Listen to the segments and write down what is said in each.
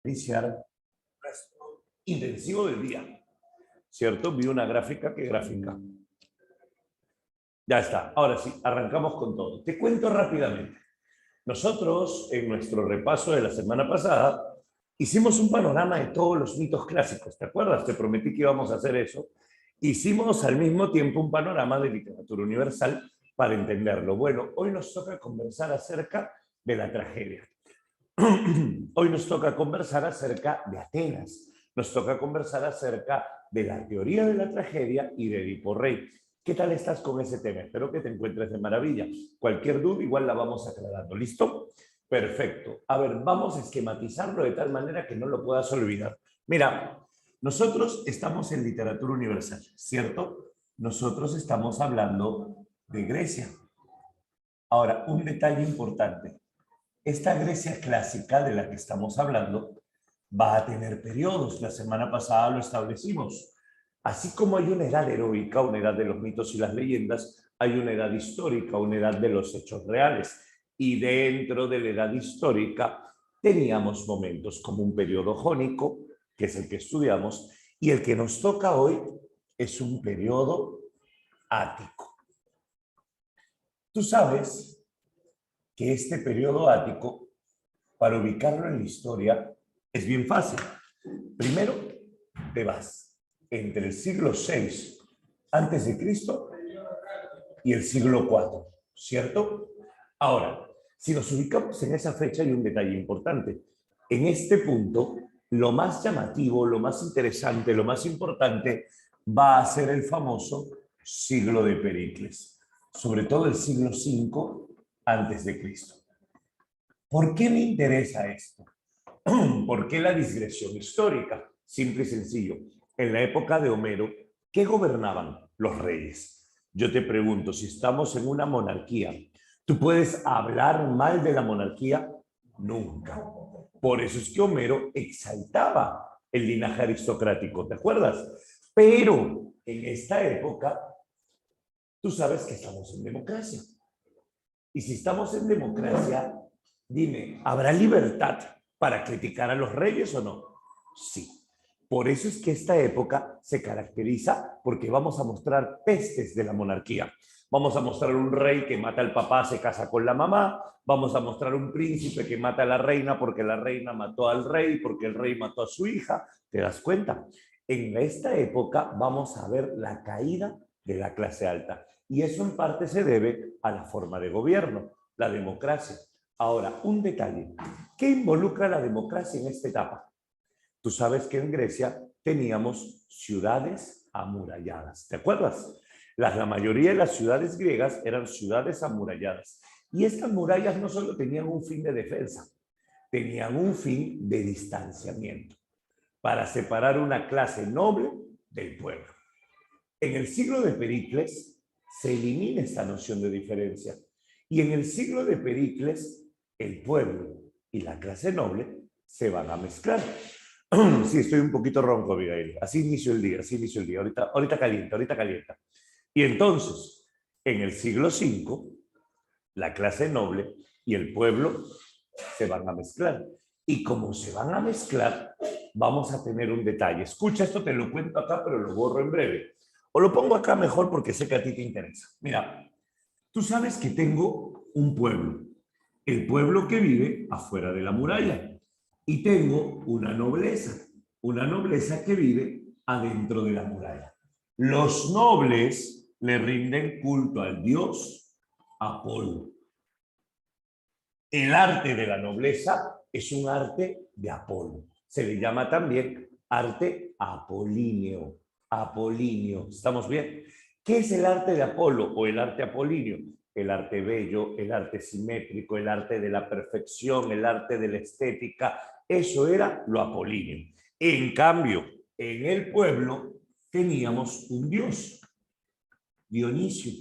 Iniciar nuestro intensivo del día, ¿cierto? Vi una gráfica, ¿qué gráfica? Ya está, ahora sí, arrancamos con todo. Te cuento rápidamente. Nosotros, en nuestro repaso de la semana pasada, hicimos un panorama de todos los mitos clásicos, ¿te acuerdas? Te prometí que íbamos a hacer eso. Hicimos al mismo tiempo un panorama de literatura universal para entenderlo. Bueno, hoy nos toca conversar acerca de la tragedia. Hoy nos toca conversar acerca de Atenas, nos toca conversar acerca de la teoría de la tragedia y de Edipo Rey. ¿Qué tal estás con ese tema? Espero que te encuentres de maravilla. Cualquier duda igual la vamos aclarando. ¿Listo? Perfecto. A ver, vamos a esquematizarlo de tal manera que no lo puedas olvidar. Mira, nosotros estamos en literatura universal, ¿cierto? Nosotros estamos hablando de Grecia. Ahora, un detalle importante. Esta Grecia clásica de la que estamos hablando va a tener periodos. La semana pasada lo establecimos. Así como hay una edad heroica, una edad de los mitos y las leyendas, hay una edad histórica, una edad de los hechos reales. Y dentro de la edad histórica teníamos momentos como un periodo jónico, que es el que estudiamos, y el que nos toca hoy es un periodo ático. Tú sabes que este periodo ático, para ubicarlo en la historia, es bien fácil. Primero, te vas entre el siglo VI antes de Cristo y el siglo IV, ¿cierto? Ahora, si nos ubicamos en esa fecha, hay un detalle importante. En este punto, lo más llamativo, lo más interesante, lo más importante va a ser el famoso siglo de Pericles, sobre todo el siglo V antes de Cristo. ¿Por qué me interesa esto? ¿Por qué la digresión histórica? Simple y sencillo. En la época de Homero, ¿qué gobernaban? Los reyes. Yo te pregunto, si estamos en una monarquía, ¿tú puedes hablar mal de la monarquía? Nunca. Por eso es que Homero exaltaba el linaje aristocrático, ¿te acuerdas? Pero en esta época, tú sabes que estamos en democracia. Y si estamos en democracia, dime, ¿habrá libertad para criticar a los reyes o no? Sí. Por eso es que esta época se caracteriza porque vamos a mostrar pestes de la monarquía. Vamos a mostrar un rey que mata al papá, se casa con la mamá. Vamos a mostrar un príncipe que mata a la reina porque la reina mató al rey, porque el rey mató a su hija. ¿Te das cuenta? En esta época vamos a ver la caída de la clase alta. Y eso en parte se debe a la forma de gobierno, la democracia. Ahora, un detalle. ¿Qué involucra la democracia en esta etapa? Tú sabes que en Grecia teníamos ciudades amuralladas. ¿Te acuerdas? La mayoría de las ciudades griegas eran ciudades amuralladas. Y estas murallas no solo tenían un fin de defensa, tenían un fin de distanciamiento, para separar una clase noble del pueblo. En el siglo de Pericles se elimina esta noción de diferencia. Y en el siglo de Pericles, el pueblo y la clase noble se van a mezclar. Sí, estoy un poquito ronco, Abigail. Así inicio el día, así inicio el día. Ahorita calienta, ahorita calienta. Y entonces, en el siglo V, la clase noble y el pueblo se van a mezclar. Y como se van a mezclar, vamos a tener un detalle. Escucha, esto te lo cuento acá, pero lo borro en breve. O lo pongo acá mejor porque sé que a ti te interesa. Mira, tú sabes que tengo un pueblo. El pueblo que vive afuera de la muralla. Y tengo una nobleza que vive adentro de la muralla. Los nobles le rinden culto al dios Apolo. El arte de la nobleza es un arte de Apolo. Se le llama también arte apolíneo. Apolíneo, ¿estamos bien? ¿Qué es el arte de Apolo o el arte apolíneo? El arte bello, el arte simétrico, el arte de la perfección, el arte de la estética. Eso era lo apolíneo. En cambio, en el pueblo teníamos un dios, Dionisio.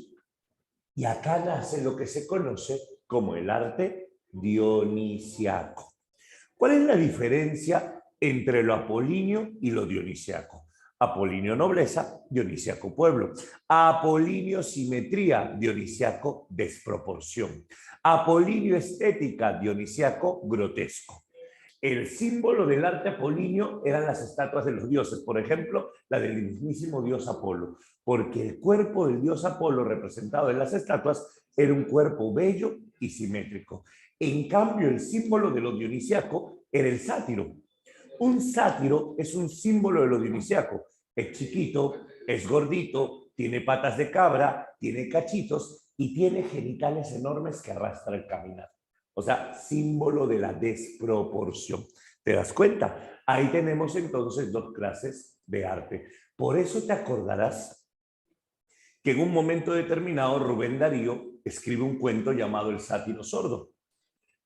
Y acá nace lo que se conoce como el arte dionisiaco. ¿Cuál es la diferencia entre lo apolíneo y lo dionisiaco? Apolíneo nobleza, dionisiaco pueblo. Apolíneo simetría, dionisiaco desproporción. Apolíneo estética, dionisiaco grotesco. El símbolo del arte apolíneo eran las estatuas de los dioses, por ejemplo, la del mismísimo dios Apolo, porque el cuerpo del dios Apolo representado en las estatuas era un cuerpo bello y simétrico. En cambio, el símbolo de lo dionisiaco era el sátiro. Un sátiro es un símbolo de lo dionisiaco. Es chiquito, es gordito, tiene patas de cabra, tiene cachitos y tiene genitales enormes que arrastra al caminar. O sea, símbolo de la desproporción. ¿Te das cuenta? Ahí tenemos entonces dos clases de arte. Por eso te acordarás que en un momento determinado Rubén Darío escribe un cuento llamado El sátiro sordo.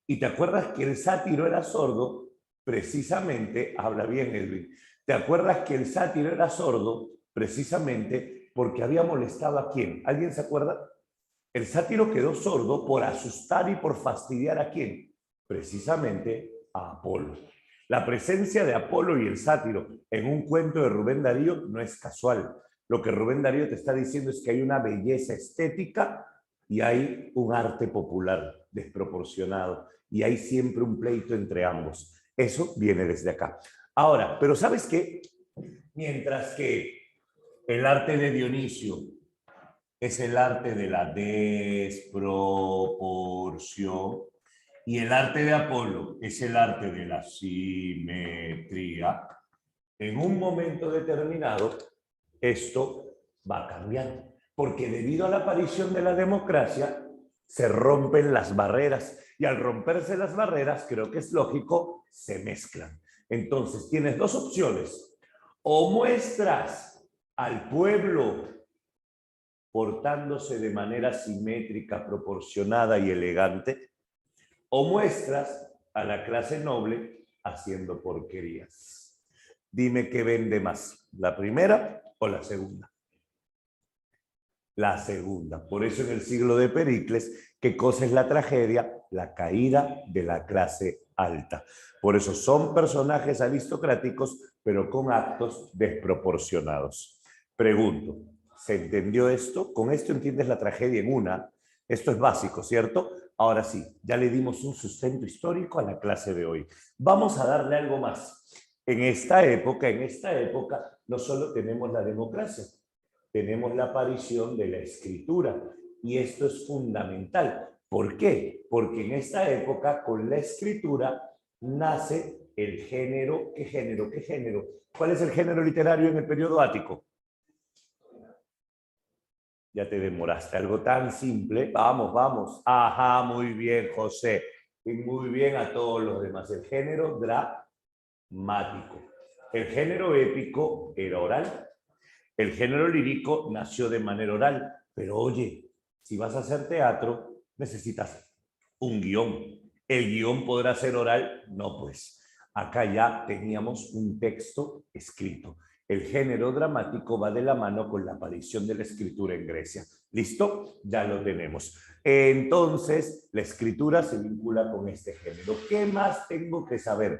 Y te acuerdas que el sátiro era sordo, precisamente, habla bien Edwin, te acuerdas que el sátiro era sordo precisamente porque había molestado a quién. ¿Alguien se acuerda? El sátiro quedó sordo por asustar y por fastidiar a quién. Precisamente a Apolo. La presencia de Apolo y el sátiro en un cuento de Rubén Darío no es casual. Lo que Rubén Darío te está diciendo es que hay una belleza estética y hay un arte popular desproporcionado y hay siempre un pleito entre ambos. Eso viene desde acá. Ahora, pero ¿sabes qué? Mientras que el arte de Dionisio es el arte de la desproporción y el arte de Apolo es el arte de la simetría, en un momento determinado esto va a cambiar, porque debido a la aparición de la democracia se rompen las barreras y al romperse las barreras, creo que es lógico, se mezclan. Entonces tienes dos opciones: o muestras al pueblo portándose de manera simétrica, proporcionada y elegante, o muestras a la clase noble haciendo porquerías. Dime qué vende más, ¿la primera o la segunda? La segunda. Por eso en el siglo de Pericles, ¿qué cosa es la tragedia? La caída de la clase alta. Por eso son personajes aristocráticos, pero con actos desproporcionados. Pregunto, ¿se entendió esto? Con esto entiendes la tragedia en una. Esto es básico, ¿cierto? Ahora sí, ya le dimos un sustento histórico a la clase de hoy. Vamos a darle algo más. En esta época, no solo tenemos la democracia, tenemos la aparición de la escritura. Y esto es fundamental. ¿Por qué? Porque en esta época, con la escritura, nace el género. ¿Qué género? ¿Qué género? ¿Cuál es el género literario en el periodo ático? Ya te demoraste, algo tan simple. Vamos, vamos. Ajá, muy bien, José. Y muy bien a todos los demás. El género dramático. El género épico era oral. El género lírico nació de manera oral. Pero oye, si vas a hacer teatro, necesitas un guión. ¿El guión podrá ser oral? No, pues. Acá ya teníamos un texto escrito. El género dramático va de la mano con la aparición de la escritura en Grecia. ¿Listo? Ya lo tenemos. Entonces, la escritura se vincula con este género. ¿Qué más tengo que saber?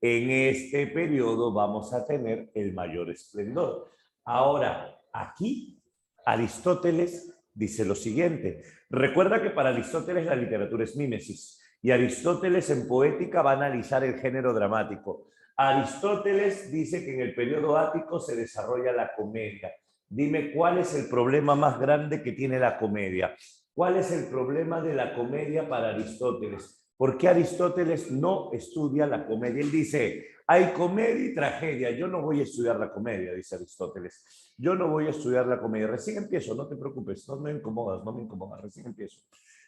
En este periodo vamos a tener el mayor esplendor. Ahora, aquí Aristóteles dice lo siguiente. Recuerda que para Aristóteles la literatura es mímesis y Aristóteles en poética va a analizar el género dramático. Aristóteles dice que en el periodo ático se desarrolla la comedia. Dime cuál es el problema más grande que tiene la comedia. ¿Cuál es el problema de la comedia para Aristóteles? ¿Por qué Aristóteles no estudia la comedia? Él dice, hay comedia y tragedia. Yo no voy a estudiar la comedia, dice Aristóteles. Yo no voy a estudiar la comedia. Recién empiezo, no te preocupes, no me incomodas, recién empiezo.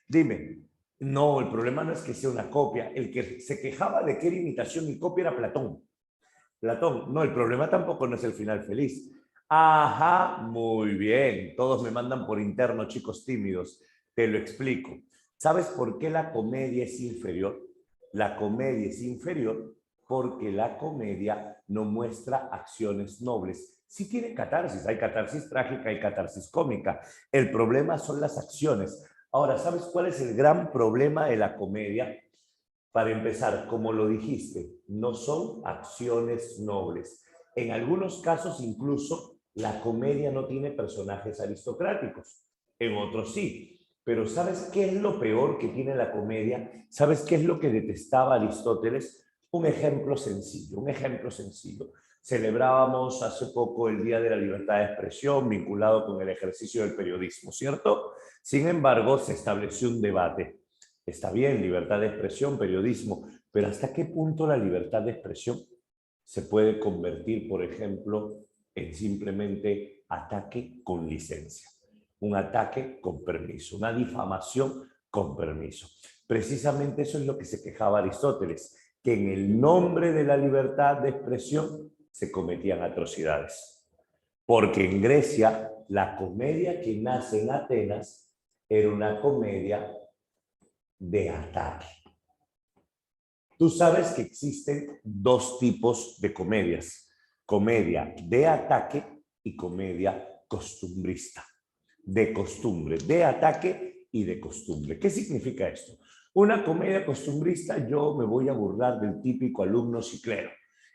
Dime, no, el problema no es que sea una copia. El que se quejaba de que era imitación y copia era Platón. Platón, no, el problema tampoco no es el final feliz. Ajá, muy bien. Todos me mandan por interno, chicos tímidos. Te lo explico. ¿Sabes por qué la comedia es inferior? La comedia es inferior porque la comedia no muestra acciones nobles. Sí tiene catarsis, hay catarsis trágica, hay catarsis cómica. El problema son las acciones. Ahora, ¿sabes cuál es el gran problema de la comedia? Para empezar, como lo dijiste, no son acciones nobles. En algunos casos incluso la comedia no tiene personajes aristocráticos, en otros sí. Pero ¿sabes qué es lo peor que tiene la comedia? ¿Sabes qué es lo que detestaba Aristóteles? Un ejemplo sencillo, un ejemplo sencillo. Celebrábamos hace poco el Día de la Libertad de Expresión vinculado con el ejercicio del periodismo, ¿cierto? Sin embargo, se estableció un debate. Está bien, libertad de expresión, periodismo, pero ¿hasta qué punto la libertad de expresión se puede convertir, por ejemplo, en simplemente ataque con licencia? Un ataque con permiso, una difamación con permiso. Precisamente eso es lo que se quejaba Aristóteles, que en el nombre de la libertad de expresión se cometían atrocidades. Porque en Grecia, la comedia que nace en Atenas era una comedia de ataque. Tú sabes que existen dos tipos de comedias: comedia de ataque y comedia costumbrista. De costumbre, de ataque y de costumbre. ¿Qué significa esto? Una comedia costumbrista, yo me voy a burlar del típico alumno ciclero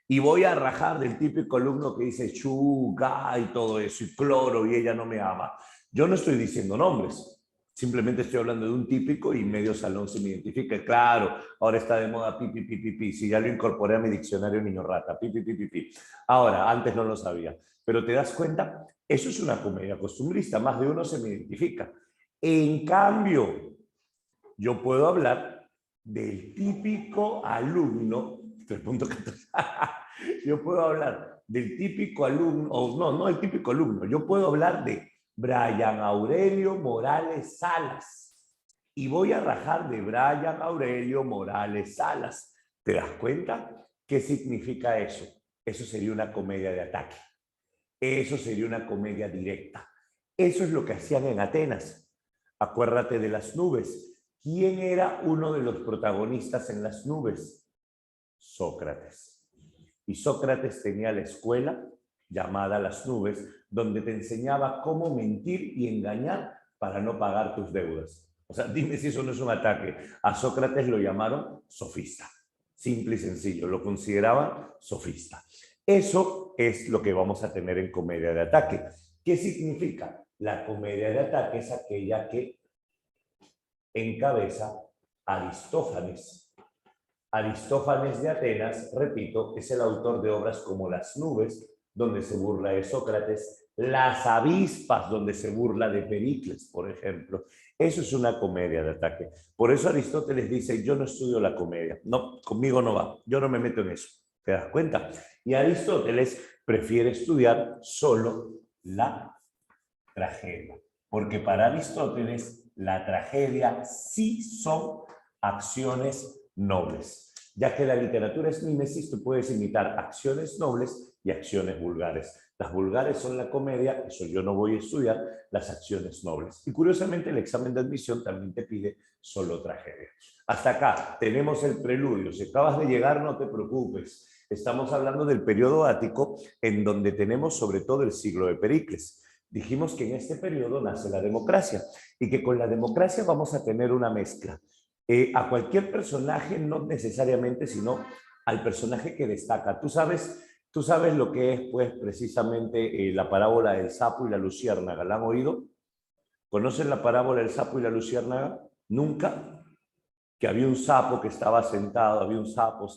y voy a rajar del típico alumno que dice chuga y todo eso, y cloro, y ella no me ama. Yo no estoy diciendo nombres, simplemente estoy hablando de un típico y medio salón se me identifica. Claro, ahora está de moda pipi, pipi, pipi. Si ya lo incorporé a mi diccionario niño rata, pipi, pipi, pipi. Ahora, antes no lo sabía. Pero te das cuenta, eso es una comedia costumbrista, más de uno se me identifica. En cambio, yo puedo hablar del típico alumno, 3.14, yo puedo hablar del típico alumno, o no el típico alumno, yo puedo hablar de Brian Aurelio Morales Salas. Y voy a rajar de Brian Aurelio Morales Salas. ¿Te das cuenta? ¿Qué significa eso? Eso sería una comedia de ataque. Eso sería una comedia directa. Eso es lo que hacían en Atenas. Acuérdate de las nubes. ¿Quién era uno de los protagonistas en las nubes? Sócrates. Y Sócrates tenía la escuela llamada Las Nubes, donde te enseñaba cómo mentir y engañar para no pagar tus deudas. O sea, dime si eso no es un ataque. A Sócrates lo llamaron sofista. Simple y sencillo, lo consideraban sofista. Eso es lo que vamos a tener en comedia de ataque. ¿Qué significa? La comedia de ataque es aquella que encabeza Aristófanes. Aristófanes de Atenas, repito, es el autor de obras como Las Nubes, donde se burla de Sócrates, Las Avispas, donde se burla de Pericles, por ejemplo. Eso es una comedia de ataque. Por eso Aristóteles dice, yo no estudio la comedia. No, conmigo no va. Yo no me meto en eso. ¿Te das cuenta? Y Aristóteles prefiere estudiar solo la tragedia. Porque para Aristóteles, la tragedia sí son acciones nobles. Ya que la literatura es mimesis, tú puedes imitar acciones nobles y acciones vulgares. Las vulgares son la comedia, eso yo no voy a estudiar, las acciones nobles. Y curiosamente el examen de admisión también te pide solo tragedia. Hasta acá tenemos el preludio. Si acabas de llegar, no te preocupes. Estamos hablando del periodo ático, en donde tenemos sobre todo el siglo de Pericles. Dijimos que en este periodo nace la democracia y que con la democracia vamos a tener una mezcla. A cualquier personaje, no necesariamente, sino al personaje que destaca. Tú sabes lo que es, pues, precisamente la parábola del sapo y la luciérnaga. ¿La han oído? ¿Conocen la parábola del sapo y la luciérnaga? ¿Nunca? Que había un sapo que estaba sentado, había un sapo,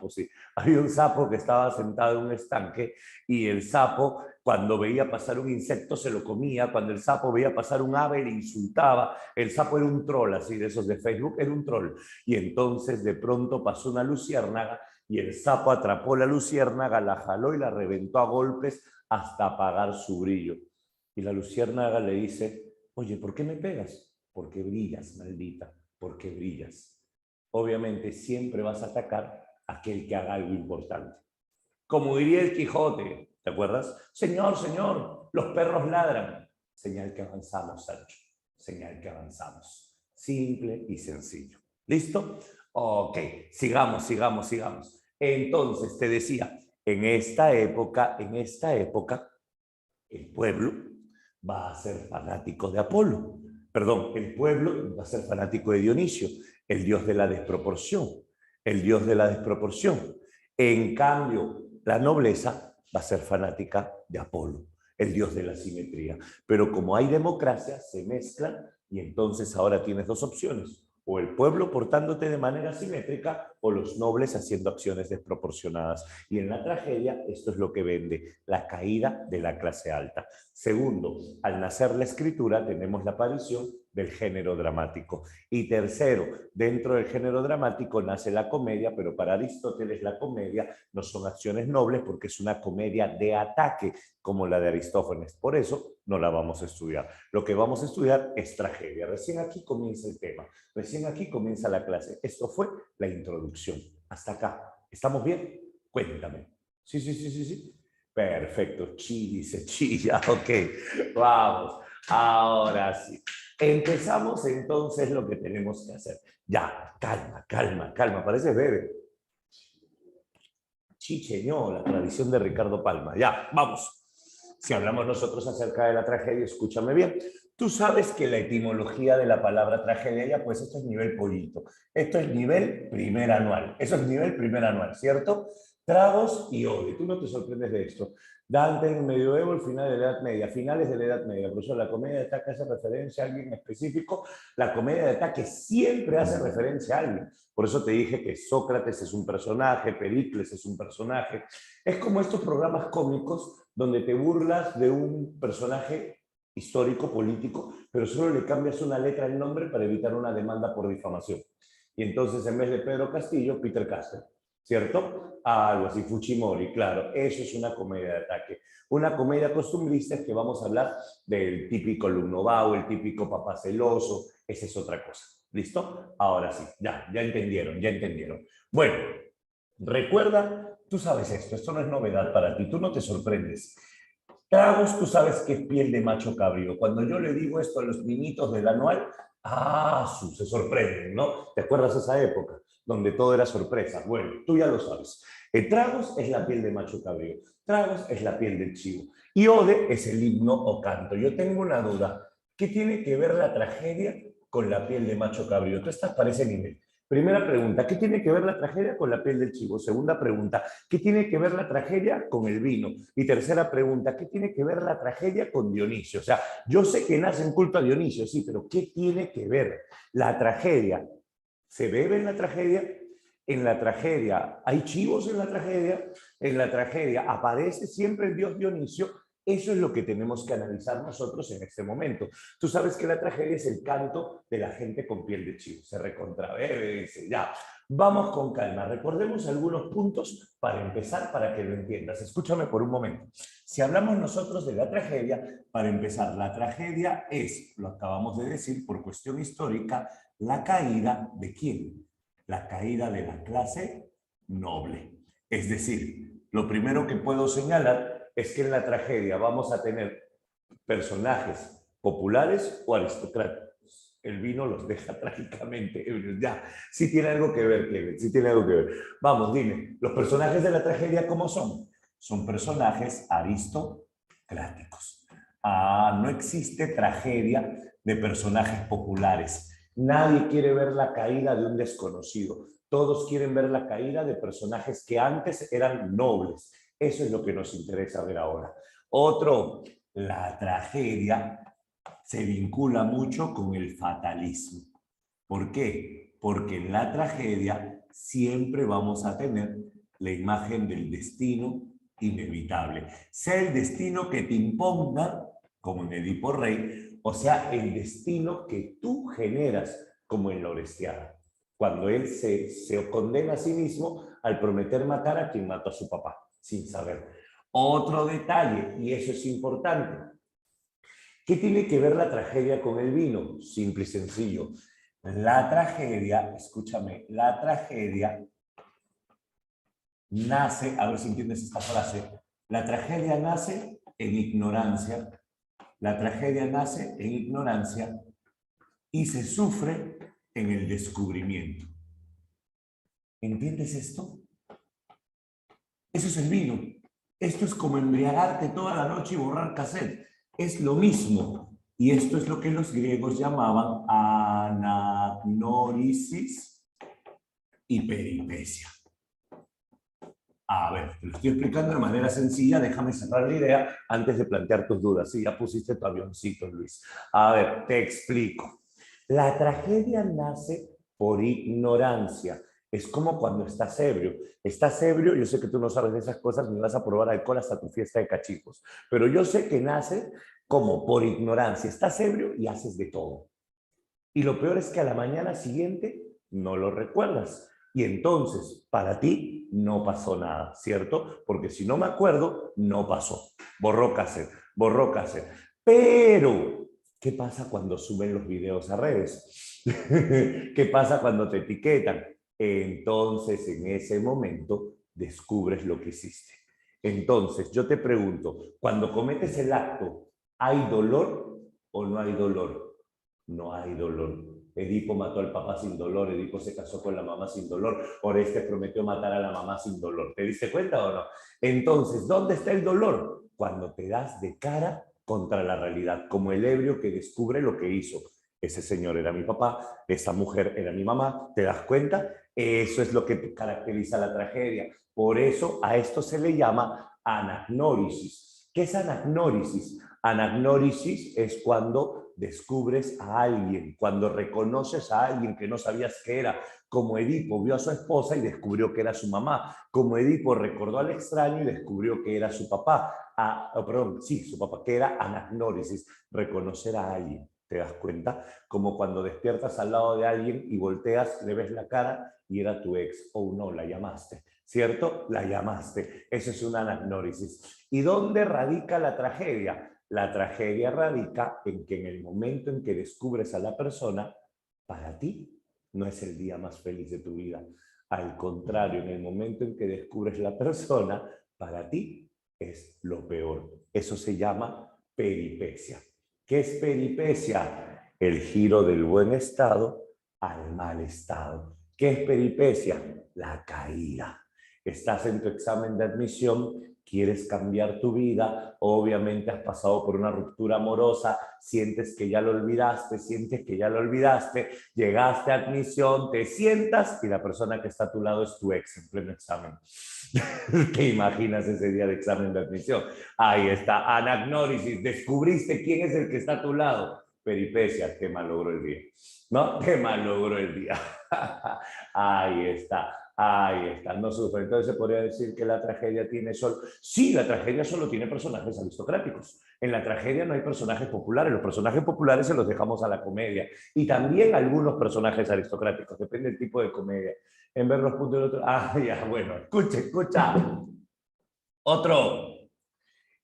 sí. Había un sapo que estaba sentado en un estanque y el sapo, cuando veía pasar un insecto, se lo comía. Cuando el sapo veía pasar un ave, le insultaba. El sapo era un troll, así de esos de Facebook, era un troll. Y entonces de pronto pasó una luciérnaga y el sapo atrapó la luciérnaga, la jaló y la reventó a golpes hasta apagar su brillo. Y la luciérnaga le dice, oye, ¿por qué me pegas? Porque brillas, maldita. Porque brillas. Obviamente siempre vas a atacar a aquel que haga algo importante. Como diría el Quijote, ¿te acuerdas? Señor, señor, los perros ladran. Señal que avanzamos, Sancho. Señal que avanzamos. Simple y sencillo. ¿Listo? Ok, sigamos. Entonces, te decía, en esta época, el pueblo va a ser fanático de Apolo. Perdón, el pueblo va a ser fanático de Dionisio, el dios de la desproporción, el dios de la desproporción. En cambio, la nobleza va a ser fanática de Apolo, el dios de la simetría. Pero como hay democracia, se mezclan y entonces ahora tienes dos opciones. o el pueblo portándote de manera simétrica o los nobles haciendo acciones desproporcionadas. Y en la tragedia esto es lo que vende, la caída de la clase alta. Segundo, al nacer la escritura tenemos la aparición del género dramático. Y tercero, dentro del género dramático nace la comedia, pero para Aristóteles la comedia no son acciones nobles porque es una comedia de ataque como la de Aristófanes. Por eso no la vamos a estudiar. Lo que vamos a estudiar es tragedia. Recién aquí comienza el tema. Recién aquí comienza la clase. Esto fue la introducción. Hasta acá. ¿Estamos bien? Cuéntame. Sí, sí, sí, sí, sí. Perfecto. Chi dice chi, ya, ok. Vamos. Ahora sí. Empezamos entonces lo que tenemos que hacer. Ya, calma, calma, calma. Parece bebé. Chicheñó, la tradición de Ricardo Palma. Ya, vamos. Si hablamos nosotros acerca de la tragedia, escúchame bien. Tú sabes que la etimología de la palabra tragedia, pues esto es nivel pollito. Esto es nivel primer anual. Eso es nivel primer anual, ¿cierto? Tragos y odio. Tú no te sorprendes de esto. Dante en el medioevo, el final de la Edad Media, finales de la Edad Media. Profesor, la comedia de ataque hace referencia a alguien específico. La comedia de ataque siempre hace referencia a alguien. Por eso te dije que Sócrates es un personaje, Pericles es un personaje. Es como estos programas cómicos donde te burlas de un personaje histórico, político, pero solo le cambias una letra al nombre para evitar una demanda por difamación. Y entonces, en vez de Pedro Castillo, Peter Castell, ¿cierto? Algo así, Fujimori, claro, eso es una comedia de ataque. Una comedia costumbrista es que vamos a hablar del típico alumno vago, el típico papá celoso, esa es otra cosa. ¿Listo? Ahora sí, ya entendieron, ya entendieron. Bueno, recuerda, tú sabes esto no es novedad para ti, tú no te sorprendes. Tragos, tú sabes que es piel de macho cabrío. Cuando yo le digo esto a los niñitos del anual, se sorprenden, ¿no? ¿Te acuerdas de esa época donde todo era sorpresa? Bueno, tú ya lo sabes. El tragos es la piel de macho cabrío. Tragos es la piel del chivo. Y ode es el himno o canto. Yo tengo una duda. ¿Qué tiene que ver la tragedia con la piel de macho cabrío? Tú estás para ese nivel. Primera pregunta, ¿qué tiene que ver la tragedia con la piel del chivo? Segunda pregunta, ¿qué tiene que ver la tragedia con el vino? Y tercera pregunta, ¿qué tiene que ver la tragedia con Dionisio? O sea, yo sé que nace en culto a Dionisio, sí, pero ¿qué tiene que ver la tragedia? ¿Se bebe en la tragedia? En la tragedia, ¿hay chivos en la tragedia? En la tragedia aparece siempre el dios Dionisio. Eso es lo que tenemos que analizar nosotros en este momento. Tú sabes que la tragedia es el canto de la gente con piel de chivo. Se recontraveve, dice, ya. Vamos con calma. Recordemos algunos puntos para empezar, para que lo entiendas. Escúchame por un momento. Si hablamos nosotros de la tragedia, para empezar, la tragedia es, lo acabamos de decir, por cuestión histórica, la caída ¿de quién? La caída de la clase noble. Es decir, lo primero que puedo señalar es que en la tragedia vamos a tener personajes populares o aristocráticos. El vino los deja trágicamente. Ya, sí tiene algo que ver, Clemente, sí tiene algo que ver. Vamos, dime, ¿los personajes de la tragedia cómo son? Son personajes aristocráticos. No existe tragedia de personajes populares. Nadie quiere ver la caída de un desconocido. Todos quieren ver la caída de personajes que antes eran nobles. Eso es lo que nos interesa ver ahora. Otro, la tragedia se vincula mucho con el fatalismo. ¿Por qué? Porque en la tragedia siempre vamos a tener la imagen del destino inevitable. Sea el destino que te imponga, como en Edipo Rey, o sea, el destino que tú generas, como en la Orestiada, cuando él se condena a sí mismo al prometer matar a quien mató a su papá, sin saber. Otro detalle, y eso es importante, ¿qué tiene que ver la tragedia con el vino? Simple y sencillo. La tragedia, escúchame, la tragedia nace, a ver si entiendes esta frase, la tragedia nace en ignorancia, la tragedia nace en ignorancia y se sufre en el descubrimiento. ¿Entiendes esto? Eso es el vino. Esto es como embriagarte toda la noche y borrar cassette. Es lo mismo. Y esto es lo que los griegos llamaban anagnórisis y peripecia. A ver, te lo estoy explicando de manera sencilla. Déjame cerrar la idea antes de plantear tus dudas. Sí, ya pusiste tu avioncito, Luis. A ver, te explico. La tragedia nace por ignorancia. Es como cuando estás ebrio. Estás ebrio, yo sé que tú no sabes de esas cosas, ni vas a probar alcohol hasta tu fiesta de cachipos. Pero yo sé que nace como por ignorancia. Estás ebrio y haces de todo. Y lo peor es que a la mañana siguiente no lo recuerdas. Y entonces, para ti, no pasó nada, ¿cierto? Porque si no me acuerdo, no pasó. Borró cassette, borró cassette. Pero, ¿qué pasa cuando suben los videos a redes? ¿Qué pasa cuando te etiquetan? Entonces, en ese momento, descubres lo que hiciste. Entonces, yo te pregunto, cuando cometes el acto, ¿hay dolor o no hay dolor? No hay dolor. Edipo mató al papá sin dolor, Edipo se casó con la mamá sin dolor, Orestes prometió matar a la mamá sin dolor. ¿Te diste cuenta o no? Entonces, ¿dónde está el dolor? Cuando te das de cara contra la realidad, como el ebrio que descubre lo que hizo. Ese señor era mi papá, esa mujer era mi mamá, ¿te das cuenta? Eso es lo que caracteriza la tragedia. Por eso a esto se le llama anagnórisis. ¿Qué es anagnórisis? Anagnórisis es cuando descubres a alguien, cuando reconoces a alguien que no sabías que era, como Edipo vio a su esposa y descubrió que era su mamá, como Edipo recordó al extraño y descubrió que era su papá, perdón, sí, su papá, que era anagnórisis, reconocer a alguien. ¿Te das cuenta? Como cuando despiertas al lado de alguien y volteas, le ves la cara y era tu ex. Oh, no, la llamaste. ¿Cierto? La llamaste. Eso es una anagnórisis. ¿Y dónde radica la tragedia? La tragedia radica en que en el momento en que descubres a la persona, para ti no es el día más feliz de tu vida. Al contrario, en el momento en que descubres la persona, para ti es lo peor. Eso se llama peripecia. ¿Qué es peripecia? El giro del buen estado al mal estado. ¿Qué es peripecia? La caída. Estás en tu examen de admisión, quieres cambiar tu vida, obviamente has pasado por una ruptura amorosa, sientes que ya lo olvidaste, llegaste a admisión, te sientas y la persona que está a tu lado es tu ex en pleno examen. ¿Te imaginas ese día de examen de admisión? Ahí está, anagnórisis, descubriste quién es el que está a tu lado. Peripecia, qué malogró el día. ¿No? Qué malogró el día. Ahí está. Ahí está, no sufre. Entonces se podría decir que la tragedia tiene solo... Sí, la tragedia solo tiene personajes aristocráticos. En la tragedia no hay personajes populares. Los personajes populares se los dejamos a la comedia. Y también algunos personajes aristocráticos. Depende del tipo de comedia. En ver los puntos del otro... Ah, ya, bueno. Escucha. Otro.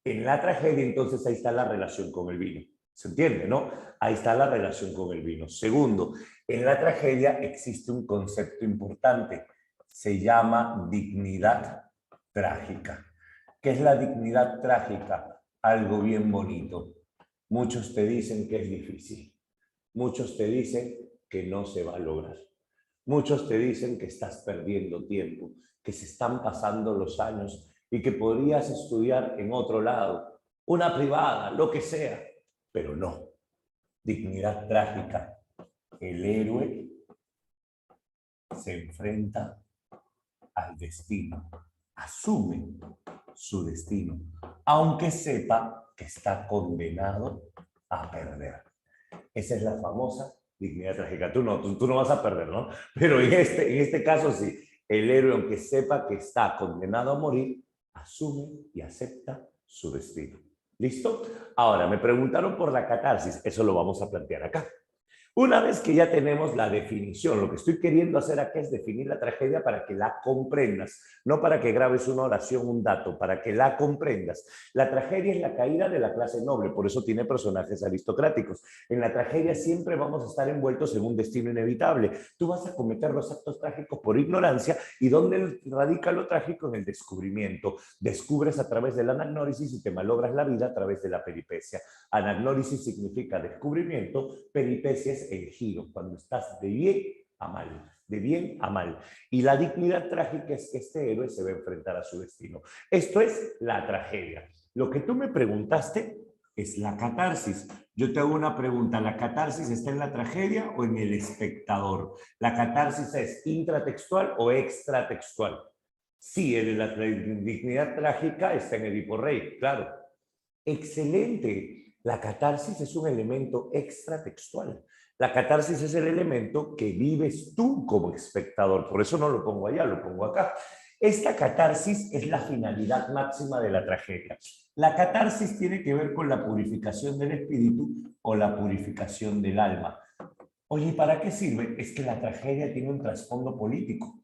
En la tragedia, entonces, ahí está la relación con el vino. ¿Se entiende, no? Ahí está la relación con el vino. Segundo, en la tragedia existe un concepto importante. Se llama dignidad trágica. ¿Qué es la dignidad trágica? Algo bien bonito. Muchos te dicen que es difícil. Muchos te dicen que no se va a lograr. Muchos te dicen que estás perdiendo tiempo, que se están pasando los años y que podrías estudiar en otro lado, una privada, lo que sea, pero no. Dignidad trágica. El héroe se enfrenta al destino, asume su destino, aunque sepa que está condenado a perder. Esa es la famosa dignidad trágica. Tú no vas a perder, ¿no? Pero en este caso sí, el héroe, aunque sepa que está condenado a morir, asume y acepta su destino. ¿Listo? Ahora, me preguntaron por la catarsis. Eso lo vamos a plantear acá. Una vez que ya tenemos la definición, lo que estoy queriendo hacer acá es definir la tragedia para que la comprendas, no para que grabes una oración, un dato, para que la comprendas. La tragedia es la caída de la clase noble, por eso tiene personajes aristocráticos. En la tragedia siempre vamos a estar envueltos en un destino inevitable. Tú vas a cometer los actos trágicos por ignorancia, y ¿dónde radica lo trágico? En el descubrimiento. Descubres a través de la anagnórisis y te malogras la vida a través de la peripecia. Anagnórisis significa descubrimiento, peripecia es el giro, cuando estás de bien a mal, de bien a mal. Y la dignidad trágica es que este héroe se va a enfrentar a su destino. Esto es la tragedia. Lo que tú me preguntaste es la catarsis. Yo te hago una pregunta, ¿la catarsis está en la tragedia o en el espectador? ¿La catarsis es intratextual o extratextual? Sí, la dignidad trágica está en Edipo Rey, claro. Excelente. La catarsis es un elemento extratextual. La catarsis es el elemento que vives tú como espectador. Por eso no lo pongo allá, lo pongo acá. Esta catarsis es la finalidad máxima de la tragedia. La catarsis tiene que ver con la purificación del espíritu o la purificación del alma. Oye, ¿y para qué sirve? Es que la tragedia tiene un trasfondo político.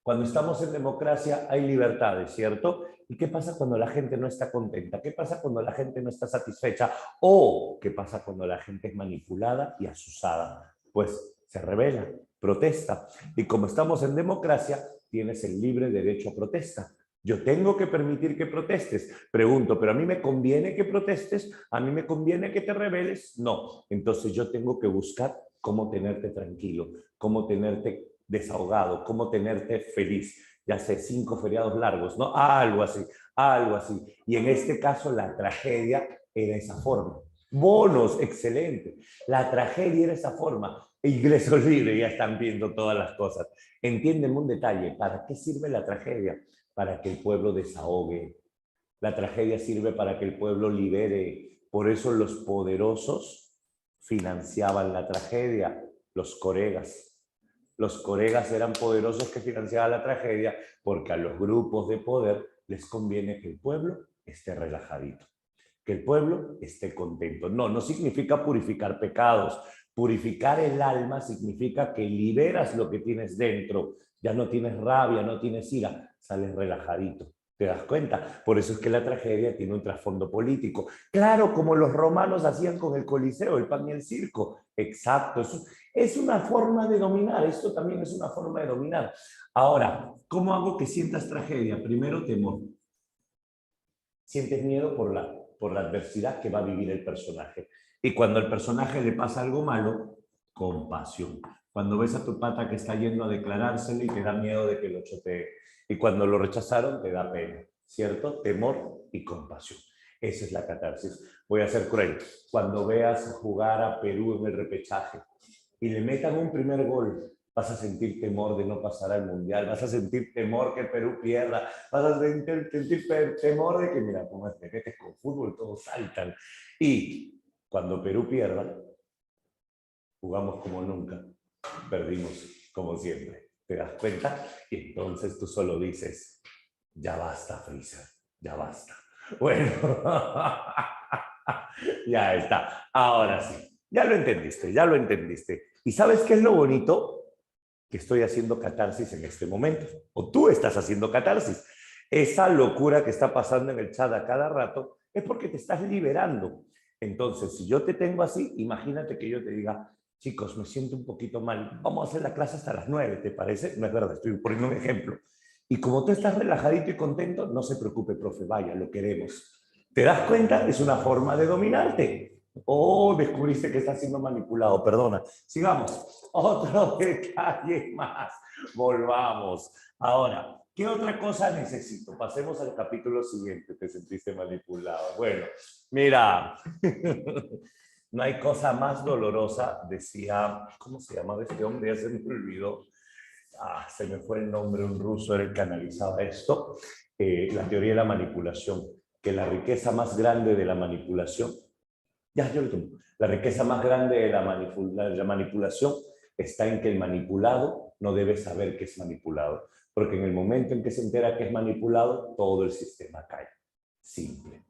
Cuando estamos en democracia hay libertades, ¿cierto? ¿Y qué pasa cuando la gente no está contenta? ¿Qué pasa cuando la gente no está satisfecha? ¿O qué pasa cuando la gente es manipulada y asusada? Pues se rebela, protesta. Y como estamos en democracia, tienes el libre derecho a protesta. Yo tengo que permitir que protestes. Pregunto, ¿pero a mí me conviene que protestes? ¿A mí me conviene que te rebeles? No. Entonces yo tengo que buscar cómo tenerte tranquilo, cómo tenerte desahogado, cómo tenerte feliz. Ya sé, 5 feriados largos, ¿no? Algo así, algo así. Y en este caso la tragedia era esa forma. Bonos, excelente. La tragedia era esa forma. Ingreso libre, ya están viendo todas las cosas. Entiéndeme un detalle, ¿para qué sirve la tragedia? Para que el pueblo desahogue. La tragedia sirve para que el pueblo libere. Por eso los poderosos financiaban la tragedia, los coregas. Los coregas eran poderosos que financiaban la tragedia porque a los grupos de poder les conviene que el pueblo esté relajadito, que el pueblo esté contento. No, no significa purificar pecados. Purificar el alma significa que liberas lo que tienes dentro. Ya no tienes rabia, no tienes ira, sales relajadito. ¿Te das cuenta? Por eso es que la tragedia tiene un trasfondo político. Claro, como los romanos hacían con el Coliseo, el pan y el circo. Exacto, es una forma de dominar. Esto también es una forma de dominar. Ahora, ¿cómo hago que sientas tragedia? Primero, temor. Sientes miedo por la adversidad que va a vivir el personaje. Y cuando al personaje le pasa algo malo, compasión. Cuando ves a tu pata que está yendo a declarárselo y te da miedo de que lo chotee. Y cuando lo rechazaron, te da pena, ¿cierto? Temor y compasión. Esa es la catarsis. Voy a ser cruel. Cuando veas jugar a Perú en el repechaje y le metan un primer gol, vas a sentir temor de no pasar al Mundial, vas a sentir temor que Perú pierda, vas a sentir temor de que, mira, como te metes con fútbol, todos saltan. Y cuando Perú pierda, jugamos como nunca, perdimos como siempre. ¿Te das cuenta? Y entonces tú solo dices, ya basta, Freezer, ya basta. Bueno, ya está. Ahora sí, ya lo entendiste, ya lo entendiste. ¿Y sabes qué es lo bonito? Que estoy haciendo catarsis en este momento. O tú estás haciendo catarsis. Esa locura que está pasando en el chat a cada rato es porque te estás liberando. Entonces, si yo te tengo así, imagínate que yo te diga, chicos, me siento un poquito mal. Vamos a hacer la clase hasta las 9, ¿te parece? No es verdad, estoy poniendo un ejemplo. Y como tú estás relajadito y contento, no se preocupe, profe, vaya, lo queremos. ¿Te das cuenta? Es una forma de dominarte. Oh, descubriste que estás siendo manipulado, perdona. Sigamos. Otro detalle más. Volvamos. Ahora, ¿qué otra cosa necesito? Pasemos al capítulo siguiente. Te sentiste manipulado. Bueno, mira, no hay cosa más dolorosa, decía, ¿cómo se llamaba este hombre? Ya se me olvidó. Se me fue el nombre, un ruso era el que analizaba esto. La teoría de la manipulación, que la riqueza más grande de la manipulación, ya yo lo tomo, la riqueza más grande de la manipulación está en que el manipulado no debe saber que es manipulado, porque en el momento en que se entera que es manipulado, todo el sistema cae. Simple.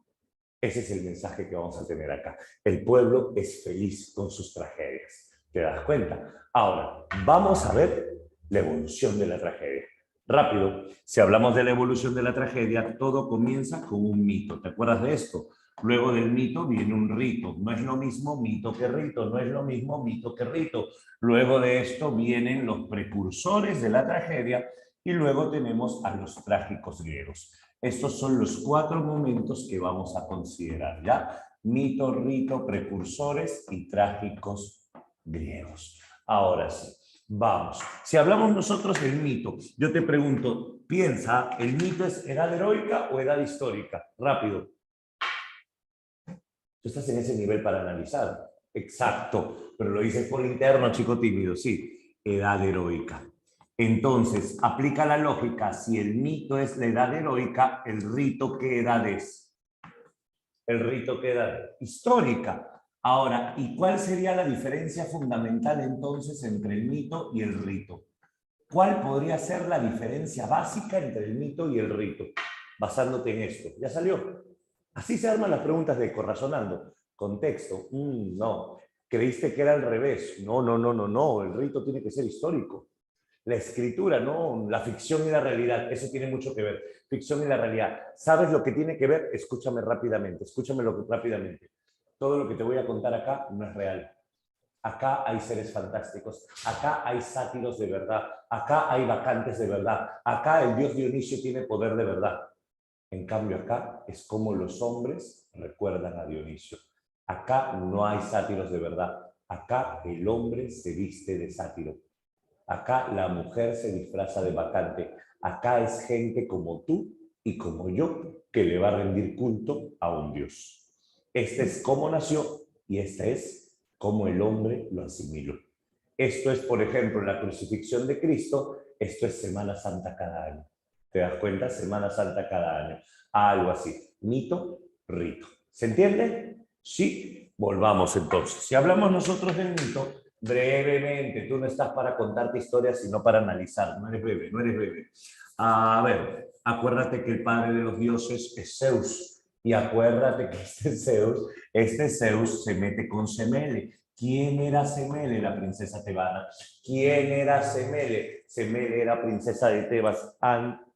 Ese es el mensaje que vamos a tener acá. El pueblo es feliz con sus tragedias. ¿Te das cuenta? Ahora, vamos a ver la evolución de la tragedia. Rápido, si hablamos de la evolución de la tragedia, todo comienza con un mito. ¿Te acuerdas de esto? Luego del mito viene un rito. No es lo mismo mito que rito, no es lo mismo mito que rito. Luego de esto vienen los precursores de la tragedia y luego tenemos a los trágicos griegos. Estos son los 4 momentos que vamos a considerar, ¿ya? Mito, rito, precursores y trágicos griegos. Ahora sí, vamos. Si hablamos nosotros del mito, yo te pregunto, piensa, ¿el mito es edad heroica o edad histórica? Rápido. Tú estás en ese nivel para analizar. Exacto, pero lo dices por interno, chico tímido, sí. Edad heroica. Entonces, aplica la lógica. Si el mito es la edad heroica, ¿el rito qué edad es? ¿El rito qué edad? Histórica. Ahora, ¿y cuál sería la diferencia fundamental entonces entre el mito y el rito? ¿Cuál podría ser la diferencia básica entre el mito y el rito? Basándote en esto. ¿Ya salió? Así se arman las preguntas de Corrazonando. Contexto. No. ¿Creíste que era al revés? No, no, no, no, no. El rito tiene que ser histórico. La escritura, no, la ficción y la realidad, eso tiene mucho que ver. Ficción y la realidad. ¿Sabes lo que tiene que ver? Escúchame rápidamente, rápidamente. Todo lo que te voy a contar acá no es real. Acá hay seres fantásticos, acá hay sátiros de verdad, acá hay bacantes de verdad, acá el dios Dionisio tiene poder de verdad. En cambio acá es como los hombres recuerdan a Dionisio. Acá no hay sátiros de verdad, acá el hombre se viste de sátiro. Acá la mujer se disfraza de bacante. Acá es gente como tú y como yo que le va a rendir culto a un dios. Este es cómo nació y esta es cómo el hombre lo asimiló. Esto es, por ejemplo, la crucifixión de Cristo. Esto es Semana Santa cada año. ¿Te das cuenta? Semana Santa cada año. Algo así. Mito, rito. ¿Se entiende? Sí. Volvamos entonces. Si hablamos nosotros del mito, brevemente, tú no estás para contarte historias, sino para analizar. No eres breve, no eres breve. A ver, acuérdate que el padre de los dioses es Zeus. Y acuérdate que este Zeus se mete con Semele. ¿Quién era Semele? La princesa tebana. ¿Quién era Semele? Semele era princesa de Tebas.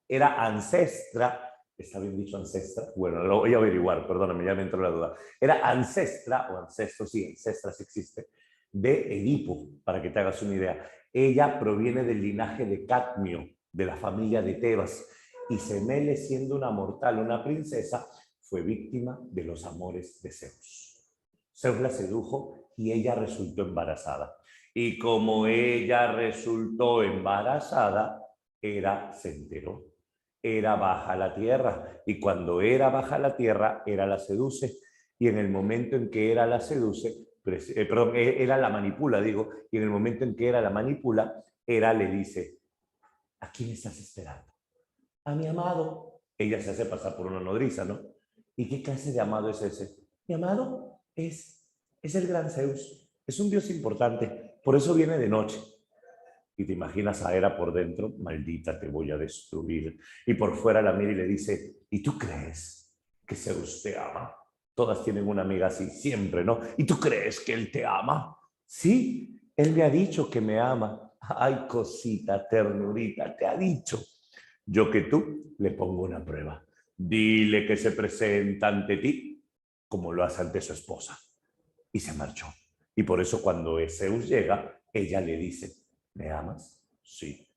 Era ancestra. ¿Está bien dicho ancestra? Bueno, lo voy a averiguar, perdóname, ya me entró la duda. Era ancestra, o ancestro, sí, ancestra sí existe, de Edipo, para que te hagas una idea. Ella proviene del linaje de Cadmio, de la familia de Tebas, y Semele, siendo una mortal, una princesa, fue víctima de los amores de Zeus. Zeus la sedujo y ella resultó embarazada. Y como ella resultó embarazada, Hera se enteró. Hera baja a la tierra, y cuando Hera baja a la tierra, Hera la seduce, y en el momento en que Hera la seduce, perdón, Hera la manipula, digo, y en el momento en que Hera la manipula, Hera le dice, ¿a quién estás esperando? A mi amado. Ella se hace pasar por una nodriza, ¿no? ¿Y qué clase de amado es ese? Mi amado es el gran Zeus, es un dios importante, por eso viene de noche. Y te imaginas a Hera por dentro, maldita, te voy a destruir. Y por fuera la mira y le dice, ¿y tú crees que Zeus te ama? Todas tienen una amiga así, siempre, ¿no? ¿Y tú crees que él te ama? Sí, él me ha dicho que me ama. Ay, cosita, ternurita, te ha dicho. Yo que tú le pongo una prueba. Dile que se presenta ante ti como lo hace ante su esposa. Y se marchó. Y por eso cuando Zeus llega, ella le dice, ¿me amas? Sí.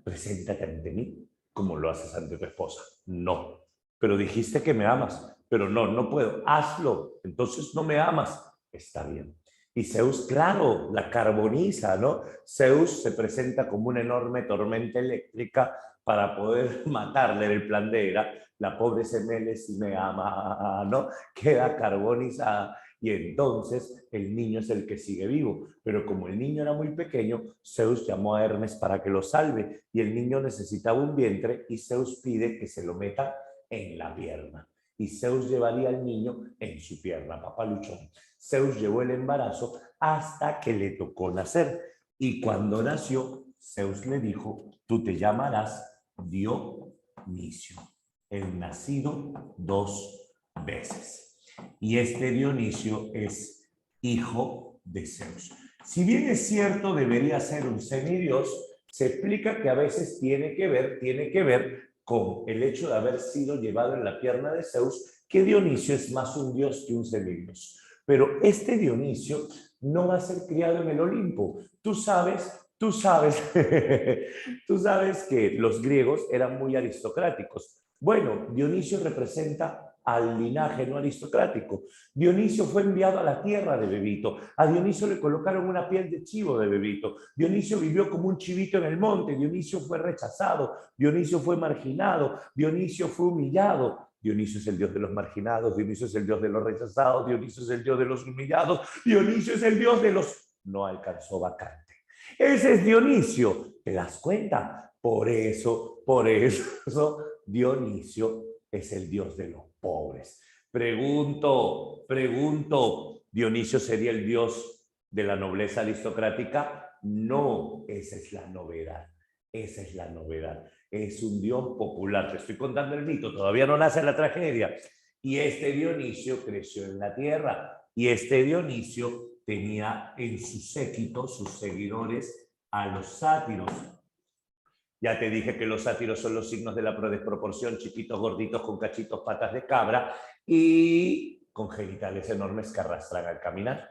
Preséntate ante mí como lo haces ante tu esposa. No. Pero dijiste que me amas. Pero no, no puedo. Hazlo. Entonces no me amas. Está bien. Y Zeus, claro, la carboniza, ¿no? Zeus se presenta como una enorme tormenta eléctrica para poder matarle el plan de Hera. La pobre Semele, si me ama, ¿no? Queda carbonizada. Y entonces el niño es el que sigue vivo. Pero como el niño era muy pequeño, Zeus llamó a Hermes para que lo salve. Y el niño necesitaba un vientre y Zeus pide que se lo meta en la pierna. Y Zeus llevaría al niño en su pierna, papaluchón. Zeus llevó el embarazo hasta que le tocó nacer. Y cuando nació, Zeus le dijo, tú te llamarás Dionisio, el nacido 2 veces. Y este Dionisio es hijo de Zeus. Si bien es cierto, debería ser un semidios, se explica que a veces tiene que ver con el hecho de haber sido llevado en la pierna de Zeus, que Dionisio es más un dios que un semidios. Pero este Dionisio no va a ser criado en el Olimpo. Tú sabes tú sabes que los griegos eran muy aristocráticos. Bueno, Dionisio representa al linaje no aristocrático. Dionisio fue enviado a la tierra de bebito. A Dionisio le colocaron una piel de chivo de bebito. Dionisio vivió como un chivito en el monte. Dionisio fue rechazado. Dionisio fue marginado. Dionisio fue humillado. Dionisio es el dios de los marginados. Dionisio es el dios de los rechazados. Dionisio es el dios de los humillados. Dionisio es el dios de los... No alcanzó vacante. Ese es Dionisio. ¿Te das cuenta? Por eso, Dionisio es el dios de los pobres. Pregunto, ¿Dionisio sería el dios de la nobleza aristocrática? No, esa es la novedad. Esa es la novedad. Es un dios popular. Te estoy contando el mito, todavía no nace la tragedia. Y este Dionisio creció en la tierra. Y este Dionisio tenía en su séquito, sus seguidores, a los sátiros. Ya te dije que los sátiros son los signos de la desproporción, chiquitos, gorditos, con cachitos, patas de cabra y con genitales enormes que arrastran al caminar.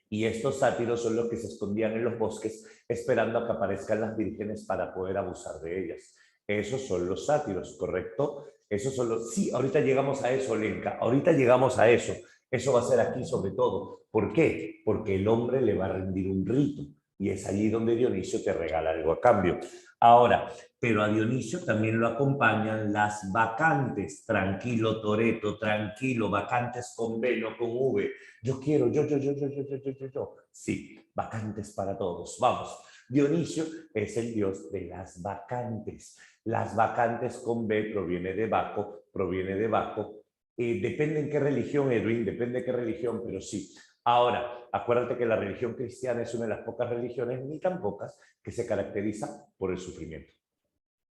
Y estos sátiros son los que se escondían en los bosques esperando a que aparezcan las vírgenes para poder abusar de ellas. Esos son los sátiros, ¿correcto? Esos son los... Sí, ahorita llegamos a eso, Lenka, ahorita llegamos a eso. Eso va a ser aquí sobre todo. ¿Por qué? Porque el hombre le va a rendir un rito y es allí donde Dionisio te regala algo a cambio. Ahora, pero a Dionisio también lo acompañan las bacantes. Tranquilo, Toreto, tranquilo, bacantes con B, no con V. Yo quiero, yo. Sí, vacantes para todos. Vamos. Dionisio es el dios de las vacantes. Las vacantes con B proviene de Baco, proviene de Baco. Depende en qué religión, Edwin, depende de qué religión, pero sí. Ahora, acuérdate que la religión cristiana es una de las pocas religiones, ni tan pocas, que se caracteriza por el sufrimiento.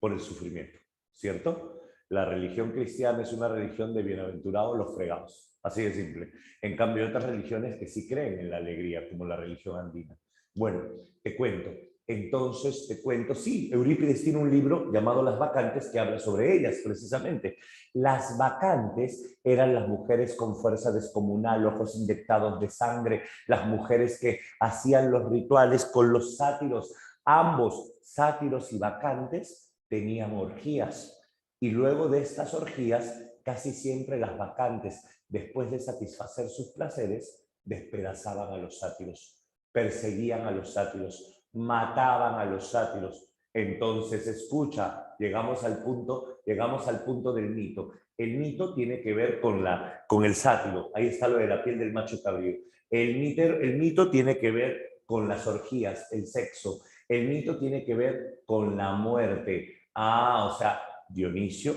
Por el sufrimiento, ¿cierto? La religión cristiana es una religión de bienaventurados los fregados, así de simple. En cambio, hay otras religiones que sí creen en la alegría, como la religión andina. Bueno, te cuento. Entonces, te cuento, sí, Eurípides tiene un libro llamado Las Bacantes que habla sobre ellas, precisamente. Las bacantes eran las mujeres con fuerza descomunal, ojos inyectados de sangre, las mujeres que hacían los rituales con los sátiros. Ambos, sátiros y bacantes, tenían orgías. Y luego de estas orgías, casi siempre las bacantes, después de satisfacer sus placeres, despedazaban a los sátiros, perseguían a los sátiros, mataban a los sátiros. Entonces, escucha, llegamos al punto del mito. El mito tiene que ver con el sátiro. Ahí está lo de la piel del macho cabrío. El mito tiene que ver con las orgías, el sexo. El mito tiene que ver con la muerte. O sea, Dionisio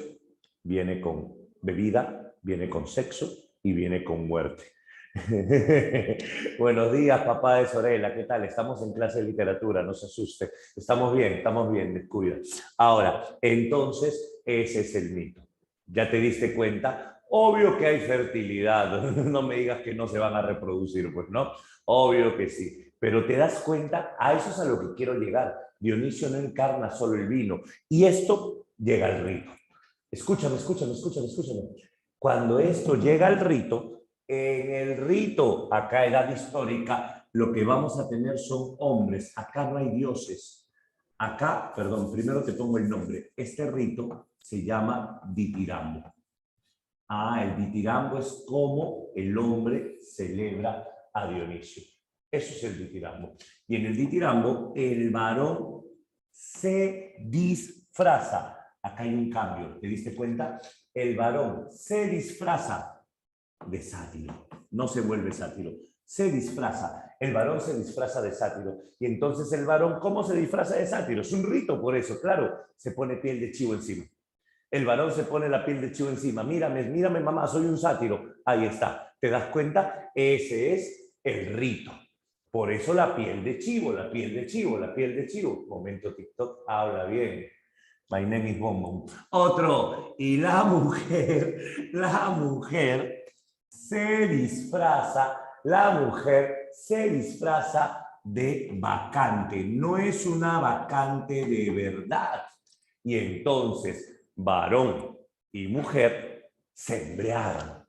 viene con bebida, viene con sexo y viene con muerte. Buenos días, papá de Sorella, ¿qué tal? Estamos en clase de literatura, no se asuste. Estamos bien, descuida. Ahora, entonces, ese es el mito. ¿Ya te diste cuenta? Obvio que hay fertilidad, no me digas que no se van a reproducir, pues no, obvio que sí. Pero te das cuenta, a eso es a lo que quiero llegar. Dionisio no encarna solo el vino. Y esto llega al rito. Escúchame. Cuando esto llega al rito, en el rito, acá edad histórica, lo que vamos a tener son hombres. Acá no hay dioses. Acá, perdón, primero te pongo el nombre. Este rito se llama ditirambo. El ditirambo es como el hombre celebra a Dionisio. Eso es el ditirambo. Y en el ditirambo, el varón se disfraza. Acá hay un cambio, ¿te diste cuenta? El varón se disfraza de sátiro. No se vuelve sátiro. Se disfraza. El varón se disfraza de sátiro. Y entonces el varón, ¿cómo se disfraza de sátiro? Es un rito por eso, claro. Se pone piel de chivo encima. El varón se pone la piel de chivo encima. Mírame, mamá, soy un sátiro. Ahí está. ¿Te das cuenta? Ese es el rito. Por eso la piel de chivo. Momento TikTok, habla bien. My name is Bonbon. Otro. Y la mujer se disfraza de bacante. No es una bacante de verdad. Y entonces varón y mujer se embriagan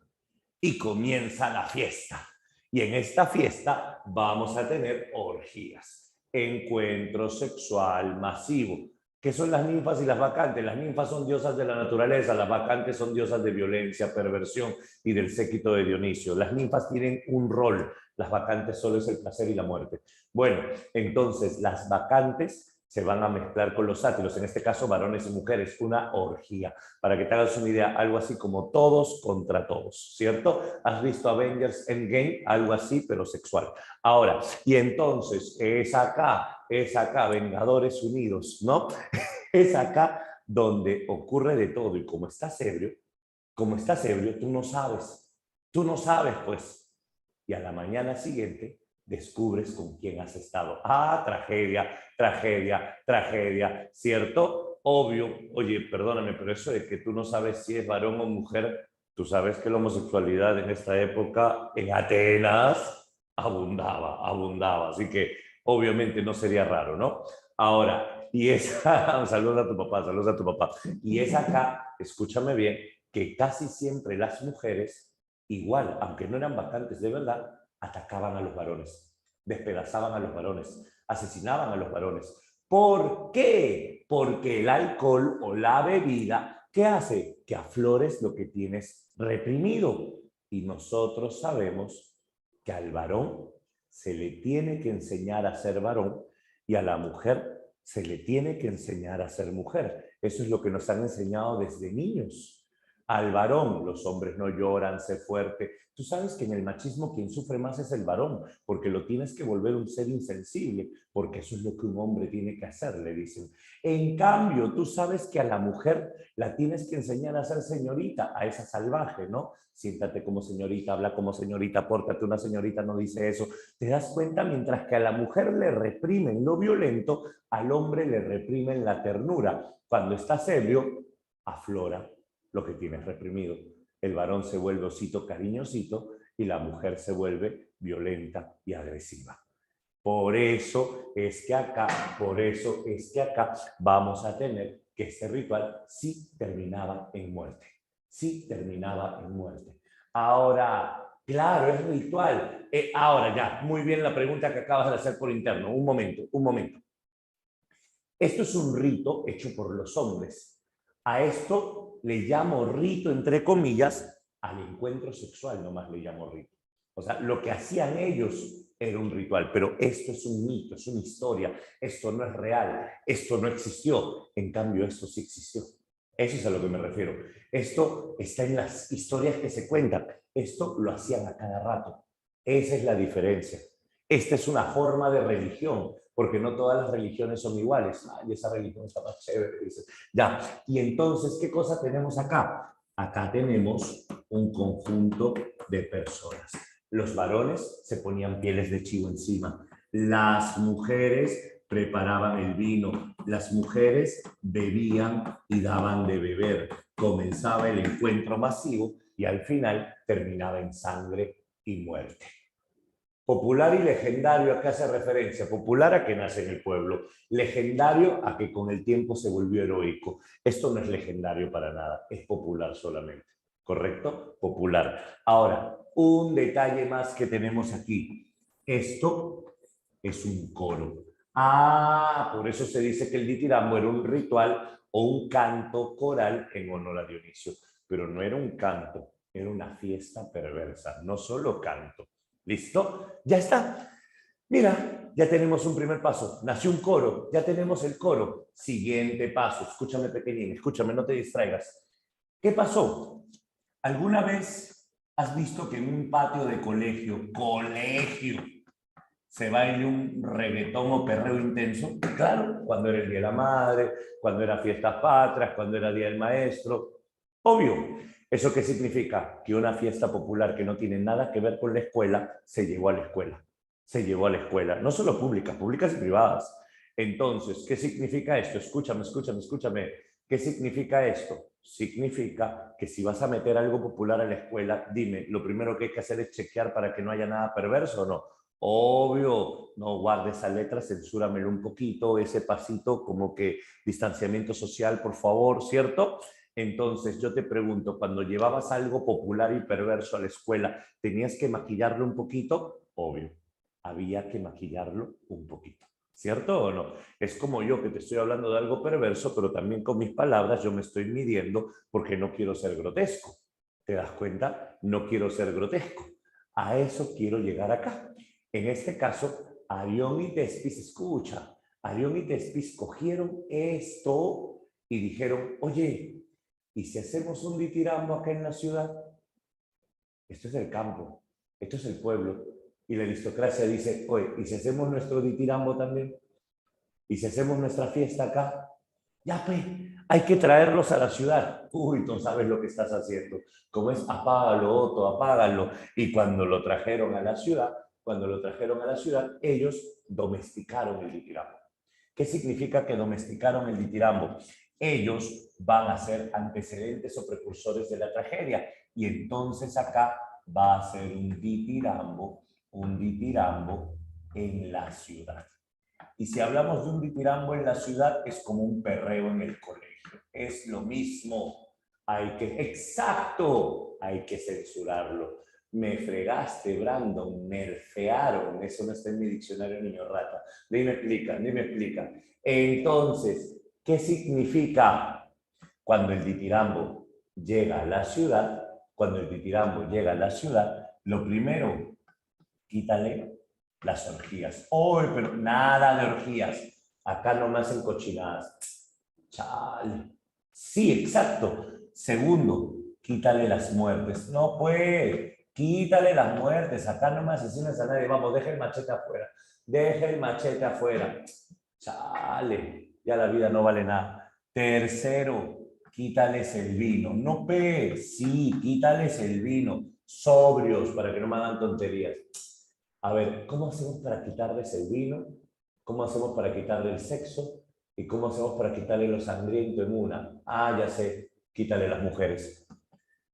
y comienza la fiesta. Y en esta fiesta vamos a tener orgías, encuentro sexual masivo. ¿Qué son las ninfas y las bacantes? Las ninfas son diosas de la naturaleza, las bacantes son diosas de violencia, perversión y del séquito de Dionisio. Las ninfas tienen un rol, las bacantes solo es el placer y la muerte. Bueno, entonces las bacantes se van a mezclar con los sátiros, en este caso varones y mujeres, una orgía. Para que te hagas una idea, algo así como todos contra todos, ¿cierto? ¿Has visto Avengers Endgame? Algo así, pero sexual. Ahora, y entonces es acá, Vengadores Unidos, ¿no? Es acá donde ocurre de todo y como estás ebrio, tú no sabes, pues. y a la mañana siguiente descubres con quién has estado. Ah, tragedia, tragedia, tragedia, ¿cierto? Obvio, oye, perdóname, pero eso de que tú no sabes si es varón o mujer, tú sabes que la homosexualidad en esta época en Atenas abundaba, abundaba, así que obviamente no sería raro, ¿no? Ahora, y esa, saludos a tu papá, saludos a tu papá, y es acá, escúchame bien, que casi siempre las mujeres, igual, aunque no eran bastantes de verdad, atacaban a los varones, despedazaban a los varones, asesinaban a los varones. ¿Por qué? Porque el alcohol o la bebida, ¿qué hace? Que aflores lo que tienes reprimido. Y nosotros sabemos que al varón se le tiene que enseñar a ser varón y a la mujer se le tiene que enseñar a ser mujer. Eso es lo que nos han enseñado desde niños. Al varón, los hombres no lloran, sé fuerte. Tú sabes que en el machismo quien sufre más es el varón, porque lo tienes que volver un ser insensible, porque eso es lo que un hombre tiene que hacer, le dicen. En cambio, tú sabes que a la mujer la tienes que enseñar a ser señorita, a esa salvaje, ¿no? Siéntate como señorita, habla como señorita, pórtate, una señorita no dice eso. ¿Te das cuenta? Mientras que a la mujer le reprimen lo violento, al hombre le reprimen la ternura. Cuando estás ebrio, aflora lo que tienes reprimido. El varón se vuelve osito cariñosito y la mujer se vuelve violenta y agresiva. Por eso es que acá, vamos a tener que este ritual sí terminaba en muerte. Sí terminaba en muerte. Ahora, claro, es ritual. Ahora ya, muy bien la pregunta que acabas de hacer por interno. Un momento, un momento. Esto es un rito hecho por los hombres. A esto le llamo rito, entre comillas, al encuentro sexual, nomás le llamo rito. O sea, lo que hacían ellos era un ritual, pero esto es un mito, es una historia, esto no es real, esto no existió, en cambio esto sí existió. Eso es a lo que me refiero. Esto está en las historias que se cuentan, esto lo hacían a cada rato. Esa es la diferencia. Esta es una forma de religión, porque no todas las religiones son iguales. Ay, esa religión está más chévere, dice. Ya, y entonces, ¿qué cosa tenemos acá? Acá tenemos un conjunto de personas. Los varones se ponían pieles de chivo encima. Las mujeres preparaban el vino. Las mujeres bebían y daban de beber. Comenzaba el encuentro masivo y al final terminaba en sangre y muerte. Popular y legendario, ¿a qué hace referencia? Popular a que nace en el pueblo, legendario a que con el tiempo se volvió heroico. Esto no es legendario para nada, es popular solamente, ¿correcto? Popular. Ahora, un detalle más que tenemos aquí. Esto es un coro. Ah, por eso se dice que el ditirambo era un ritual o un canto coral en honor a Dionisio, pero no era un canto, era una fiesta perversa, no solo canto. ¿Listo? Ya está. Mira, ya tenemos un primer paso. Nació un coro, ya tenemos el coro. Siguiente paso. Escúchame, pequeñín, escúchame, no te distraigas. ¿Qué pasó? ¿Alguna vez has visto que en un patio de colegio, se baile un reggaetón o perreo intenso? Claro, cuando era el Día de la Madre, cuando era fiestas patrias, cuando era Día del Maestro. Obvio. ¿Eso qué significa? Que una fiesta popular que no tiene nada que ver con la escuela se llevó a la escuela. Se llevó a la escuela. No solo públicas, públicas y privadas. Entonces, ¿qué significa esto? Escúchame, escúchame, escúchame. ¿Qué significa esto? Significa que si vas a meter algo popular a la escuela, dime, lo primero que hay que hacer es chequear para que no haya nada perverso o no. Obvio, no guarde esa letra, censúramelo un poquito, ese pasito como que distanciamiento social, por favor, ¿cierto? Entonces yo te pregunto, cuando llevabas algo popular y perverso a la escuela, ¿tenías que maquillarlo un poquito? Obvio, había que maquillarlo un poquito. ¿Cierto o no? Es como yo que te estoy hablando de algo perverso, pero también con mis palabras yo me estoy midiendo porque no quiero ser grotesco. ¿Te das cuenta? No quiero ser grotesco. A eso quiero llegar acá. En este caso, Arión y Tespis, escucha, Arión y Tespis cogieron esto y dijeron, oye, ¿y si hacemos un ditirambo acá en la ciudad? Esto es el campo, esto es el pueblo. Y la aristocracia dice, oye, ¿y si hacemos nuestro ditirambo también? ¿Y si hacemos nuestra fiesta acá? Ya, pues, Hay que traerlos a la ciudad. Uy, tú sabes lo que estás haciendo. Como es, apágalo, Otto, apágalo. Y cuando lo trajeron a la ciudad, ellos domesticaron el ditirambo. ¿Qué significa que domesticaron el ditirambo? Ellos van a ser antecedentes o precursores de la tragedia. Y entonces acá va a ser un ditirambo en la ciudad. Y si hablamos de un ditirambo en la ciudad, es como un perreo en el colegio. Es lo mismo. Exacto, hay que censurarlo. Me fregaste, Brandon, nerfearon. Eso no está en mi diccionario, niño rata. Dime explica. Entonces, ¿qué significa cuando el ditirambo llega a la ciudad? Lo primero, quítale las orgías. ¡Oh, pero nada de orgías! Acá no me hacen cochinadas. Chale. Sí, exacto. Segundo, quítale las muertes. No, pues, quítale las muertes. Acá no me asesinas a nadie. Vamos, deja el machete afuera. Chale, ya la vida no vale nada. Tercero, quítales el vino. No, pues, sí, quítales el vino. Sobrios, para que no me hagan tonterías. A ver, ¿cómo hacemos para quitarles el vino? ¿Cómo hacemos para quitarle el sexo? ¿Y cómo hacemos para quitarle lo sangriento en una? Ah, ya sé, quítale las mujeres.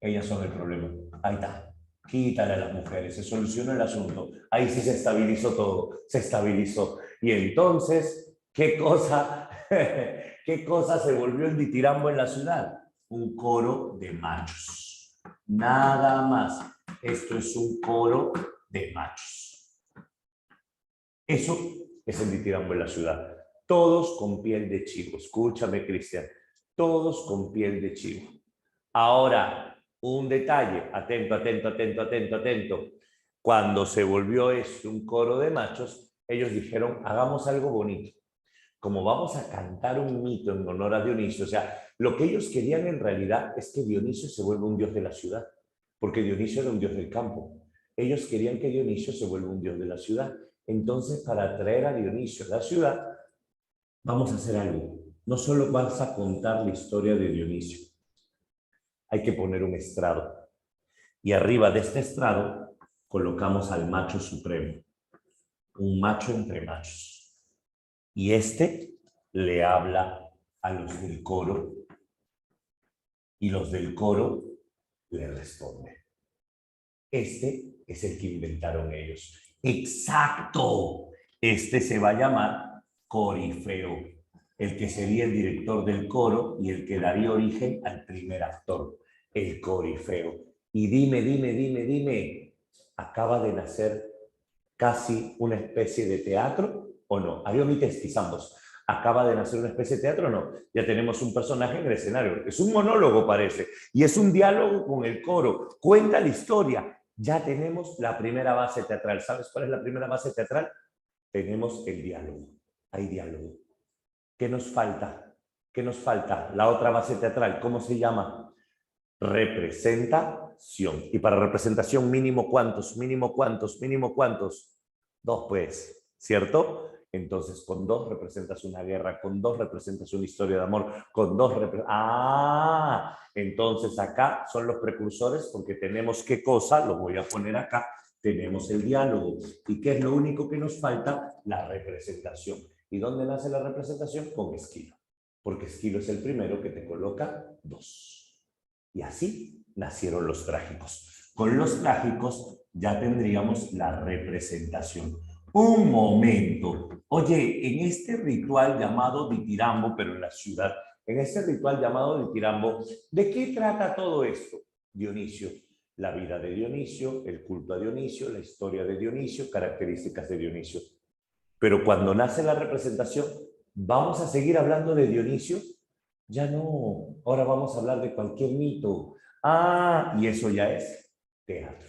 Ellas son el problema. Ahí está. Quítale a las mujeres, se solucionó el asunto. Ahí sí se estabilizó todo, se estabilizó. Y entonces, ¿qué cosa se volvió el ditirambo en la ciudad? Un coro de machos. Nada más. Esto es un coro de machos. Eso es el ditirambo en la ciudad. Todos con piel de chivo. Escúchame, Cristian. Todos con piel de chivo. Ahora, un detalle. Atento. Cuando se volvió esto un coro de machos, ellos dijeron, hagamos algo bonito. Como vamos a cantar un mito en honor a Dionisio, o sea, lo que ellos querían en realidad es que Dionisio se vuelva un dios de la ciudad, porque Dionisio era un dios del campo. Ellos querían que Dionisio se vuelva un dios de la ciudad. Entonces, para atraer a Dionisio a la ciudad, vamos a hacer algo. No solo vas a contar la historia de Dionisio, hay que poner un estrado. Y arriba de este estrado colocamos al macho supremo, un macho entre machos. Y este le habla a los del coro y los del coro le responden. Este es el que inventaron ellos. ¡Exacto! Este se va a llamar Corifeo, el que sería el director del coro y el que daría origen al primer actor, el Corifeo. Y dime, ¿acaba de nacer casi una especie de teatro o no? Aviomites ambos. ¿Acaba de nacer una especie de teatro o no? Ya tenemos un personaje en el escenario. Es un monólogo, parece, y es un diálogo con el coro. Cuenta la historia. Ya tenemos la primera base teatral. ¿Sabes cuál es la primera base teatral? Tenemos el diálogo. Hay diálogo. ¿Qué nos falta? La otra base teatral, ¿cómo se llama? Representación. Y para representación, mínimo cuántos. Dos, pues, ¿cierto? Entonces, con dos representas una guerra, con dos representas una historia de amor, con dos entonces acá son los precursores porque tenemos qué cosa, lo voy a poner acá, tenemos el diálogo. ¿Y qué es lo único que nos falta? La representación. ¿Y dónde nace la representación? Con Esquilo. Porque Esquilo es el primero que te coloca dos. Y así nacieron los trágicos. Con los trágicos ya tendríamos la representación. Un momento. Oye, en este ritual llamado ditirambo, pero en la ciudad, en este ritual llamado ditirambo, ¿de qué trata todo esto? Dionisio, la vida de Dionisio, el culto a Dionisio, la historia de Dionisio, características de Dionisio. Pero cuando nace la representación, ¿vamos a seguir hablando de Dionisio? Ya no, ahora vamos a hablar de cualquier mito. Y eso ya es teatro.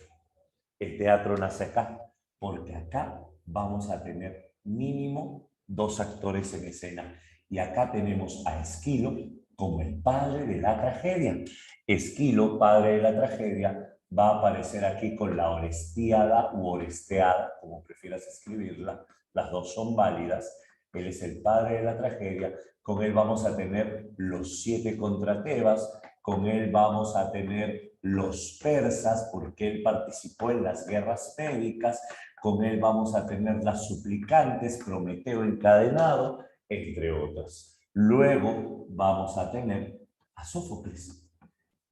El teatro nace acá, porque acá vamos a tener mínimo dos actores en escena. Y acá tenemos a Esquilo como el padre de la tragedia. Esquilo, padre de la tragedia, va a aparecer aquí con la Orestiada u Oresteada, como prefieras escribirla. Las dos son válidas. Él es el padre de la tragedia con él vamos a tener los 7 contra Tebas, con él vamos a tener los persas, porque él participó en las guerras médicas, con él vamos a tener las suplicantes, Prometeo encadenado, entre otras. Luego vamos a tener a Sófocles.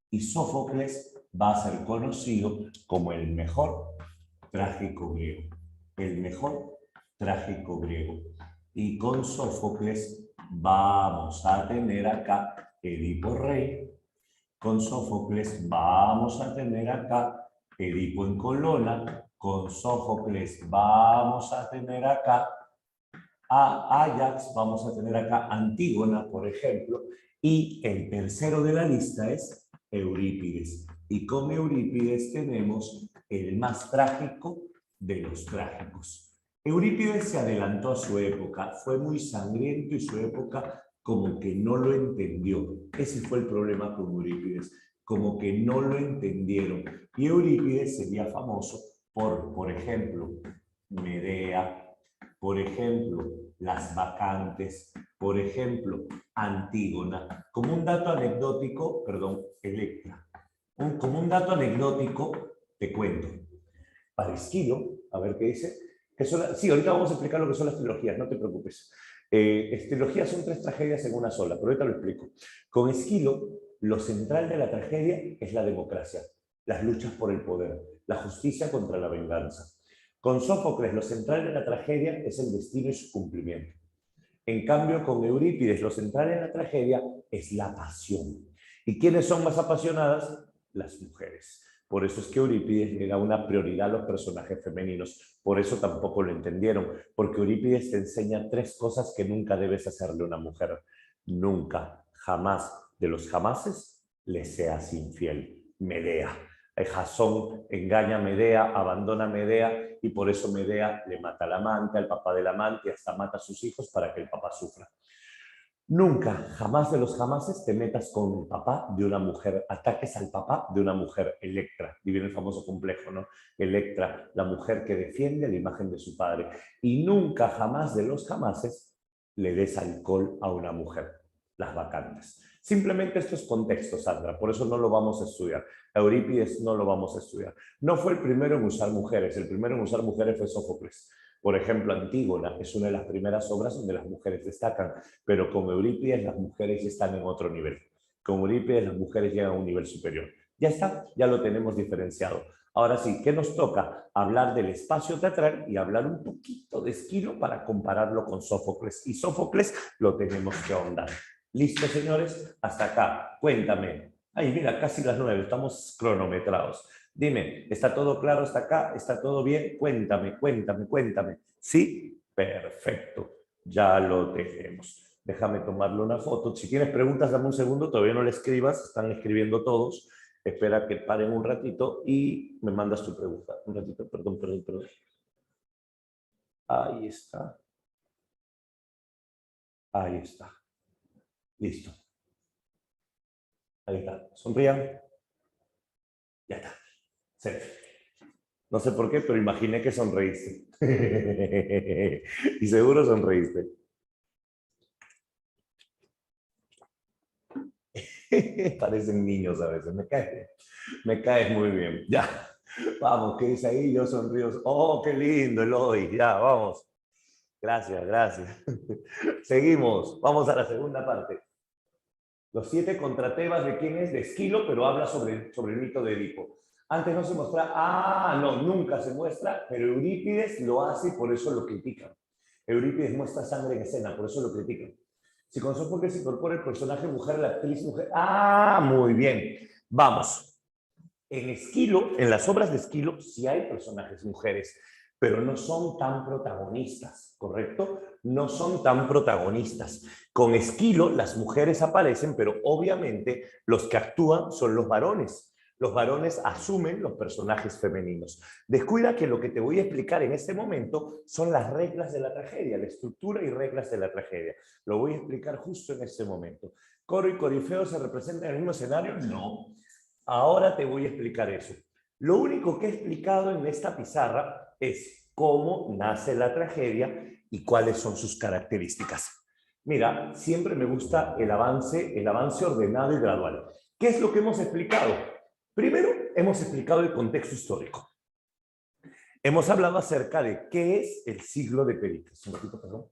Y Sófocles va a ser conocido como el mejor trágico griego. El mejor trágico griego. Y con Sófocles vamos a tener acá Edipo Rey. Con Sófocles vamos a tener acá Edipo en Colona. Con Sófocles vamos a tener acá a Ajax, vamos a tener acá Antígona, por ejemplo, y el tercero de la lista es Eurípides. Y con Eurípides tenemos el más trágico de los trágicos. Eurípides se adelantó a su época, fue muy sangriento y su época como que no lo entendió. Ese fue el problema con Eurípides, como que no lo entendieron. Y Eurípides sería famoso por ejemplo, Medea, por ejemplo, las vacantes, por ejemplo, Antígona. Como un dato anecdótico, perdón, Electra. Como un dato anecdótico, te cuento. Para Esquilo, a ver qué dice. Sí, ahorita vamos a explicar lo que son las trilogías, no te preocupes. Trilogías son 3 tragedias en una sola, pero ahorita lo explico. Con Esquilo, lo central de la tragedia es la democracia, las luchas por el poder, la justicia contra la venganza. Con Sófocles, lo central de la tragedia es el destino y su cumplimiento. En cambio, con Eurípides, lo central en la tragedia es la pasión. ¿Y quiénes son más apasionadas? Las mujeres. Por eso es que Eurípides le da una prioridad a los personajes femeninos. Por eso tampoco lo entendieron, porque Eurípides te enseña 3 cosas que nunca debes hacerle a una mujer. Nunca, jamás, de los jamases, le seas infiel. Medea. Jasón engaña a Medea, abandona a Medea y por eso Medea le mata al amante, al papá del amante y hasta mata a sus hijos para que el papá sufra. Nunca, jamás de los jamases te metas con el papá de una mujer, ataques al papá de una mujer, Electra, y viene el famoso complejo, ¿no? Electra, la mujer que defiende la imagen de su padre. Y nunca, jamás de los jamases le des alcohol a una mujer, las vacantes. Simplemente esto es contexto, Sandra, por eso no lo vamos a estudiar. Eurípides no lo vamos a estudiar. No fue el primero en usar mujeres, el primero en usar mujeres fue Sófocles. Por ejemplo, Antígona es una de las primeras obras donde las mujeres destacan, pero con Eurípides las mujeres ya están en otro nivel. Con Eurípides las mujeres llegan a un nivel superior. Ya está, ya lo tenemos diferenciado. Ahora sí, ¿qué nos toca? Hablar del espacio teatral y hablar un poquito de Esquilo para compararlo con Sófocles. Y Sófocles lo tenemos que ahondar. ¿Listo, señores? Hasta acá. Cuéntame. Ay, mira, casi las 9, estamos cronometrados. Dime, ¿está todo claro hasta acá? ¿Está todo bien? Cuéntame, cuéntame, cuéntame. ¿Sí? Perfecto. Ya lo tenemos. Déjame tomarle una foto. Si tienes preguntas, dame un segundo. Todavía no le escribas. Están escribiendo todos. Espera que paren un ratito y me mandas tu pregunta. Un ratito, perdón. Ahí está. Ahí está. Listo. Ahí está. Sonrían. Ya está. Sí. No sé por qué, pero imaginé que sonreíste. Y seguro sonreíste. Parecen niños a veces. Me caes muy bien. Ya. Vamos, ¿qué dice ahí? Yo sonrío. Oh, qué lindo Eloy. Ya, vamos. Gracias, gracias. Seguimos. Vamos a la segunda parte. Los 7 contra Tebas, ¿de quién es? De Esquilo, pero habla sobre el mito de Edipo. Antes no se muestra, no, nunca se muestra, pero Eurípides lo hace y por eso lo critican. Eurípides muestra sangre en escena, por eso lo critican. Si con Sófocles se incorpora el personaje mujer, la actriz mujer. Muy bien. Vamos. En Esquilo, en las obras de Esquilo, sí hay personajes mujeres, pero no son tan protagonistas, ¿correcto? No son tan protagonistas. Con Esquilo las mujeres aparecen, pero obviamente los que actúan son los varones. Los varones asumen los personajes femeninos. Descuida que lo que te voy a explicar en este momento son las reglas de la tragedia, la estructura y reglas de la tragedia. Lo voy a explicar justo en este momento. ¿Coro y corifeo se representan en el mismo escenario? No. Ahora te voy a explicar eso. Lo único que he explicado en esta pizarra es cómo nace la tragedia y cuáles son sus características. Mira, siempre me gusta el avance ordenado y gradual. ¿Qué es lo que hemos explicado? Primero, hemos explicado el contexto histórico. Hemos hablado acerca de qué es el siglo de Pericles. Un ratito, perdón.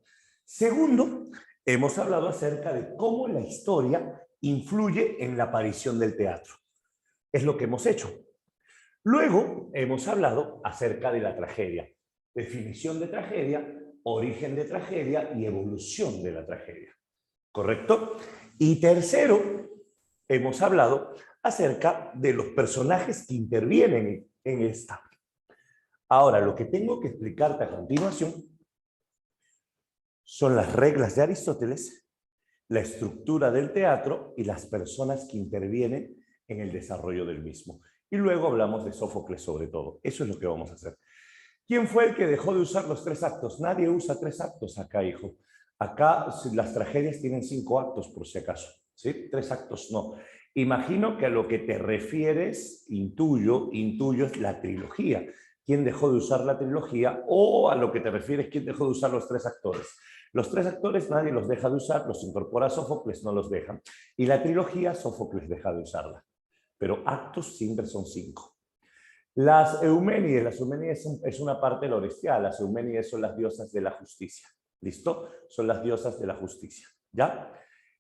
Segundo, hemos hablado acerca de cómo la historia influye en la aparición del teatro. Es lo que hemos hecho. Luego, hemos hablado acerca de la tragedia. Definición de tragedia, origen de tragedia y evolución de la tragedia. ¿Correcto? Y tercero, hemos hablado acerca de los personajes que intervienen en esta. Ahora, lo que tengo que explicarte a continuación son las reglas de Aristóteles, la estructura del teatro y las personas que intervienen en el desarrollo del mismo. Y luego hablamos de Sófocles sobre todo. Eso es lo que vamos a hacer. ¿Quién fue el que dejó de usar los 3 actos? Nadie usa 3 actos acá, hijo. Acá las tragedias tienen 5 actos, por si acaso. ¿Sí? 3 actos no. Imagino que a lo que te refieres, intuyo es la trilogía. ¿Quién dejó de usar la trilogía? O a lo que te refieres, ¿quién dejó de usar los 3 actores? Los 3 actores nadie los deja de usar, los incorpora Sófocles, no los dejan. Y la trilogía, Sófocles deja de usarla. Pero actos siempre son 5. Las Euménides es una parte de la Orestiada. Las Euménides son las diosas de la justicia. ¿Listo? Son las diosas de la justicia. ¿Ya?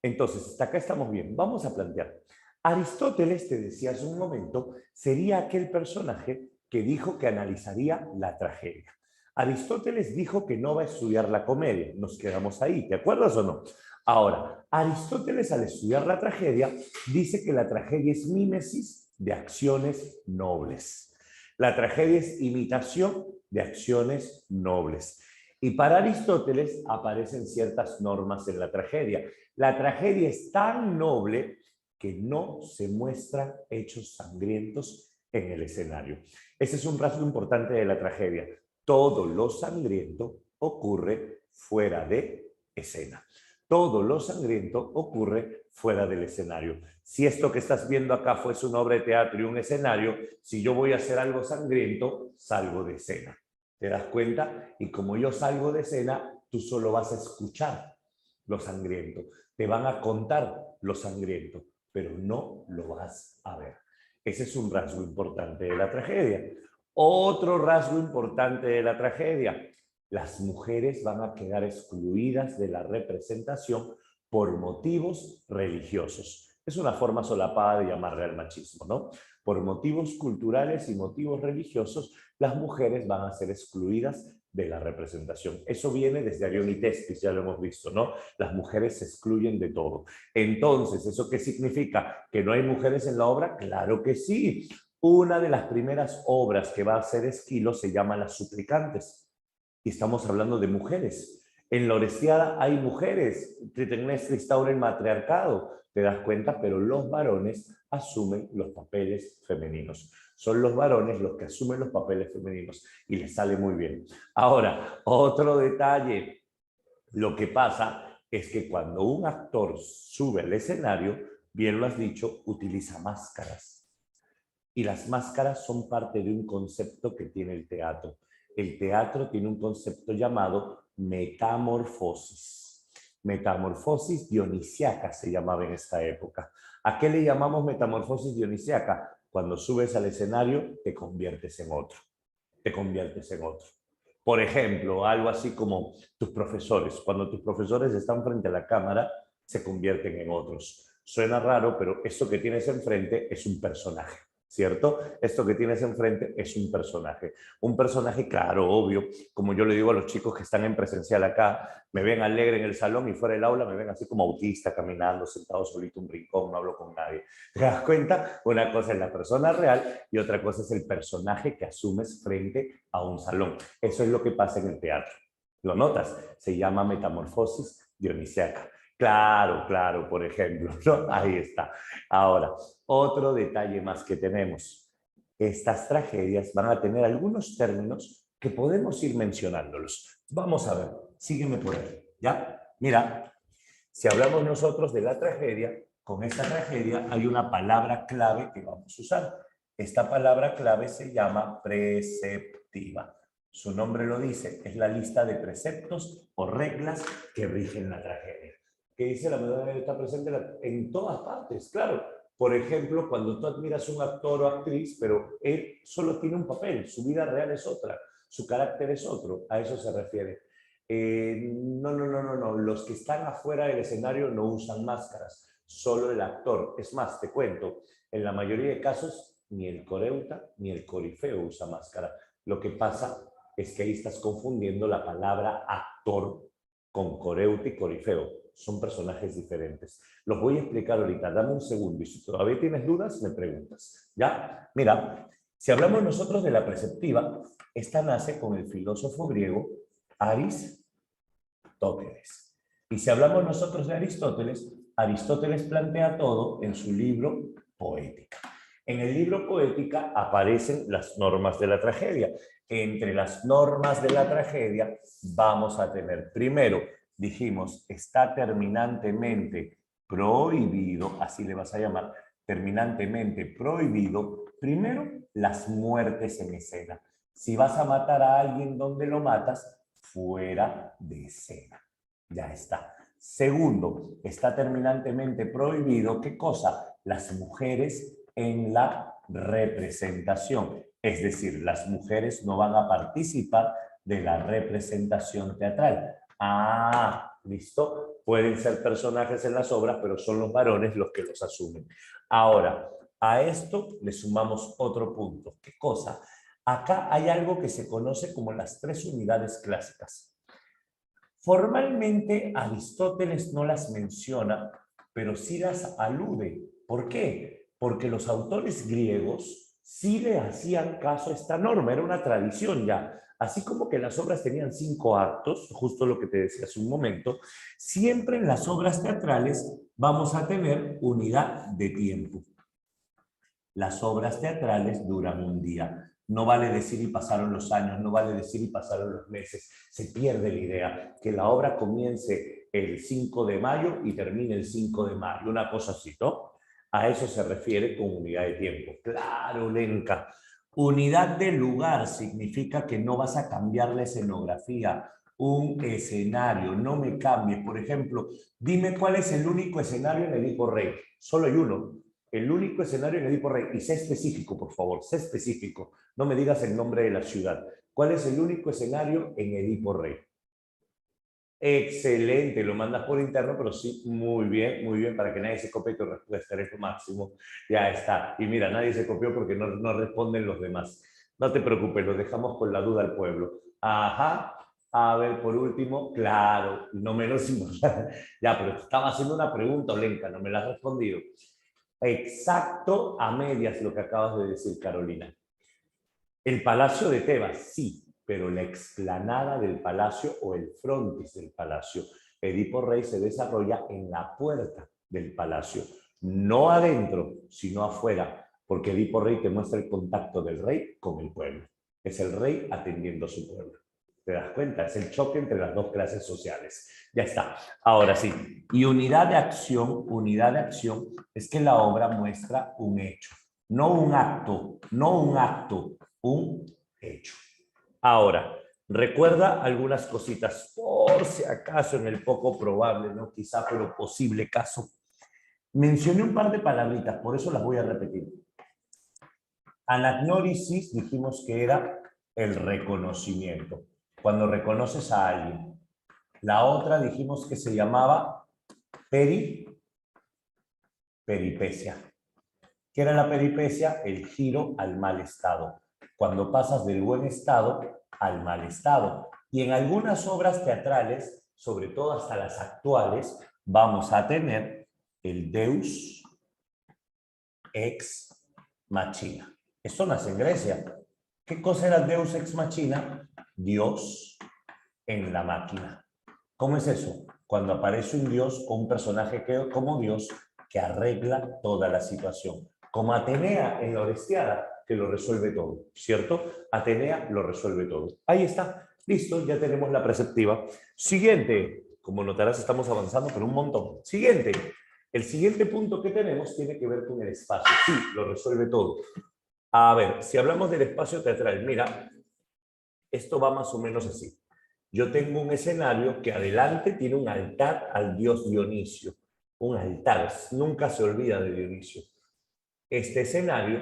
Entonces, hasta acá estamos bien. Vamos a plantear. Aristóteles, te decía hace un momento, sería aquel personaje que dijo que analizaría la tragedia. Aristóteles dijo que no va a estudiar la comedia. Nos quedamos ahí, ¿te acuerdas o no? Ahora, Aristóteles al estudiar la tragedia dice que la tragedia es mímesis de acciones nobles. La tragedia es imitación de acciones nobles. Y para Aristóteles aparecen ciertas normas en la tragedia. La tragedia es tan noble que no se muestran hechos sangrientos en el escenario. Ese es un rasgo importante de la tragedia. Todo lo sangriento ocurre fuera de escena. Todo lo sangriento ocurre fuera del escenario. Si esto que estás viendo acá fuese una obra de teatro y un escenario, si yo voy a hacer algo sangriento, salgo de escena. ¿Te das cuenta? Y como yo salgo de escena, tú solo vas a escuchar lo sangriento. Te van a contar lo sangriento, pero no lo vas a ver. Ese es un rasgo importante de la tragedia. Otro rasgo importante de la tragedia. Las mujeres van a quedar excluidas de la representación por motivos religiosos. Es una forma solapada de llamarle al machismo, ¿no? Por motivos culturales y motivos religiosos, las mujeres van a ser excluidas de la representación. Eso viene desde Arión y Tespis, ya lo hemos visto, ¿no? Las mujeres se excluyen de todo. Entonces, ¿eso qué significa? ¿Que no hay mujeres en la obra? Claro que sí. Una de las primeras obras que va a hacer Esquilo se llama Las Suplicantes. Y estamos hablando de mujeres. En la Orestiada hay mujeres. Clitemnestra instaura el matriarcado, te das cuenta, pero los varones asumen los papeles femeninos. Son los varones los que asumen los papeles femeninos y les sale muy bien. Ahora, otro detalle. Lo que pasa es que cuando un actor sube al escenario, bien lo has dicho, utiliza máscaras. Y las máscaras son parte de un concepto que tiene el teatro. El teatro tiene un concepto llamado metamorfosis. Metamorfosis dionisiaca se llamaba en esta época. ¿A qué le llamamos metamorfosis dionisiaca? Cuando subes al escenario te conviertes en otro. Te conviertes en otro. Por ejemplo, algo así como tus profesores. Cuando tus profesores están frente a la cámara, se convierten en otros. Suena raro, pero esto que tienes enfrente es un personaje. ¿Cierto? Esto que tienes enfrente es un personaje. Un personaje, claro, obvio, como yo le digo a los chicos que están en presencial acá, me ven alegre en el salón y fuera del aula me ven así como autista, caminando, sentado solito en un rincón, no hablo con nadie. ¿Te das cuenta? Una cosa es la persona real y otra cosa es el personaje que asumes frente a un salón. Eso es lo que pasa en el teatro. ¿Lo notas? Se llama metamorfosis dionisiaca. Claro, claro, por ejemplo, ¿no? Ahí está. Ahora, otro detalle más que tenemos. Estas tragedias van a tener algunos términos que podemos ir mencionándolos. Vamos a ver, sígueme por ahí, ¿ya? Mira, si hablamos nosotros de la tragedia, con esta tragedia hay una palabra clave que vamos a usar. Esta palabra clave se llama preceptiva. Su nombre lo dice, es la lista de preceptos o reglas que rigen la tragedia. que dice la Madonna está presente en todas partes, claro. Por ejemplo, cuando tú admiras a un actor o actriz, pero él solo tiene un papel, su vida real es otra, su carácter es otro, a eso se refiere. No. Los que están afuera del escenario no usan máscaras, solo el actor. Es más, te cuento, en la mayoría de casos, ni el coreuta ni el corifeo usa máscara. Lo que pasa es que ahí estás confundiendo la palabra actor con coreuta y corifeo. Son personajes diferentes. Los voy a explicar ahorita. Dame un segundo y si todavía tienes dudas, me preguntas. ¿Ya? Mira, si hablamos nosotros de la preceptiva, esta nace con el filósofo griego Aristóteles. Y si hablamos nosotros de Aristóteles, Aristóteles plantea todo en su libro Poética. En el libro Poética aparecen las normas de la tragedia. Entre las normas de la tragedia vamos a tener, primero, dijimos, está terminantemente prohibido, así le vas a llamar, terminantemente prohibido, primero, las muertes en escena. Si vas a matar a alguien, ¿dónde lo matas? Fuera de escena. Ya está. Segundo, está terminantemente prohibido, ¿qué cosa? Las mujeres en la representación. Es decir, las mujeres no van a participar de la representación teatral. Ah, ¿listo? Pueden ser personajes en las obras, pero son los varones los que los asumen. Ahora, a esto le sumamos otro punto. ¿Qué cosa? Acá hay algo que se conoce como las 3 unidades clásicas. Formalmente Aristóteles no las menciona, pero sí las alude. ¿Por qué? Porque los autores griegos sí le hacían caso a esta norma, era una tradición ya. Así como que las obras tenían 5 actos, justo lo que te decía hace un momento, siempre en las obras teatrales vamos a tener unidad de tiempo. Las obras teatrales duran un día. No vale decir y pasaron los años, no vale decir y pasaron los meses. Se pierde la idea que la obra comience el 5 de mayo y termine el 5 de mayo. Una cosa así, ¿no? A eso se refiere con unidad de tiempo. Claro, Lenka. Unidad de lugar significa que no vas a cambiar la escenografía, un escenario, no me cambies. Por ejemplo, dime cuál es el único escenario en Edipo Rey. Solo hay uno. El único escenario en Edipo Rey. Y sé específico, por favor, sé específico. No me digas el nombre de la ciudad. ¿Cuál es el único escenario en Edipo Rey? Excelente, lo mandas por interno, pero sí, muy bien, para que nadie se copie tu respuesta, eres lo máximo. Ya está. Y mira, nadie se copió porque no responden los demás. No te preocupes, lo dejamos con la duda al pueblo. Ajá. A ver, por último, claro, no menos importante. Ya, pero te estaba haciendo una pregunta, Olenka, no me la has respondido. Exacto a medias lo que acabas de decir, Carolina. El Palacio de Tebas, sí, pero la explanada del palacio o el frontis del palacio. Edipo Rey se desarrolla en la puerta del palacio, no adentro, sino afuera, porque Edipo Rey te muestra el contacto del rey con el pueblo. Es el rey atendiendo a su pueblo. ¿Te das cuenta? Es el choque entre las dos clases sociales. Ya está. Ahora sí. Y unidad de acción es que la obra muestra un hecho. No un acto, un hecho. Ahora, recuerda algunas cositas, por si acaso en el poco probable, no quizá, pero posible caso. Mencioné un par de palabritas, por eso las voy a repetir. Anagnórisis dijimos que era el reconocimiento, cuando reconoces a alguien. La otra dijimos que se llamaba peripecia. ¿Qué era la peripecia? El giro al mal estado. Cuando pasas del buen estado al mal estado. Y en algunas obras teatrales, sobre todo hasta las actuales, vamos a tener el Deus ex machina. Esto nace en Grecia. ¿Qué cosa era Deus ex machina? Dios en la máquina. ¿Cómo es eso? Cuando aparece un Dios o un personaje como Dios que arregla toda la situación. Como Atenea en la Orestiada, que lo resuelve todo, ¿cierto? Atenea lo resuelve todo. Ahí está. Listo, ya tenemos la preceptiva. Siguiente. Como notarás, estamos avanzando, pero un montón. Siguiente. El siguiente punto que tenemos tiene que ver con el espacio. Sí, lo resuelve todo. A ver, si hablamos del espacio teatral, mira, esto va más o menos así. yo tengo un escenario que adelante tiene un altar al dios Dionisio. Un altar, nunca se olvida de Dionisio. Este escenario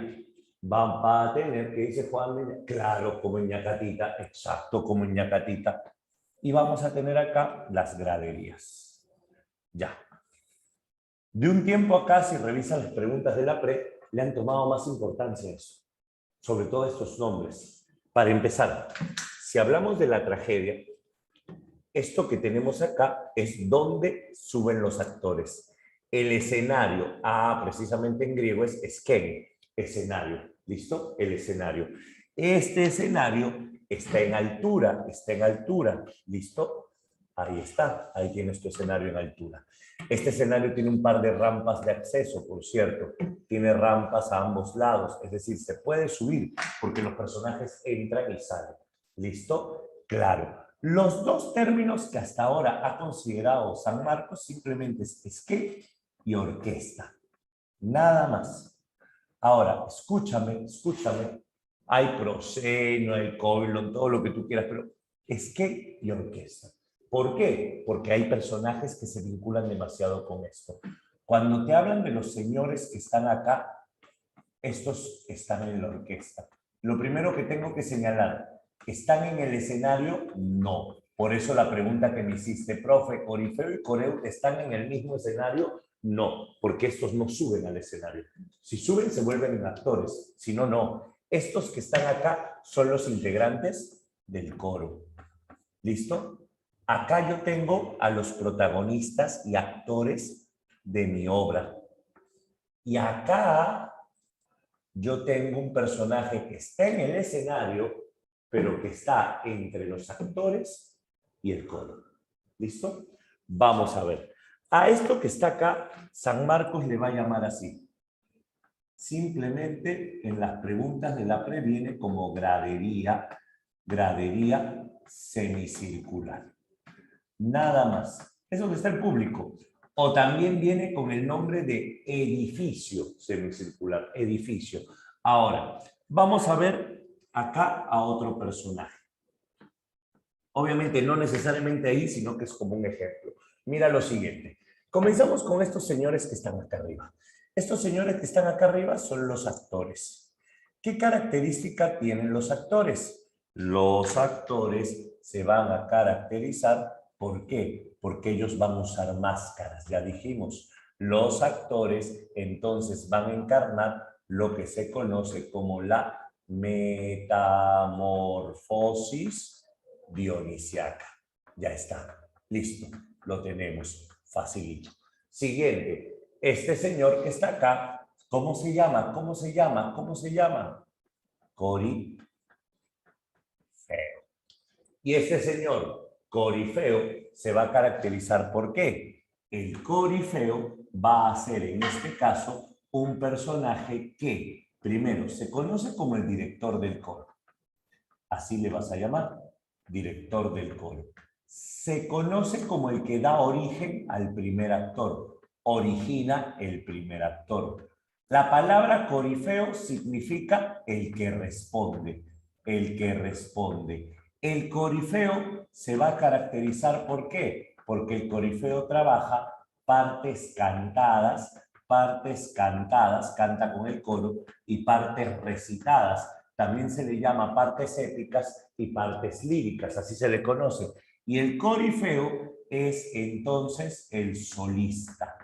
va a tener, que dice Juan, claro, como en Ñacatita, exacto, como en Ñacatita. Y vamos a tener acá las graderías. Ya. De un tiempo acá, si revisan las preguntas de la pre, le han tomado más importancia a eso, sobre todo estos nombres. Para empezar, si hablamos de la tragedia, esto que tenemos acá es donde suben los actores. El escenario, precisamente en griego es sken, escenario, ¿listo? El escenario. Este escenario está en altura, ¿listo? Ahí está, ahí tienes tu escenario en altura. Este escenario tiene un par de rampas de acceso, por cierto. Tiene rampas a ambos lados, es decir, se puede subir porque los personajes entran y salen. ¿Listo? Claro. Los dos términos que hasta ahora ha considerado San Marcos simplemente es escape y orquesta. Nada más. Ahora, escúchame. Hay proscenio, hay coilon, todo lo que tú quieras, pero escape y orquesta. ¿Por qué? Porque hay personajes que se vinculan demasiado con esto. Cuando te hablan de los señores que están acá, estos están en la orquesta. Lo primero que tengo que señalar, ¿están en el escenario? No. Por eso la pregunta que me hiciste, profe, Corifeo y Coreu, ¿están en el mismo escenario? No, porque estos no suben al escenario. Si suben, se vuelven actores. Si no, no. Estos que están acá son los integrantes del coro. ¿Listo? Acá yo tengo a los protagonistas y actores de mi obra. Y acá yo tengo un personaje que está en el escenario, pero que está entre los actores y el coro. ¿Listo? Vamos a ver. A esto que está acá, San Marcos le va a llamar así. Simplemente en las preguntas de la pre viene como gradería semicircular. Nada más. Es donde está el público. O también viene con el nombre de edificio semicircular, edificio. Ahora, vamos a ver acá a otro personaje. Obviamente no necesariamente ahí, sino que es como un ejemplo. Mira lo siguiente. Comenzamos con estos señores que están acá arriba. Estos señores que están acá arriba son los actores. ¿Qué característica tienen los actores? Los actores se van a caracterizar. ¿Por qué? Porque ellos van a usar máscaras, ya dijimos. Los actores entonces van a encarnar lo que se conoce como la metamorfosis dionisiaca. Ya está, listo, lo tenemos, facilito. Siguiente, este señor que está acá, ¿cómo se llama? Corifeo. Y este señor Corifeo se va a caracterizar ¿por qué? El Corifeo va a ser en este caso un personaje que primero se conoce como el director del coro. Así le vas a llamar, director del coro. Se conoce como el que da origen al primer actor, origina el primer actor. La palabra corifeo significa el que responde, el que responde. El corifeo se va a caracterizar ¿por qué? Porque el corifeo trabaja partes cantadas, canta con el coro, y partes recitadas. También se le llama partes épicas y partes líricas, así se le conoce. Y el corifeo es entonces el solista.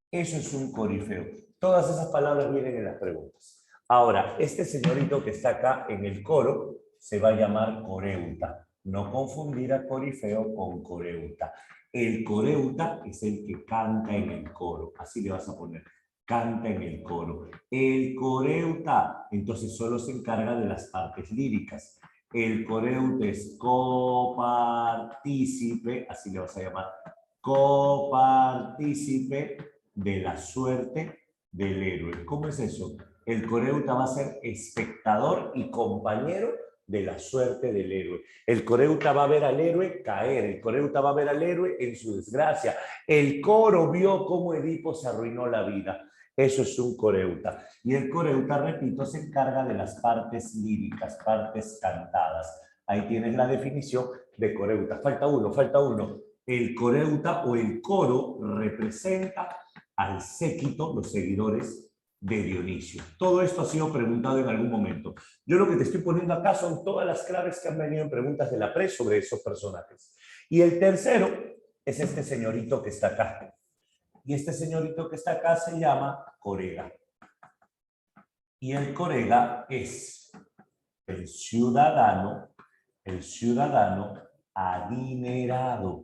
Eso es un corifeo. Todas esas palabras vienen en las preguntas. Ahora, este señorito que está acá en el coro se va a llamar coreuta. No confundir a corifeo con coreuta. El coreuta es el que canta en el coro. Así le vas a poner. Canta en el coro. El coreuta, entonces solo se encarga de las partes líricas. El coreuta es copartícipe, así le vas a llamar, copartícipe de la suerte del héroe. ¿Cómo es eso? El coreuta va a ser espectador y compañero de la suerte del héroe. El coreuta va a ver al héroe caer, el coreuta va a ver al héroe en su desgracia. El coro vio cómo Edipo se arruinó la vida. Eso es un coreuta. Y el coreuta, repito, se encarga de las partes líricas, partes cantadas. Ahí tienes la definición de coreuta. Falta uno, falta uno. El coreuta o el coro representa al séquito, los seguidores de Dionisio. Todo esto ha sido preguntado en algún momento. Yo lo que te estoy poniendo acá son todas las claves que han venido en preguntas de la pre sobre esos personajes. Y el tercero es este señorito que está acá. Y este señorito que está acá se llama Corega. Y el Corega es el ciudadano adinerado,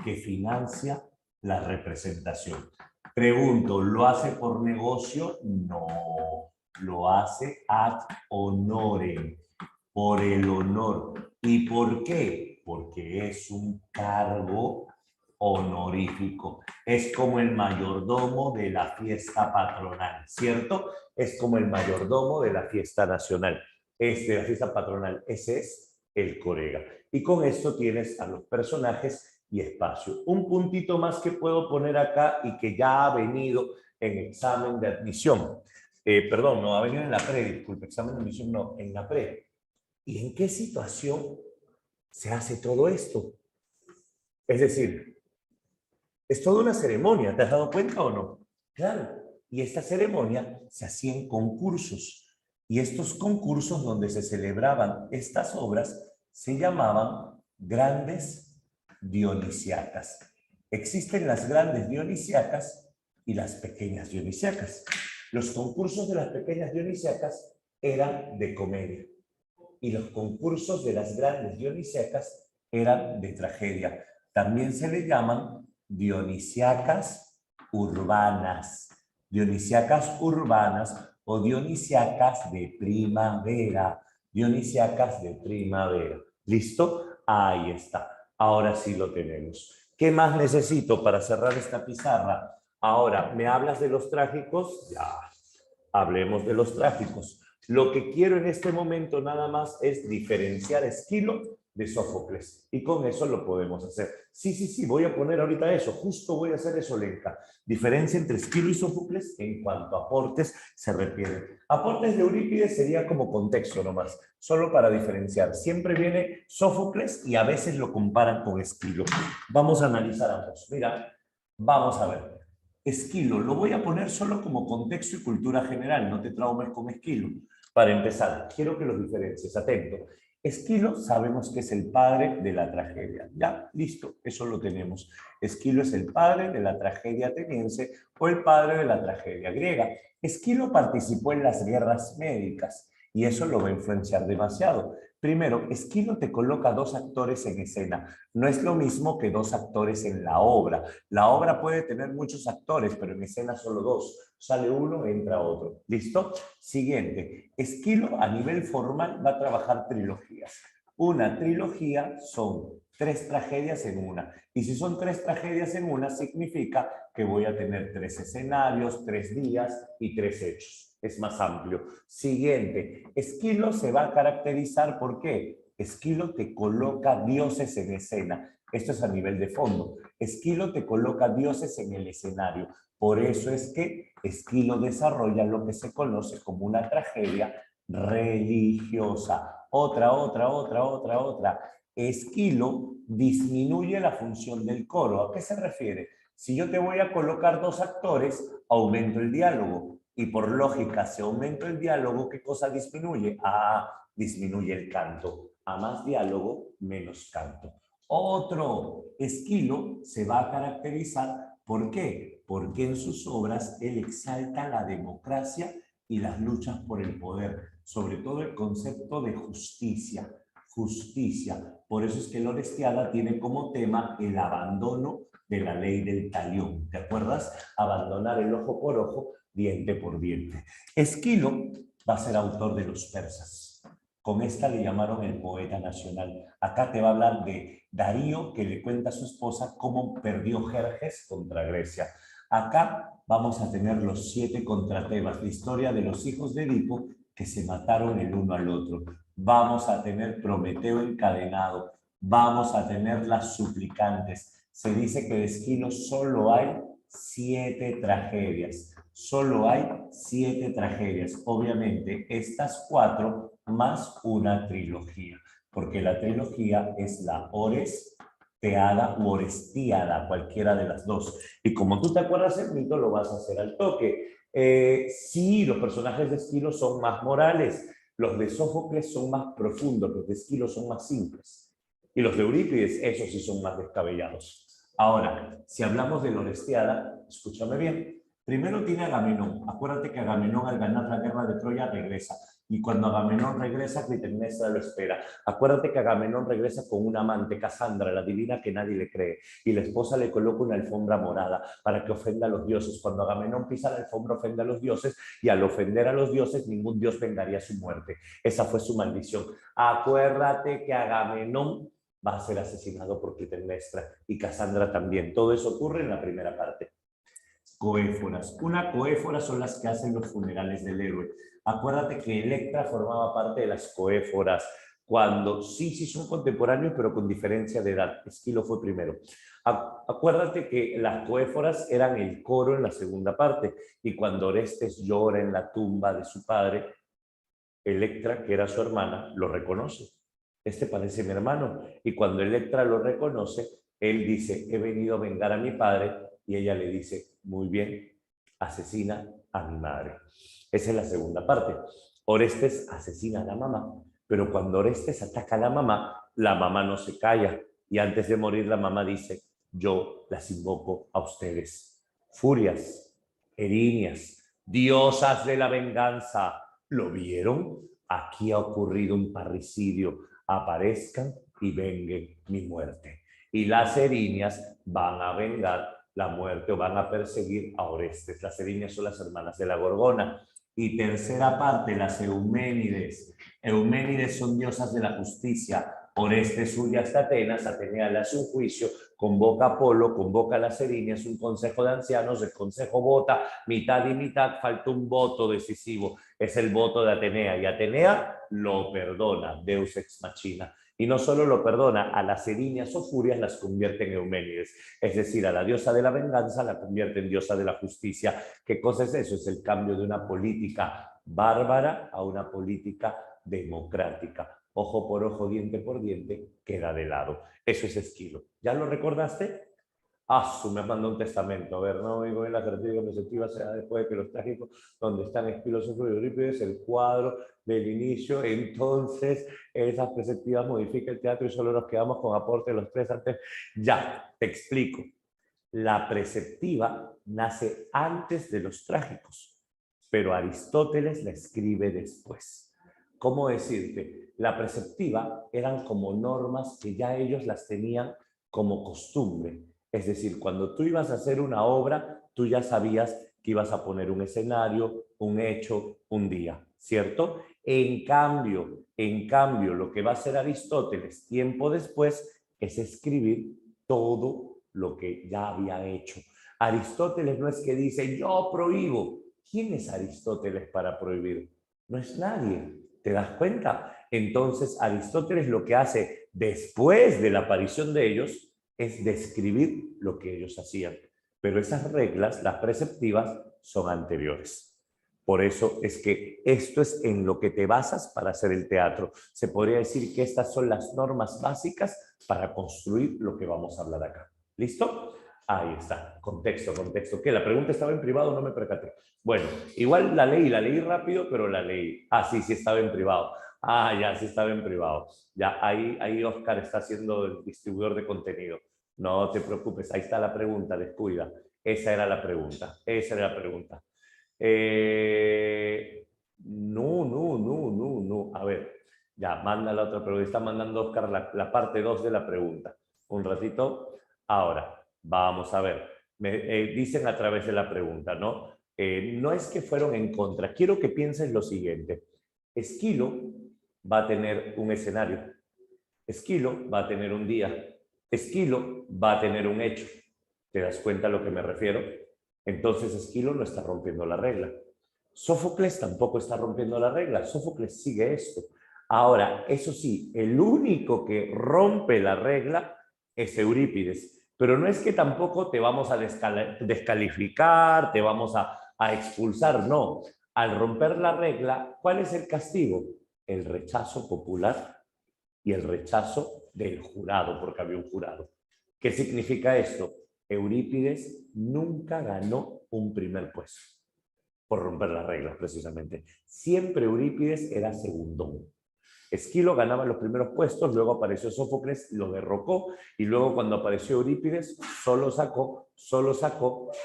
que financia la representación. Pregunto, ¿lo hace por negocio? No, lo hace ad honorem, por el honor. ¿Y por qué? Porque es un cargo honorífico. Es como el mayordomo de la fiesta patronal, ¿cierto? Es como el mayordomo de la fiesta nacional. De la fiesta patronal. Ese es el Corega. Y con esto tienes a los personajes y espacio. Un puntito más que puedo poner acá y que ya ha venido en examen de admisión. Perdón, no ha venido en la pre, disculpe, examen de admisión no, en la pre. ¿Y en qué situación se hace todo esto? Es decir, es toda una ceremonia, ¿te has dado cuenta o no? Claro, y esta ceremonia se hacía en concursos. Y estos concursos donde se celebraban estas obras se llamaban grandes dionisiacas. Existen las grandes dionisiacas y las pequeñas dionisiacas. Los concursos de las pequeñas dionisiacas eran de comedia y los concursos de las grandes dionisiacas eran de tragedia. También se le llaman dionisiacas urbanas o dionisiacas de primavera. Dionisiacas de primavera. ¿Listo? Ahí está. Ahora sí lo tenemos. ¿Qué más necesito para cerrar esta pizarra? Ahora, ¿me hablas de los trágicos? Ya, hablemos de los trágicos. Lo que quiero en este momento nada más es diferenciar Esquilo de Sófocles. Y con eso lo podemos hacer. Sí, voy a poner ahorita eso. Justo voy a hacer eso, Lenka. Diferencia entre Esquilo y Sófocles en cuanto a aportes se refiere. Aportes de Eurípides sería como contexto nomás, solo para diferenciar. Siempre viene Sófocles y a veces lo comparan con Esquilo. Vamos a analizar ambos. Mira, vamos a ver. Esquilo, lo voy a poner solo como contexto y cultura general, no te traumes con Esquilo. Para empezar, quiero que los diferencies, atento. Esquilo sabemos que es el padre de la tragedia. Ya, listo, eso lo tenemos. Esquilo es el padre de la tragedia ateniense o el padre de la tragedia griega. Esquilo participó en las guerras médicas y eso lo va a influenciar demasiado. Primero, Esquilo te coloca dos actores en escena. No es lo mismo que dos actores en la obra. La obra puede tener muchos actores, pero en escena solo dos. Sale uno, entra otro. ¿Listo? Siguiente. Esquilo a nivel formal va a trabajar trilogías. Una trilogía son 3 tragedias en una. Y si son 3 tragedias en una, significa que voy a tener 3 escenarios, 3 días y 3 hechos. Es más amplio. Siguiente. Esquilo se va a caracterizar ¿por qué? Esquilo te coloca dioses en escena. Esto es a nivel de fondo. Esquilo te coloca dioses en el escenario. Por eso es que Esquilo desarrolla lo que se conoce como una tragedia religiosa. Otra. Esquilo disminuye la función del coro. ¿A qué se refiere? Si yo te voy a colocar 2 actores, aumento el diálogo. Y por lógica, si aumento el diálogo, ¿qué cosa disminuye? Disminuye el canto. A más diálogo, menos canto. Otro, Esquilo se va a caracterizar, ¿por qué? Porque en sus obras él exalta la democracia y las luchas por el poder, sobre todo el concepto de justicia. Por eso es que el Orestiada tiene como tema el abandono de la ley del talión. ¿Te acuerdas? Abandonar el ojo por ojo, diente por diente. Esquilo va a ser autor de los persas. Con esta le llamaron el poeta nacional. Acá te va a hablar de Darío, que le cuenta a su esposa cómo perdió Jerjes contra Grecia. Acá vamos a tener los 7 contra Tebas, la historia de los hijos de Edipo que se mataron el uno al otro. Vamos a tener Prometeo encadenado. Vamos a tener las suplicantes. Se dice que de Esquilo solo hay 7 tragedias. Solo hay 7 tragedias. Obviamente, estas 4 más una trilogía, porque la trilogía es la Oresteada u Orestiada, cualquiera de las dos. Y como tú te acuerdas el mito, lo vas a hacer al toque. Sí, los personajes de Esquilo son más morales, los de Sófocles son más profundos, los de Esquilo son más simples. Y los de Eurípides, esos sí son más descabellados. Ahora, si hablamos de la Orestiada, escúchame bien. Primero tiene Agamenón. Acuérdate que Agamenón al ganar la guerra de Troya regresa. Y cuando Agamenón regresa, Clitemnestra lo espera. Acuérdate que Agamenón regresa con una amante, Casandra, la divina que nadie le cree. Y la esposa le coloca una alfombra morada para que ofenda a los dioses. Cuando Agamenón pisa la alfombra, ofende a los dioses. Y al ofender a los dioses, ningún dios vengaría su muerte. Esa fue su maldición. Acuérdate que Agamenón va a ser asesinado por Clitemnestra y Casandra también. Todo eso ocurre en la primera parte. Coéforas. Una coéfora son las que hacen los funerales del héroe. Acuérdate que Electra formaba parte de las coéforas cuando sí son contemporáneos, pero con diferencia de edad. Esquilo fue primero. Acuérdate que las coéforas eran el coro en la segunda parte y cuando Orestes llora en la tumba de su padre, Electra, que era su hermana, lo reconoce. Este parece mi hermano. Y cuando Electra lo reconoce, él dice, he venido a vengar a mi padre, y ella le dice, muy bien, asesina a mi madre. Esa es la segunda parte. Orestes asesina a la mamá, pero cuando Orestes ataca a la mamá no se calla, y antes de morir la mamá dice, yo las invoco a ustedes. Furias, Erinias, diosas de la venganza, ¿lo vieron? Aquí ha ocurrido un parricidio. Aparezcan y venguen mi muerte. Y las Erinias van a vengar la muerte o van a perseguir a Orestes. Las Erinias son las hermanas de la Gorgona. Y tercera parte, las Euménides. Euménides son diosas de la justicia. Orestes huye hasta Atenas, Atenea le hace un juicio, convoca a Apolo, convoca a las Erinias, un consejo de ancianos, el consejo vota mitad y mitad, falta un voto decisivo, es el voto de Atenea, y Atenea lo perdona, Deus ex machina. Y no solo lo perdona, a las Erinias o Furias las convierte en Euménides, es decir, a la diosa de la venganza la convierte en diosa de la justicia. ¿Qué cosa es eso? Es el cambio de una política bárbara a una política democrática. Ojo por ojo, diente por diente, queda de lado. Eso es Esquilo. ¿Ya lo recordaste? Me mandó un testamento. A ver, no digo en la característica perceptiva sea después de que los trágicos, donde están Esquilo, Sófocles y Eurípides, el cuadro del inicio. Entonces, esas perspectivas modifica el teatro y solo nos quedamos con aporte de los 3 antes. Ya, te explico. La preceptiva nace antes de los trágicos, pero Aristóteles la escribe después. ¿Cómo decirte? La preceptiva eran como normas que ya ellos las tenían como costumbre. Es decir, cuando tú ibas a hacer una obra, tú ya sabías que ibas a poner un escenario, un hecho, un día, ¿cierto? En cambio, lo que va a hacer Aristóteles tiempo después es escribir todo lo que ya había hecho. Aristóteles no es que dice, yo prohíbo. ¿Quién es Aristóteles para prohibir? No es nadie. ¿Te das cuenta? Entonces, Aristóteles lo que hace después de la aparición de ellos es describir lo que ellos hacían. Pero esas reglas, las preceptivas, son anteriores. Por eso es que esto es en lo que te basas para hacer el teatro. Se podría decir que estas son las normas básicas para construir lo que vamos a hablar acá. ¿Listo? Ahí está. Contexto. ¿Qué? La pregunta estaba en privado, no me percaté. Bueno, igual la leí rápido, pero la leí. Sí estaba en privado. Ya, sí estaba en privado. Ya, ahí Oscar está siendo el distribuidor de contenido. No te preocupes, ahí está la pregunta, descuida. Esa era la pregunta. No. A ver, ya, manda la otra pregunta. Está mandando Oscar la parte 2 de la pregunta. Un ratito. Ahora, vamos a ver. Dicen a través de la pregunta, ¿no? No es que fueron en contra. Quiero que pienses lo siguiente. Esquilo va a tener un escenario. Esquilo va a tener un día. Esquilo va a tener un hecho. ¿Te das cuenta a lo que me refiero? Entonces Esquilo no está rompiendo la regla. Sófocles tampoco está rompiendo la regla. Sófocles sigue esto. Ahora, eso sí, el único que rompe la regla es Eurípides. Pero no es que tampoco te vamos a descalificar, te vamos a A expulsar, no. Al romper la regla, ¿cuál es el castigo? El rechazo popular y el rechazo del jurado, porque había un jurado. ¿Qué significa esto? Eurípides nunca ganó un primer puesto por romper las reglas, precisamente. Siempre Eurípides era segundón. Esquilo ganaba los primeros puestos, luego apareció Sófocles, lo derrocó, y luego cuando apareció Eurípides, solo sacó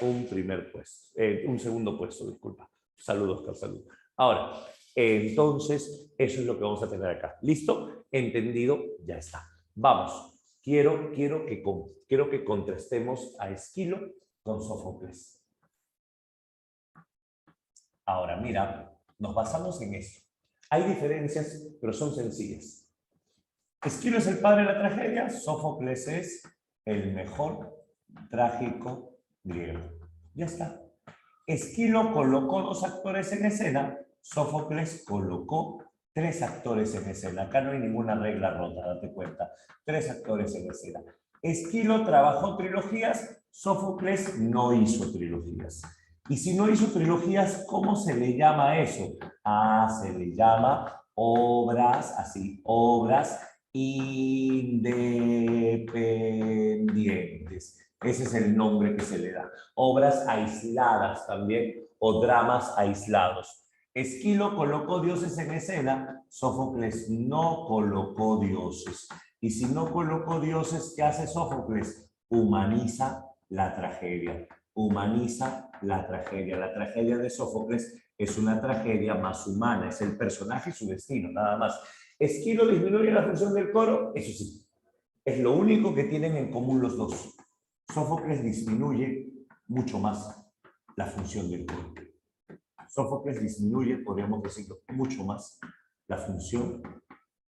un primer puesto, un segundo puesto, disculpa. Saludos, Oscar, salud. Ahora, entonces, eso es lo que vamos a tener acá. ¿Listo? Entendido, ya está. Vamos. Quiero que contrastemos a Esquilo con Sófocles. Ahora, mira, nos basamos en esto. Hay diferencias, pero son sencillas. Esquilo es el padre de la tragedia, Sófocles es el mejor trágico griego. Ya está. Esquilo colocó 2 actores en escena, Sófocles colocó 3 actores en escena. Acá no hay ninguna regla rota, date cuenta. 3 actores en escena. Esquilo trabajó trilogías, Sófocles no hizo trilogías. Y si no hizo trilogías, ¿cómo se le llama a eso? Se le llama obras, así, obras independientes. Ese es el nombre que se le da. Obras aisladas también, o dramas aislados. Esquilo colocó dioses en escena, Sófocles no colocó dioses. Y si no colocó dioses, ¿qué hace Sófocles? Humaniza la tragedia. Humaniza la tragedia. La tragedia de Sófocles es una tragedia más humana, es el personaje y su destino, nada más. Esquilo disminuye la función del coro, eso sí, es lo único que tienen en común los dos. Sófocles disminuye mucho más la función del coro. Sófocles disminuye, podríamos decirlo, mucho más la función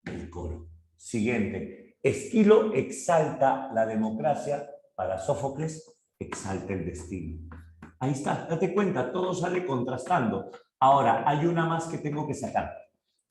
del coro. Siguiente. Esquilo exalta la democracia, para Sófocles exalta el destino. Ahí está, date cuenta, todo sale contrastando. Ahora, hay una más que tengo que sacar.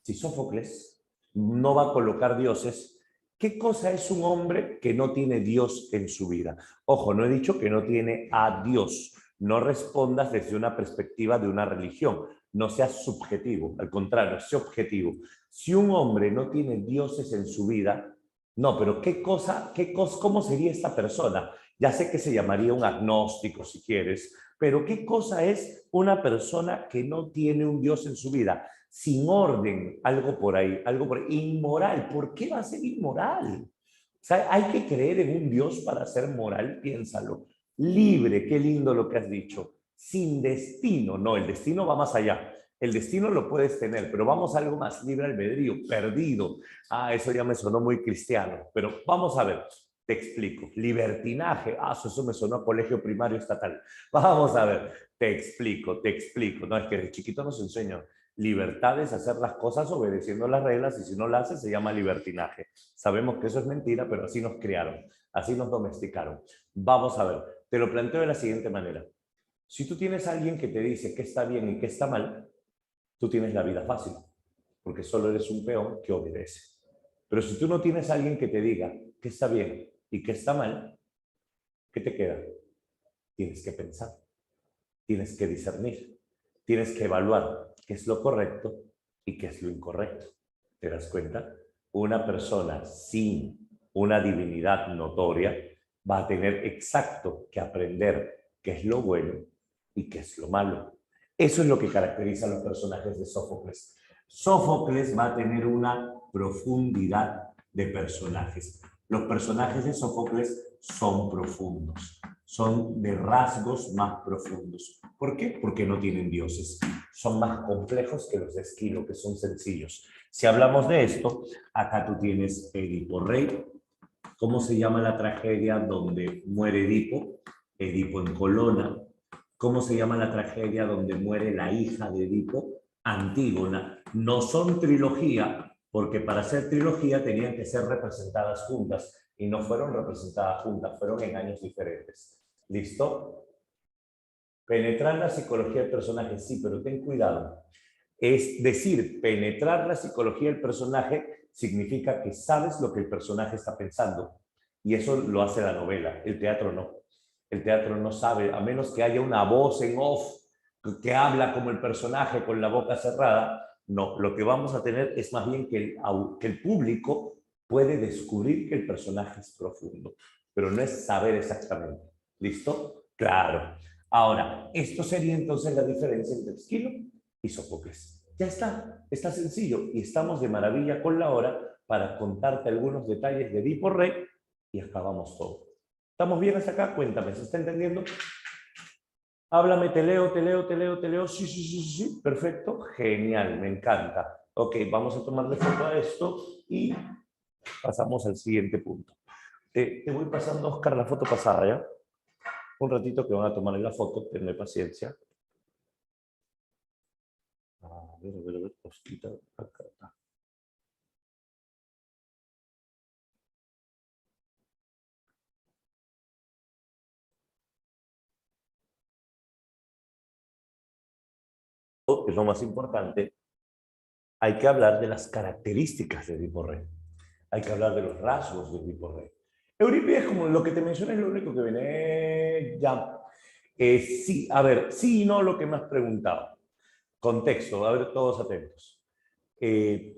Si Sófocles no va a colocar dioses, ¿qué cosa es un hombre que no tiene Dios en su vida? Ojo, no he dicho que no tiene a Dios. No respondas desde una perspectiva de una religión. No seas subjetivo, al contrario, sé objetivo. Si un hombre no tiene dioses en su vida, no, pero ¿cómo sería esta persona? Ya sé que se llamaría un agnóstico, si quieres, pero ¿qué cosa es una persona que no tiene un Dios en su vida? Sin orden, algo por ahí, inmoral. ¿Por qué va a ser inmoral? O sea, hay que creer en un Dios para ser moral, piénsalo. Libre, qué lindo lo que has dicho. Sin destino, no, el destino va más allá. El destino lo puedes tener, pero vamos a algo más, libre albedrío, perdido. Eso ya me sonó muy cristiano, pero vamos a ver. Te explico. Libertinaje. Eso me sonó a colegio primario estatal. Vamos a ver. Te explico. No, es que de chiquito nos enseñan. Libertad es hacer las cosas obedeciendo las reglas y si no las haces se llama libertinaje. Sabemos que eso es mentira, pero así nos criaron. Así nos domesticaron. Vamos a ver. Te lo planteo de la siguiente manera. Si tú tienes a alguien que te dice qué está bien y qué está mal, tú tienes la vida fácil, porque solo eres un peón que obedece. Pero si tú no tienes a alguien que te diga qué está bien y qué está mal, ¿qué te queda? Tienes que pensar, tienes que discernir, tienes que evaluar qué es lo correcto y qué es lo incorrecto. ¿Te das cuenta? Una persona sin una divinidad notoria va a tener exacto que aprender qué es lo bueno y qué es lo malo. Eso es lo que caracteriza a los personajes de Sófocles. Sófocles va a tener una profundidad de personajes. Los personajes de Sófocles son profundos, son de rasgos más profundos. ¿Por qué? Porque no tienen dioses. Son más complejos que los de Esquilo, que son sencillos. Si hablamos de esto, acá tú tienes Edipo Rey. ¿Cómo se llama la tragedia donde muere Edipo? Edipo en Colona. ¿Cómo se llama la tragedia donde muere la hija de Edipo? Antígona. No son trilogía, porque para ser trilogía tenían que ser representadas juntas y no fueron representadas juntas, fueron en años diferentes. ¿Listo? Penetrar la psicología del personaje, sí, pero ten cuidado. Es decir, penetrar la psicología del personaje significa que sabes lo que el personaje está pensando. Y eso lo hace la novela, el teatro no. El teatro no sabe, a menos que haya una voz en off que habla como el personaje con la boca cerrada. No, lo que vamos a tener es más bien que el público puede descubrir que el personaje es profundo, pero no es saber exactamente. ¿Listo? Claro. Ahora, esto sería entonces la diferencia entre Esquilo y Sófocles. Ya está sencillo y estamos de maravilla con la hora para contarte algunos detalles de Edipo Rey y acabamos todo. ¿Estamos bien hasta acá? Cuéntame, ¿se está entendiendo? Háblame, te leo, te leo, te leo, te leo. Sí, sí, sí, sí, sí. Perfecto. Genial, me encanta. Ok, vamos a tomarle foto a esto y pasamos al siguiente punto. Te voy pasando, Oscar, la foto pasada, ¿ya? Un ratito que van a tomarle la foto, tenme paciencia. A ver, cosita, acá está. Es lo más importante, hay que hablar de las características de Edipo Rey. Hay que hablar de los rasgos de Edipo Rey. Eurípides, como lo que te mencioné, es lo único que viene ya. Sí, a ver, sí y no lo que me has preguntado. Contexto, a ver, todos atentos.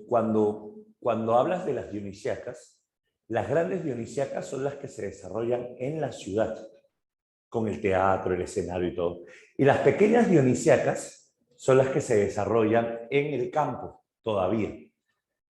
Cuando hablas de las dionisíacas, las grandes dionisíacas son las que se desarrollan en la ciudad, con el teatro, el escenario y todo. Y las pequeñas dionisíacas son las que se desarrollan en el campo, todavía.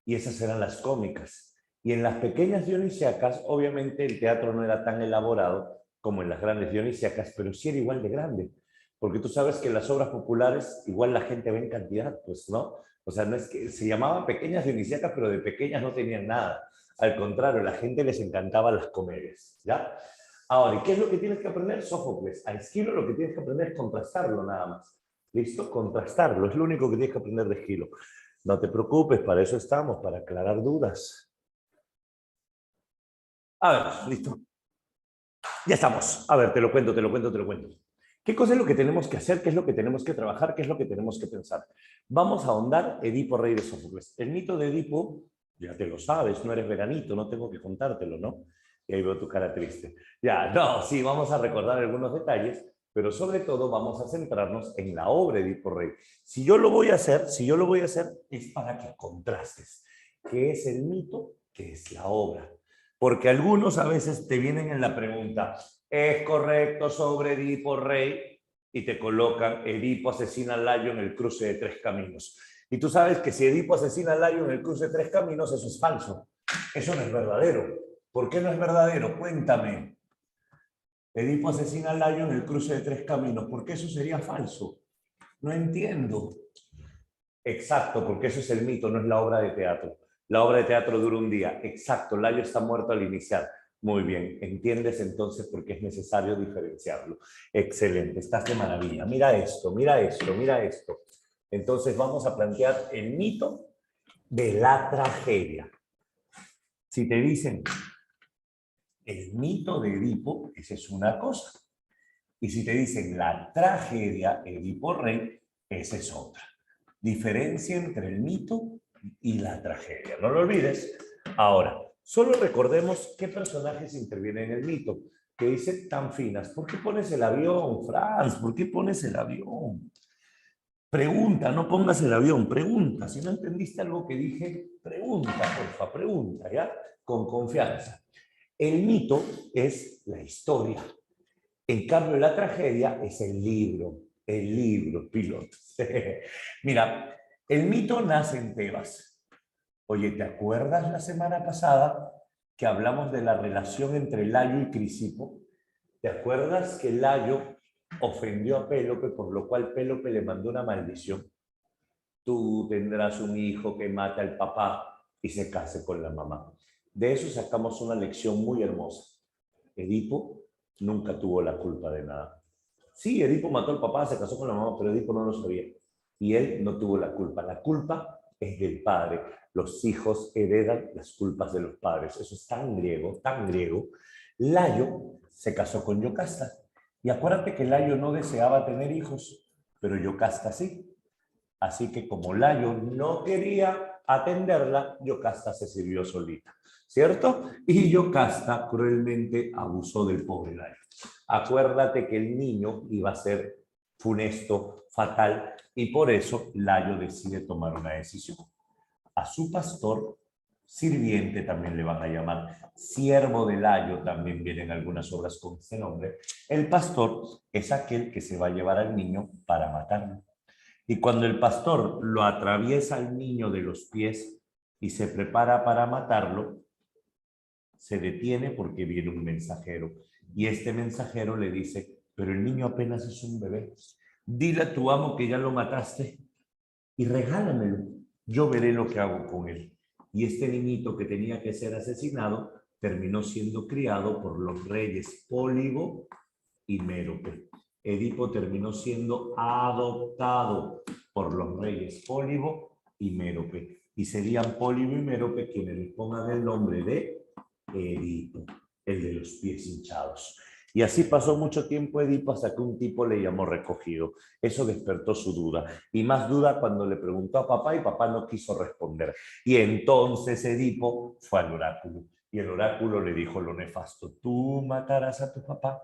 Y esas eran las cómicas. Y en las pequeñas dionisíacas, obviamente el teatro no era tan elaborado como en las grandes dionisíacas, pero sí era igual de grande. Porque tú sabes que en las obras populares igual la gente ve en cantidad, pues, ¿no? O sea, no es que se llamaban pequeñas dionisíacas, pero de pequeñas no tenían nada. Al contrario, a la gente les encantaban las comedias, ¿ya? Ahora, ¿y qué es lo que tienes que aprender? Sófocles. A Esquilo lo que tienes que aprender es contrastarlo nada más. ¿Listo? Contrastarlo, es lo único que tienes que aprender de Esquilo. No te preocupes, para eso estamos, para aclarar dudas. A ver, listo. Ya estamos. A ver, te lo cuento, te lo cuento, te lo cuento. ¿Qué cosa es lo que tenemos que hacer? ¿Qué es lo que tenemos que trabajar? ¿Qué es lo que tenemos que pensar? Vamos a ahondar Edipo, rey de Sófocles. El mito de Edipo, ya te lo sabes, no eres veranito, no tengo que contártelo, ¿no? Y ahí veo tu cara triste. Ya, no, sí, vamos a recordar algunos detalles, pero sobre todo vamos a centrarnos en la obra de Edipo Rey. Si yo lo voy a hacer, es para que contrastes qué es el mito, qué es la obra. Porque algunos a veces te vienen en la pregunta, ¿es correcto sobre Edipo Rey? Y te colocan Edipo asesina al Layo en el cruce de tres caminos. Y tú sabes que si Edipo asesina al Layo en el cruce de tres caminos, eso es falso. Eso no es verdadero. ¿Por qué no es verdadero? Cuéntame. Edipo asesina al Layo en el cruce de tres caminos. ¿Por qué eso sería falso? No entiendo. Exacto, porque eso es el mito, no es la obra de teatro. La obra de teatro dura un día. Exacto, Layo está muerto al iniciar. Muy bien, entiendes entonces por qué es necesario diferenciarlo. Excelente, estás de maravilla. Mira esto, mira esto, mira esto. Entonces vamos a plantear el mito de la tragedia. Si te dicen el mito de Edipo, esa es una cosa. Y si te dicen la tragedia Edipo Rey, esa es otra. Diferencia entre el mito y la tragedia. No lo olvides. Ahora, solo recordemos qué personajes intervienen en el mito. Que dice tan finas. ¿Por qué pones el avión, Franz? ¿Por qué pones el avión? Pregunta, no pongas el avión, pregunta. Si no entendiste algo que dije, pregunta, porfa, pregunta, ¿ya? Con confianza. El mito es la historia. En cambio, la tragedia es el libro, piloto. Mira, el mito nace en Tebas. Oye, ¿te acuerdas la semana pasada que hablamos de la relación entre Layo y Crisipo? ¿Te acuerdas que Layo ofendió a Pélope, por lo cual Pélope le mandó una maldición? Tú tendrás un hijo que mata al papá y se case con la mamá. De eso sacamos una lección muy hermosa. Edipo nunca tuvo la culpa de nada. Sí, Edipo mató al papá, se casó con la mamá, pero Edipo no lo sabía. Y él no tuvo la culpa. La culpa es del padre. Los hijos heredan las culpas de los padres. Eso es tan griego, tan griego. Layo se casó con Yocasta. Y acuérdate que Layo no deseaba tener hijos, pero Yocasta sí. Así que como Layo no quería atenderla, Yocasta se sirvió solita, ¿cierto? Y Yocasta cruelmente abusó del pobre Layo. Acuérdate que el niño iba a ser funesto, fatal, y por eso Layo decide tomar una decisión. A su pastor, sirviente también le van a llamar, siervo de Layo, también vienen algunas obras con este nombre. El pastor es aquel que se va a llevar al niño para matarlo. Y cuando el pastor lo atraviesa al niño de los pies y se prepara para matarlo, se detiene porque viene un mensajero. Y este mensajero le dice, pero el niño apenas es un bebé. Dile a tu amo que ya lo mataste y regálamelo. Yo veré lo que hago con él. Y este niñito que tenía que ser asesinado terminó siendo criado por los reyes Pólibo y Mérope. Edipo terminó siendo adoptado por los reyes Pólibo y Mérope. Y serían Pólibo y Mérope quienes le pongan el nombre de Edipo, el de los pies hinchados. Y así pasó mucho tiempo Edipo hasta que un tipo le llamó recogido. Eso despertó su duda. Y más duda cuando le preguntó a papá y papá no quiso responder. Y entonces Edipo fue al oráculo. Y el oráculo le dijo lo nefasto. Tú matarás a tu papá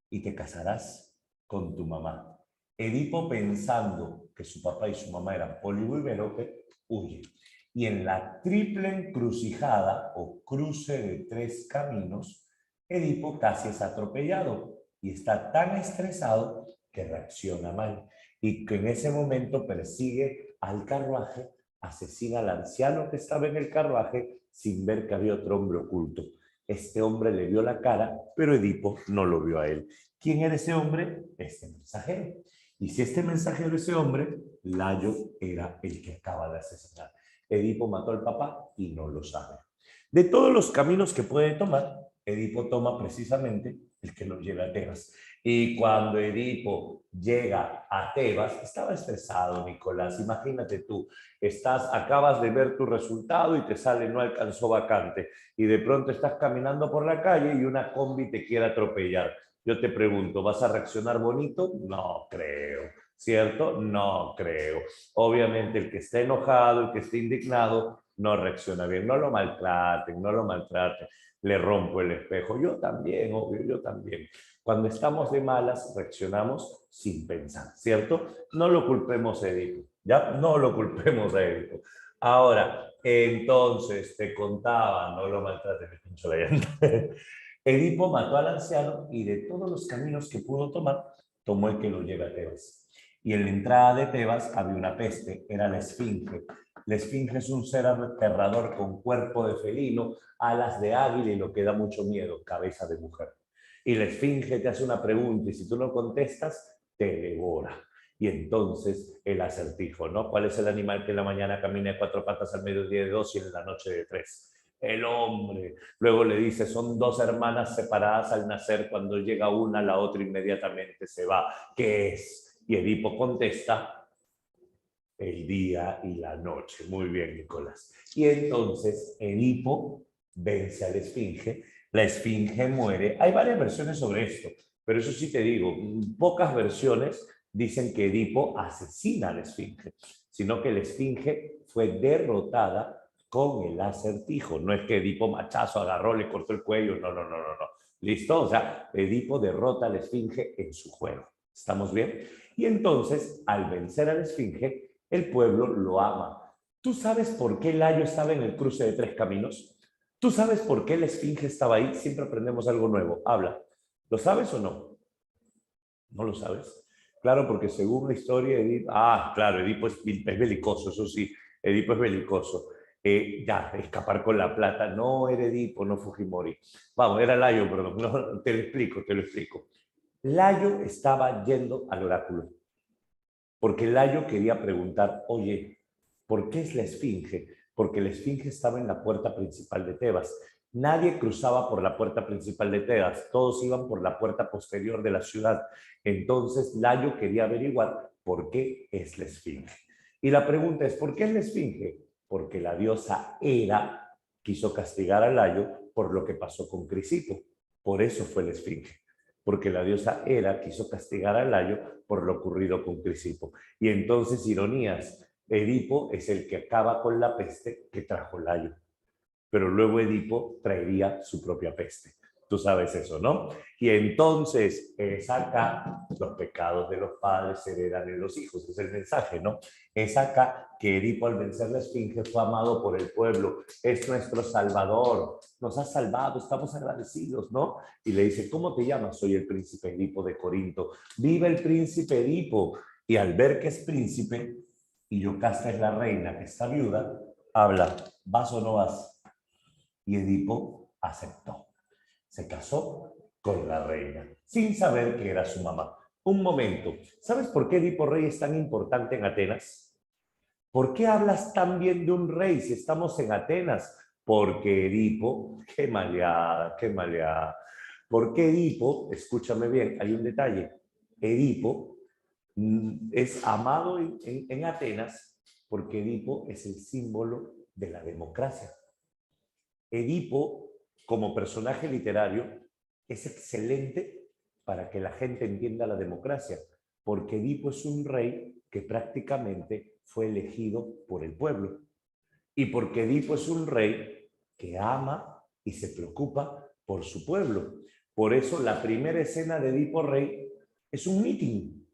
y te casarás con tu mamá. Edipo, pensando que su papá y su mamá eran Pólibo y Mérope, huye. Y en la triple encrucijada o cruce de tres caminos, Edipo casi es atropellado y está tan estresado que reacciona mal. Y que en ese momento persigue al carruaje, asesina al anciano que estaba en el carruaje sin ver que había otro hombre oculto. Este hombre le vio la cara, pero Edipo no lo vio a él. ¿Quién era ese hombre? Este mensajero. Y si este mensajero, ese hombre, Layo era el que acaba de asesinar. Edipo mató al papá y no lo sabe. De todos los caminos que puede tomar, Edipo toma precisamente el que lo lleva a Tebas. Y cuando Edipo llega a Tebas, estaba estresado, Nicolás. Imagínate tú, acabas de ver tu resultado y te sale no alcanzó vacante. Y de pronto estás caminando por la calle y una combi te quiere atropellar. Yo te pregunto, ¿vas a reaccionar bonito? No creo. ¿Cierto? No creo. Obviamente el que esté enojado, el que esté indignado, no reacciona bien. No lo maltraten, no lo maltraten. Le rompo el espejo. Yo también, obvio, yo también. Cuando estamos de malas, reaccionamos sin pensar, ¿cierto? No lo culpemos a Edipo, ¿ya? No lo culpemos a Edipo. Ahora, entonces, te contaba, no lo maltraten, me pincho la llanta. Edipo mató al anciano y de todos los caminos que pudo tomar, tomó el que lo lleva a Tebas. Y en la entrada de Tebas había una peste, era la esfinge. La esfinge es un ser aterrador con cuerpo de felino, alas de águila y lo que da mucho miedo, cabeza de mujer. Y la esfinge te hace una pregunta y si tú no contestas, te devora. Y entonces el acertijo, ¿no? ¿Cuál es el animal que en la mañana camina de 4 patas, al mediodía de 2 y en la noche de 3? El hombre. Luego le dice, son dos hermanas separadas al nacer, cuando llega una, la otra inmediatamente se va. ¿Qué es? Y Edipo contesta, el día y la noche. Muy bien, Nicolás. Y entonces Edipo vence a la esfinge muere. Hay varias versiones sobre esto, pero eso sí te digo, pocas versiones dicen que Edipo asesina a la esfinge, sino que la esfinge fue derrotada con el acertijo. No es que Edipo machazo agarró, le cortó el cuello, no, no, no, no, no. ¿Listo? O sea, Edipo derrota a la esfinge en su juego. ¿Estamos bien? Y entonces, al vencer a la esfinge, el pueblo lo ama. ¿Tú sabes por qué Layo estaba en el cruce de tres caminos? ¿Tú sabes por qué la esfinge estaba ahí? Siempre aprendemos algo nuevo. Habla. ¿Lo sabes o no? ¿No lo sabes? Claro, porque según la historia, Edipo... Ah, claro, Edipo es belicoso, eso sí. Edipo es belicoso. Ya, escapar con la plata. No era Edipo, no Fujimori. Vamos, era Layo, perdón. No, te lo explico, te lo explico. Layo estaba yendo al oráculo, porque Layo quería preguntar, oye, ¿por qué es la esfinge? Porque la esfinge estaba en la puerta principal de Tebas. Nadie cruzaba por la puerta principal de Tebas, todos iban por la puerta posterior de la ciudad. Entonces Layo quería averiguar por qué es la esfinge. Y la pregunta es, ¿por qué es la esfinge? Porque la diosa Hera quiso castigar a Layo por lo que pasó con Crisipo. Por eso fue la esfinge, porque la diosa Hera quiso castigar a Layo por lo ocurrido con Crisipo. Y entonces, ironías, Edipo es el que acaba con la peste que trajo Layo, pero luego Edipo traería su propia peste. Tú sabes eso, ¿no? Y entonces es acá los pecados de los padres se heredan en los hijos, es el mensaje, ¿no? Es acá que Edipo al vencer la esfinge fue amado por el pueblo, es nuestro salvador, nos ha salvado, estamos agradecidos, ¿no? Y le dice, ¿cómo te llamas? Soy el príncipe Edipo de Corinto. ¡Viva el príncipe Edipo! Y al ver que es príncipe, y Yocasta es la reina que está viuda, habla, ¿vas o no vas? Y Edipo aceptó. Se casó con la reina, sin saber que era su mamá. Un momento, ¿sabes por qué Edipo Rey es tan importante en Atenas? ¿Por qué hablas tan bien de un rey si estamos en Atenas? Porque Edipo, qué maleada, qué maleada. Porque Edipo, escúchame bien, hay un detalle. Edipo es amado en Atenas porque Edipo es el símbolo de la democracia. Edipo, como personaje literario, es excelente para que la gente entienda la democracia, porque Edipo es un rey que prácticamente fue elegido por el pueblo, y porque Edipo es un rey que ama y se preocupa por su pueblo. Por eso la primera escena de Edipo Rey es un mitin.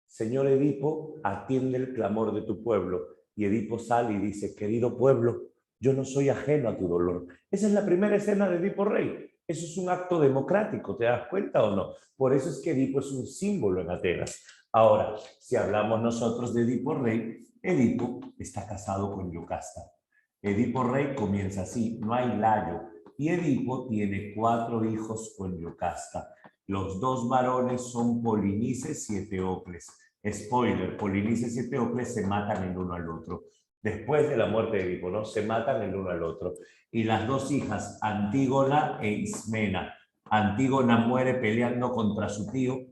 Señor Edipo, atiende el clamor de tu pueblo. Y Edipo sale y dice, querido pueblo, yo no soy ajeno a tu dolor. Esa es la primera escena de Edipo Rey. Eso es un acto democrático, ¿te das cuenta o no? Por eso es que Edipo es un símbolo en Atenas. Ahora, si hablamos nosotros de Edipo Rey, Edipo está casado con Yocasta. Edipo Rey comienza así, no hay Layo. Y Edipo tiene 4 hijos con Yocasta. Los 2 varones son Polinices y Eteocles. Spoiler, Polinices y Eteocles se matan el uno al otro. Después de la muerte de Edipo, ¿no? Se matan el uno al otro. Y las 2 hijas, Antígona e Ismena. Antígona muere peleando contra su tío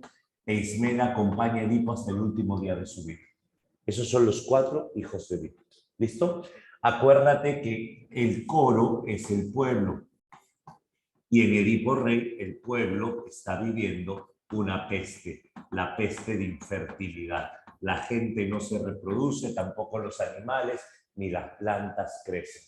e Ismena acompaña a Edipo hasta el último día de su vida. Esos son los 4 hijos de Edipo. ¿Listo? Acuérdate que el coro es el pueblo. Y en Edipo Rey, el pueblo está viviendo una peste, la peste de infertilidad. La gente no se reproduce, tampoco los animales, ni las plantas crecen.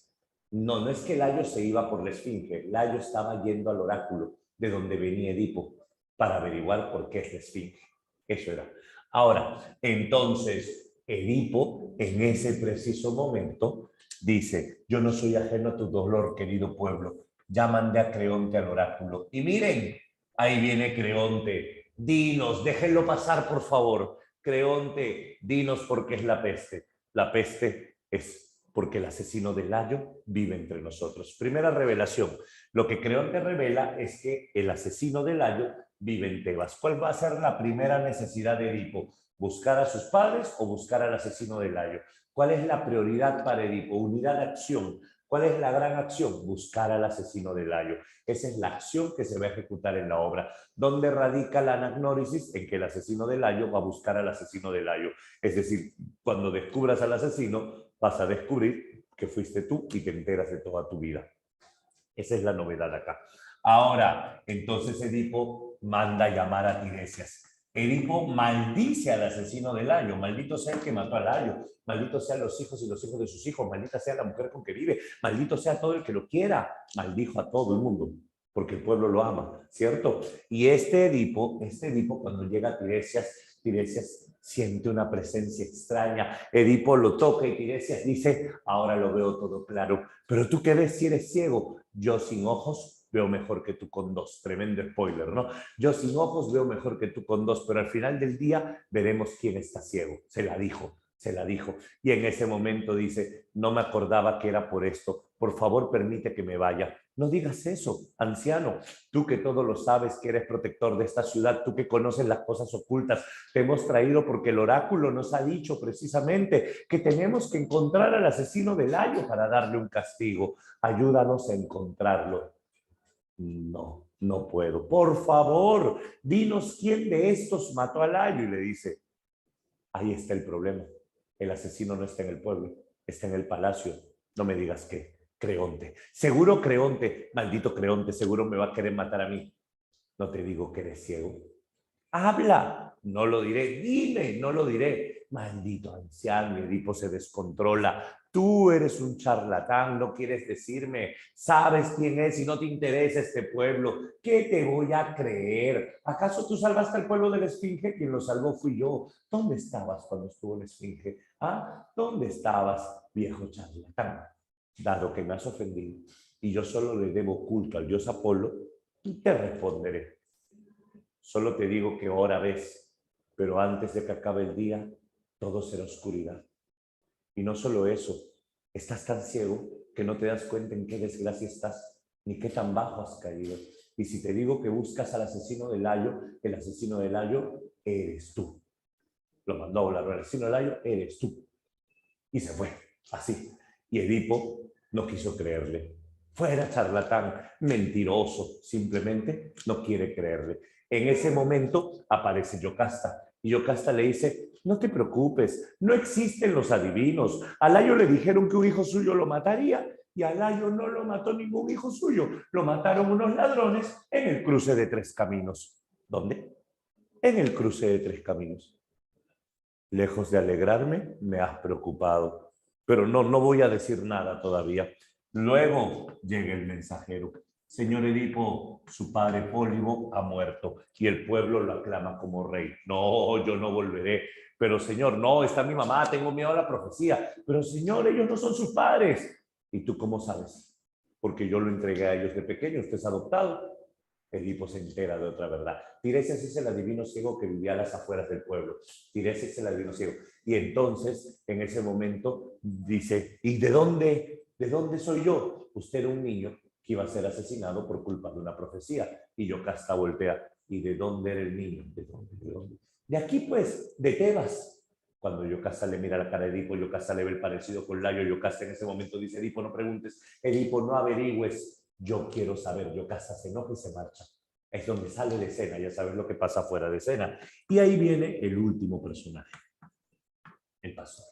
No, no es que Layo se iba por la esfinge, Layo estaba yendo al oráculo de donde venía Edipo para averiguar por qué es la esfinge. Eso era. Ahora, entonces, Edipo, en ese preciso momento, dice, yo no soy ajeno a tu dolor, querido pueblo. Ya mandé a Creonte al oráculo. Y miren, ahí viene Creonte. Dinos, déjenlo pasar, por favor. Creonte, dinos por qué es la peste. La peste es porque el asesino de Layo vive entre nosotros. Primera revelación. Lo que Creonte revela es que el asesino de Layo vive en Tebas. ¿Cuál va a ser la primera necesidad de Edipo? ¿Buscar a sus padres o buscar al asesino de Layo? ¿Cuál es la prioridad para Edipo? Unidad de acción. ¿Cuál es la gran acción? Buscar al asesino de Layo. Esa es la acción que se va a ejecutar en la obra. ¿Dónde radica la anagnórisis? En que el asesino de Layo va a buscar al asesino de Layo. Es decir, cuando descubras al asesino, vas a descubrir que fuiste tú y te enteras de toda tu vida. Esa es la novedad acá. Ahora, entonces Edipo manda llamar a Tiresias. Edipo maldice al asesino de Layo, maldito sea el que mató a Layo, maldito sean los hijos y los hijos de sus hijos, maldita sea la mujer con que vive, maldito sea todo el que lo quiera. Maldijo a todo el mundo, porque el pueblo lo ama, ¿cierto? Y este Edipo cuando llega a Tiresias, Tiresias siente una presencia extraña. Edipo lo toca y Tiresias dice, ahora lo veo todo claro. Pero tú qué ves si eres ciego. Yo sin ojos veo mejor que tú con 2. Tremendo spoiler, ¿no? Yo sin ojos veo mejor que tú con 2, pero al final del día veremos quién está ciego. Se la dijo. Se la dijo. Y en ese momento dice, no me acordaba que era por esto. Por favor, permite que me vaya. No digas eso, anciano. Tú que todo lo sabes, que eres protector de esta ciudad, tú que conoces las cosas ocultas, te hemos traído porque el oráculo nos ha dicho precisamente que tenemos que encontrar al asesino de Layo para darle un castigo. Ayúdanos a encontrarlo. No, no puedo. Por favor, dinos quién de estos mató a Layo. Y le dice, ahí está el problema. El asesino no está en el pueblo, está en el palacio. No me digas qué. Creonte. Seguro Creonte, maldito Creonte, seguro me va a querer matar a mí. No te digo que eres ciego. Habla. No lo diré. Dime, no lo diré. maldito anciano, y Edipo se descontrola. Tú eres un charlatán, no quieres decirme, sabes quién es y no te interesa este pueblo. ¿Qué te voy a creer? ¿Acaso tú salvaste al pueblo de la Esfinge? Quien lo salvó fui yo. ¿Dónde estabas cuando estuvo la Esfinge? ¿Ah? ¿Dónde estabas, viejo charlatán? Dado que me has ofendido y yo solo le debo culto al dios Apolo, te responderé. Solo te digo que ahora ves, pero antes de que acabe el día, todo será oscuridad. Y no solo eso, estás tan ciego que no te das cuenta en qué desgracia estás, ni qué tan bajo has caído. Y si te digo que buscas al asesino de Layo, el asesino de Layo eres tú. Lo mandó a volar, el asesino de Layo eres tú. Y se fue, así. Y Edipo no quiso creerle. Fuera charlatán, mentiroso, simplemente no quiere creerle. En ese momento aparece Yocasta. Y Yocasta le dice, no te preocupes, no existen los adivinos. A Layo le dijeron que un hijo suyo lo mataría y a Layo no lo mató ningún hijo suyo. Lo mataron unos ladrones en el cruce de Tres Caminos. ¿Dónde? En el cruce de Tres Caminos. Lejos de alegrarme, me has preocupado. Pero no voy a decir nada todavía. Luego llega el mensajero. Señor Edipo, su padre Pólibo ha muerto y el pueblo lo aclama como rey. No, yo no volveré. Pero señor, no, está mi mamá, tengo miedo a la profecía. Pero señor, ellos no son sus padres. ¿Y tú cómo sabes? Porque yo lo entregué a ellos de pequeño, usted es adoptado. Edipo se entera de otra verdad. Tiresias es el adivino ciego que vivía a las afueras del pueblo. Tiresias es el adivino ciego. Y entonces, en ese momento, dice, ¿y de dónde soy yo? Usted era un niño que iba a ser asesinado por culpa de una profecía. Y Yocasta voltea, ¿y de dónde era el niño? ¿De dónde? De aquí, pues, de Tebas. Cuando Yocasta le mira la cara a Edipo, Yocasta le ve el parecido con Layo. Yocasta en ese momento dice, Edipo, no preguntes. Edipo, no averigües. Yo quiero saber. Yocasta se enoja y se marcha. Es donde sale de escena, ya sabes lo que pasa fuera de escena. Y ahí viene el último personaje, el pastor.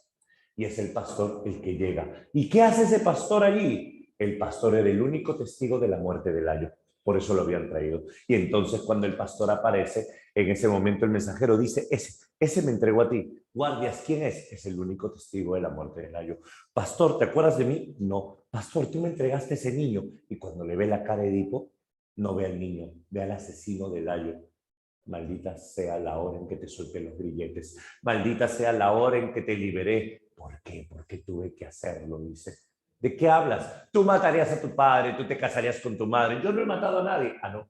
Y es el pastor el que llega. ¿Y qué hace ese pastor allí? El pastor era el único testigo de la muerte de Layo. Por eso lo habían traído. Y entonces cuando el pastor aparece, en ese momento el mensajero dice, ese me entregó a ti. Guardias, ¿quién es? Es el único testigo de la muerte de Layo. Pastor, ¿te acuerdas de mí? No. Pastor, tú me entregaste ese niño. Y cuando le ve la cara a Edipo, no ve al niño, ve al asesino de Layo. Maldita sea la hora en que te solté los grilletes. Maldita sea la hora en que te liberé. ¿Por qué? Porque tuve que hacerlo, dice. ¿De qué hablas? Tú matarías a tu padre, tú te casarías con tu madre. Yo no he matado a nadie. Ah, no.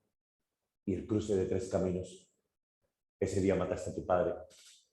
Y el cruce de Tres Caminos. Ese día mataste a tu padre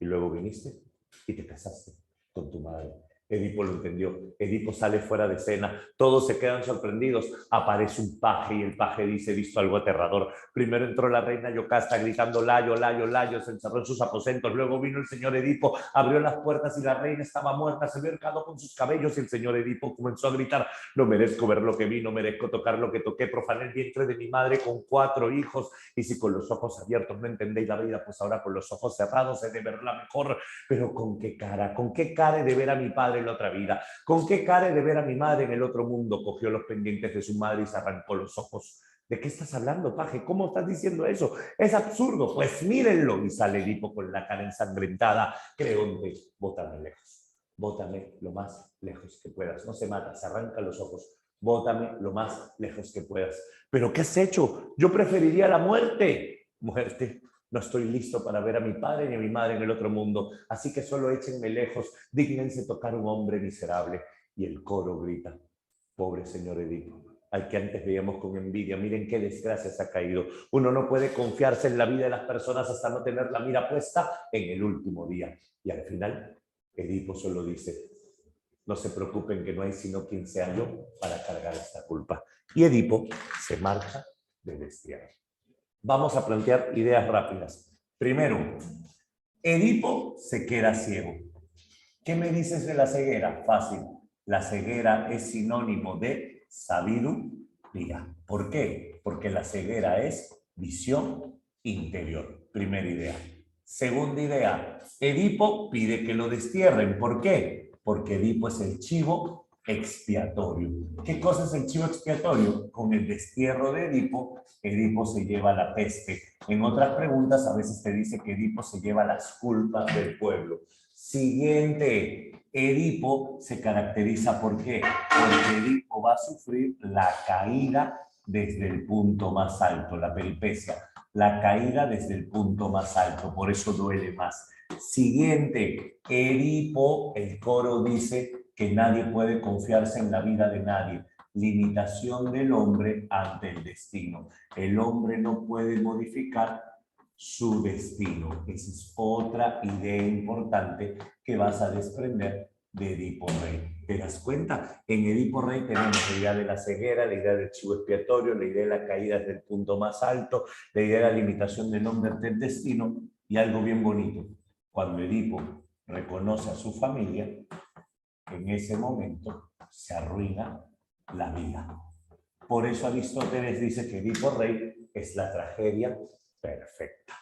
y luego viniste y te casaste con tu madre. Edipo lo entendió. Edipo sale fuera de escena. Todos se quedan sorprendidos. Aparece un paje y el paje dice, he visto algo aterrador. Primero entró la reina Yocasta gritando, Layo, Layo, Layo. Se encerró en sus aposentos. Luego vino el señor Edipo, abrió las puertas y la reina estaba muerta. Se vio ahorcado con sus cabellos y el señor Edipo comenzó a gritar, no merezco ver lo que vi, no merezco tocar lo que toqué. Profané el vientre de mi madre con 4 hijos. Y si con los ojos abiertos no entendéis la vida, pues ahora con los ojos cerrados he de verla mejor. Pero ¿con qué cara? ¿Con qué cara he de ver a mi padre en la otra vida? ¿Con qué cara he de ver a mi madre en el otro mundo? Cogió los pendientes de su madre y se arrancó los ojos. ¿De qué estás hablando, paje? ¿Cómo estás diciendo eso? Es absurdo. Pues mírenlo. Y sale Edipo con la cara ensangrentada. Creonte, bótame lejos. Bótame lo más lejos que puedas. No se mata, se arranca los ojos. Bótame lo más lejos que puedas. ¿Pero qué has hecho? Yo preferiría la muerte. Muerte. No estoy listo para ver a mi padre ni a mi madre en el otro mundo, así que solo échenme lejos, dígnense tocar un hombre miserable. Y el coro grita, pobre señor Edipo, al que antes veíamos con envidia, miren qué desgracia se ha caído. Uno no puede confiarse en la vida de las personas hasta no tener la mira puesta en el último día. Y al final, Edipo solo dice, no se preocupen que no hay sino quien sea yo para cargar esta culpa. Y Edipo se marcha de destierro. Vamos a plantear ideas rápidas. Primero, Edipo se queda ciego. ¿Qué me dices de la ceguera? Fácil. La ceguera es sinónimo de sabiduría. ¿Por qué? Porque la ceguera es visión interior. Primera idea. Segunda idea, Edipo pide que lo destierren. ¿Por qué? Porque Edipo es el chivo expiatorio. ¿Qué cosa es el chivo expiatorio? Con el destierro de Edipo, Edipo se lleva la peste. En otras preguntas a veces te dice que Edipo se lleva las culpas del pueblo. Siguiente, Edipo se caracteriza ¿por qué? Porque Edipo va a sufrir la caída desde el punto más alto, la peripecia, la caída desde el punto más alto, por eso duele más. Siguiente, Edipo, el coro dice que nadie puede confiarse en la vida de nadie. Limitación del hombre ante el destino. El hombre no puede modificar su destino. Esa es otra idea importante que vas a desprender de Edipo Rey. ¿Te das cuenta? En Edipo Rey tenemos la idea de la ceguera, la idea del chivo expiatorio, la idea de la caída desde el punto más alto, la idea de la limitación del hombre ante el destino y algo bien bonito. Cuando Edipo reconoce a su familia, en ese momento se arruina la vida. Por eso Aristóteles dice que Edipo Rey es la tragedia perfecta.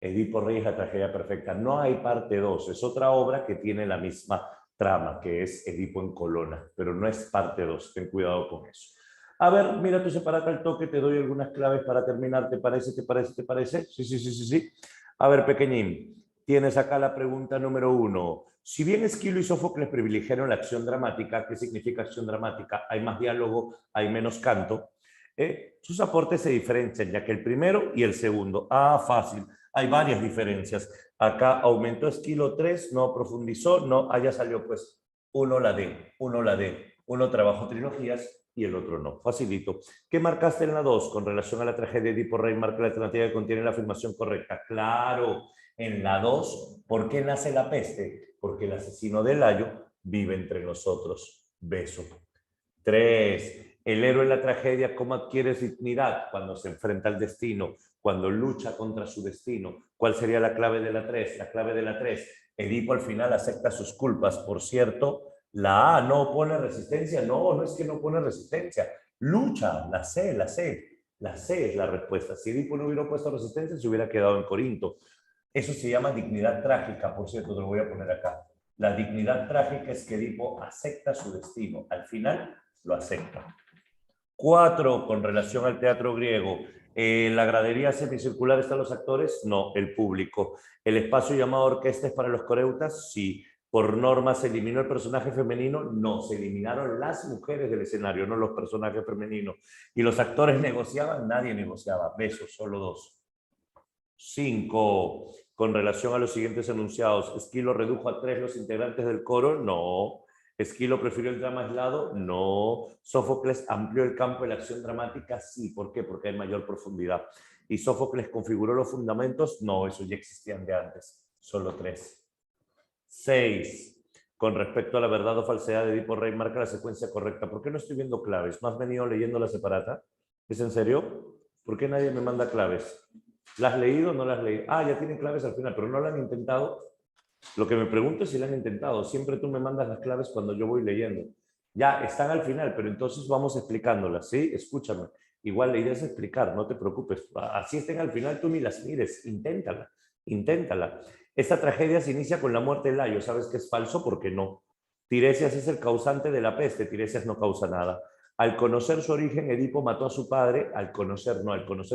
Edipo Rey es la tragedia perfecta. No hay parte 2, es otra obra que tiene la misma trama, que es Edipo en Colona, pero no es parte 2, ten cuidado con eso. A ver, mira tu separata al toque, te doy algunas claves para terminar, ¿te parece? ¿Te parece? ¿Te parece? Sí, sí, sí, sí, sí. A ver, pequeñín, tienes acá la pregunta número 1. Si bien Esquilo y Sófocles privilegiaron la acción dramática, ¿qué significa acción dramática? Hay más diálogo, hay menos canto. Sus aportes se diferencian, ya que el primero y el segundo. Ah, fácil. Hay varias diferencias. Acá aumentó Esquilo 3, no profundizó, no, allá salió pues uno la D, uno la D, uno trabajó trilogías y el otro no. Facilito. ¿Qué marcaste en la 2? Con relación a la tragedia de Edipo Rey, marca la alternativa que contiene la afirmación correcta. Claro, en la 2, ¿por qué nace la peste? Porque el asesino de Layo vive entre nosotros. Beso. 3. El héroe en la tragedia, ¿cómo adquiere dignidad? Cuando se enfrenta al destino, cuando lucha contra su destino. ¿Cuál sería la clave de la 3? La clave de la 3. Edipo al final acepta sus culpas. Por cierto, la A no opone resistencia. No, no es que no opone resistencia. Lucha, la C, la C. La C es la respuesta. Si Edipo no hubiera opuesto resistencia, se hubiera quedado en Corinto. Eso se llama dignidad trágica, por cierto, te lo voy a poner acá. La dignidad trágica es que Edipo acepta su destino. Al final, lo acepta. 4, con relación al teatro griego. ¿La gradería semicircular están los actores? No, el público. ¿El espacio llamado orquesta es para los coreutas? Sí. ¿Por norma se eliminó el personaje femenino? No, se eliminaron las mujeres del escenario, no los personajes femeninos. ¿Y los actores negociaban? Nadie negociaba. Besos, solo 2. 5. Con relación a los siguientes enunciados, ¿Esquilo redujo a 3 los integrantes del coro? No. ¿Esquilo prefirió el drama aislado? No. ¿Sófocles amplió el campo de la acción dramática? Sí. ¿Por qué? Porque hay mayor profundidad. ¿Y Sófocles configuró los fundamentos? No, eso ya existían de antes. Solo 3. 6. Con respecto a la verdad o falsedad de Edipo Rey, marca la secuencia correcta. ¿Por qué no estoy viendo claves? ¿No has venido leyendo la separata? ¿Es en serio? ¿Por qué nadie me manda claves? ¿La has leído o no la has leído? Ah, ya tienen claves al final, pero no la han intentado. Lo que me pregunto es si la han intentado. Siempre tú me mandas las claves cuando yo voy leyendo. Ya, están al final, pero entonces vamos explicándolas, ¿sí? Escúchame. Igual la idea es explicar, no te preocupes. Así estén al final, tú ni las mires. Inténtala, inténtala. Esta tragedia se inicia con la muerte de Layo. ¿Sabes que es falso? Porque no. Tiresias es el causante de la peste. Tiresias no causa nada. Al conocer su origen, Edipo mató a su padre. Al conocer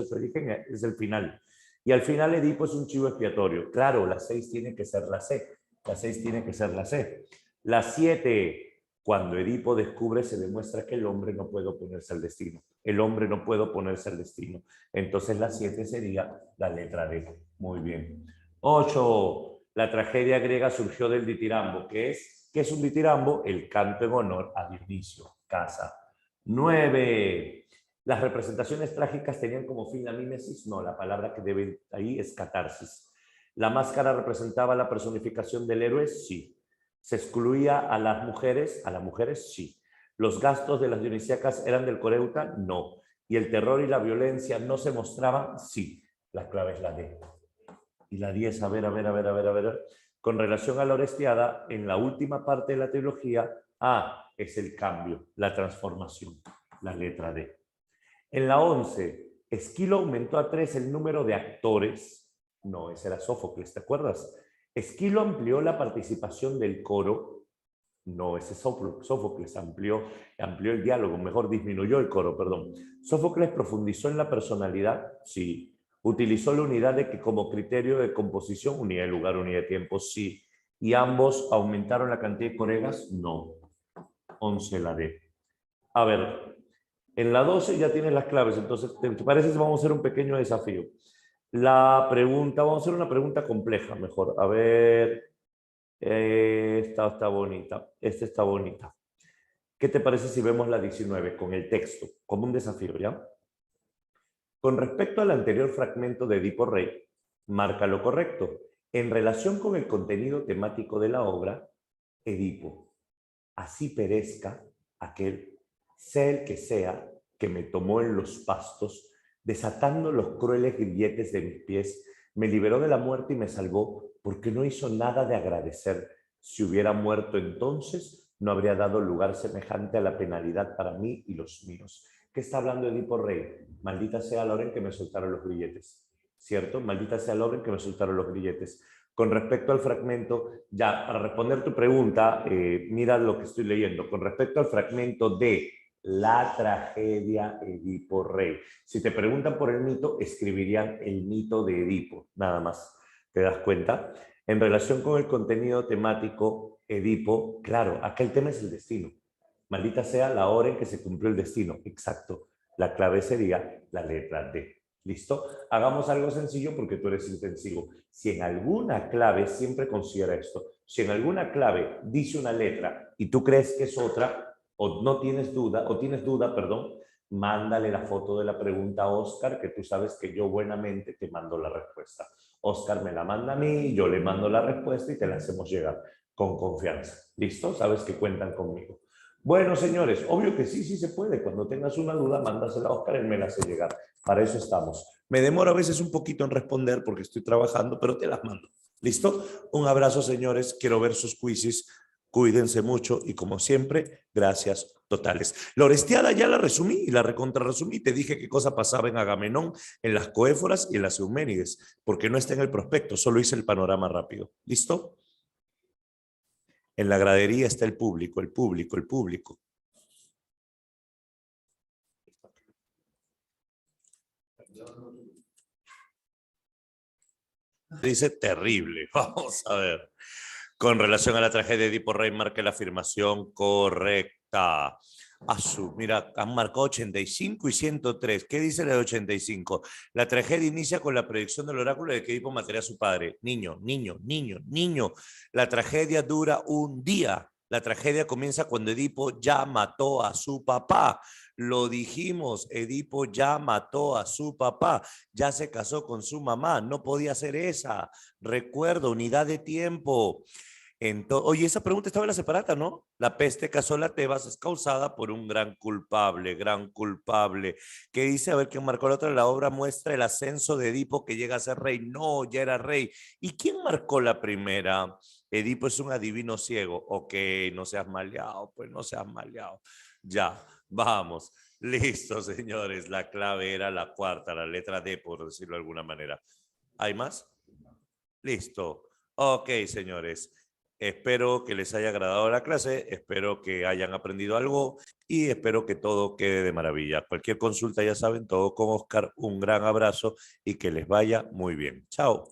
su origen es el final. Y al final Edipo es un chivo expiatorio. Claro, la 6 tiene que ser la C. La 6 tiene que ser la C. La 7, cuando Edipo descubre, se demuestra que el hombre no puede oponerse al destino. El hombre no puede oponerse al destino. Entonces la 7 sería la letra D. Muy bien. 8, la tragedia griega surgió del ditirambo. ¿Qué es un ditirambo? El canto en honor a Dionisio. Casa. 9, ¿las representaciones trágicas tenían como fin la mímesis? No, la palabra que debe ahí es catarsis. ¿La máscara representaba la personificación del héroe? Sí. ¿Se excluía a las mujeres? A las mujeres, sí. ¿Los gastos de las dionisíacas eran del coreuta? No. ¿Y el terror y la violencia no se mostraban? Sí. La clave es la D. Y la 10, a ver. Con relación a la Orestiada, en la última parte de la trilogía, A es el cambio, la transformación, la letra D. En la 11, Esquilo aumentó a 3 el número de actores. No, ese era Sófocles, ¿te acuerdas? Esquilo amplió la participación del coro. No, ese Sófocles amplió el diálogo, mejor disminuyó el coro, perdón. Sófocles profundizó en la personalidad, sí. Utilizó la unidad de que como criterio de composición, unidad de lugar, unidad de tiempo, sí. ¿Y ambos aumentaron la cantidad de coregas? No. 11 la D. A ver, en la 12 ya tienes las claves, entonces, ¿te parece si vamos a hacer un pequeño desafío? La pregunta, vamos a hacer una pregunta compleja mejor. A ver, esta está bonita, esta está bonita. ¿Qué te parece si vemos la 19 con el texto, como un desafío, ya? Con respecto al anterior fragmento de Edipo Rey, marca lo correcto. En relación con el contenido temático de la obra, Edipo, así perezca aquel, sea el que sea, que me tomó en los pastos, desatando los crueles grilletes de mis pies, me liberó de la muerte y me salvó, porque no hizo nada de agradecer. Si hubiera muerto entonces, no habría dado lugar semejante a la penalidad para mí y los míos. ¿Qué está hablando Edipo Rey? Maldita sea la hora en que me soltaron los grilletes. ¿Cierto? Maldita sea la hora en que me soltaron los grilletes. Con respecto al fragmento, ya para responder tu pregunta, mira lo que estoy leyendo. Con respecto al fragmento de la tragedia Edipo Rey. Si te preguntan por el mito, escribirían el mito de Edipo, nada más. ¿Te das cuenta? En relación con el contenido temático, Edipo, claro, acá el tema es el destino. Maldita sea la hora en que se cumplió el destino. Exacto. La clave sería la letra D. ¿Listo? Hagamos algo sencillo porque tú eres intensivo. Si en alguna clave, siempre considera esto, si en alguna clave dice una letra y tú crees que es otra, o no tienes duda, o tienes duda, perdón, mándale la foto de la pregunta a Oscar, que tú sabes que yo buenamente te mando la respuesta. Oscar me la manda a mí, yo le mando la respuesta y te la hacemos llegar con confianza. ¿Listo? Sabes que cuentan conmigo. Bueno, señores, obvio que sí, sí se puede. Cuando tengas una duda, mándasela a Oscar, él me la hace llegar. Para eso estamos. Me demoro a veces un poquito en responder porque estoy trabajando, pero te las mando. ¿Listo? Un abrazo, señores. Quiero ver sus quizzes. Cuídense mucho y como siempre, gracias totales. La Orestiada ya la resumí y la recontrarresumí. Te dije qué cosa pasaba en Agamenón, en las Coéforas y en las Euménides, porque no está en el prospecto, solo hice el panorama rápido. ¿Listo? En la gradería está el público, el público, el público. Dice terrible. Vamos a ver. Con relación a la tragedia de Edipo Rey, marque la afirmación correcta. Mira, han marcado 85 y 103. ¿Qué dice la de 85? La tragedia inicia con la predicción del oráculo de que Edipo mataría a su padre. Niño, niño, niño, niño. La tragedia dura un día. La tragedia comienza cuando Edipo ya mató a su papá. Lo dijimos, Edipo ya mató a su papá. Ya se casó con su mamá. No podía ser esa. Recuerdo, unidad de tiempo. Oye, esa pregunta estaba en la separata, ¿no? La peste que asola Tebas es causada por un gran culpable, gran culpable. ¿Qué dice? A ver, ¿quién marcó la otra? La obra muestra el ascenso de Edipo que llega a ser rey. No, ya era rey. ¿Y quién marcó la primera? Edipo es un adivino ciego. Ok, no seas maleado, pues no seas maleado. Ya, vamos. Listo, señores. La clave era la cuarta, la letra D, por decirlo de alguna manera. ¿Hay más? Listo. Ok, señores. Espero que les haya agradado la clase, espero que hayan aprendido algo y espero que todo quede de maravilla. Cualquier consulta, ya saben, todo con Oscar. Un gran abrazo y que les vaya muy bien. Chao.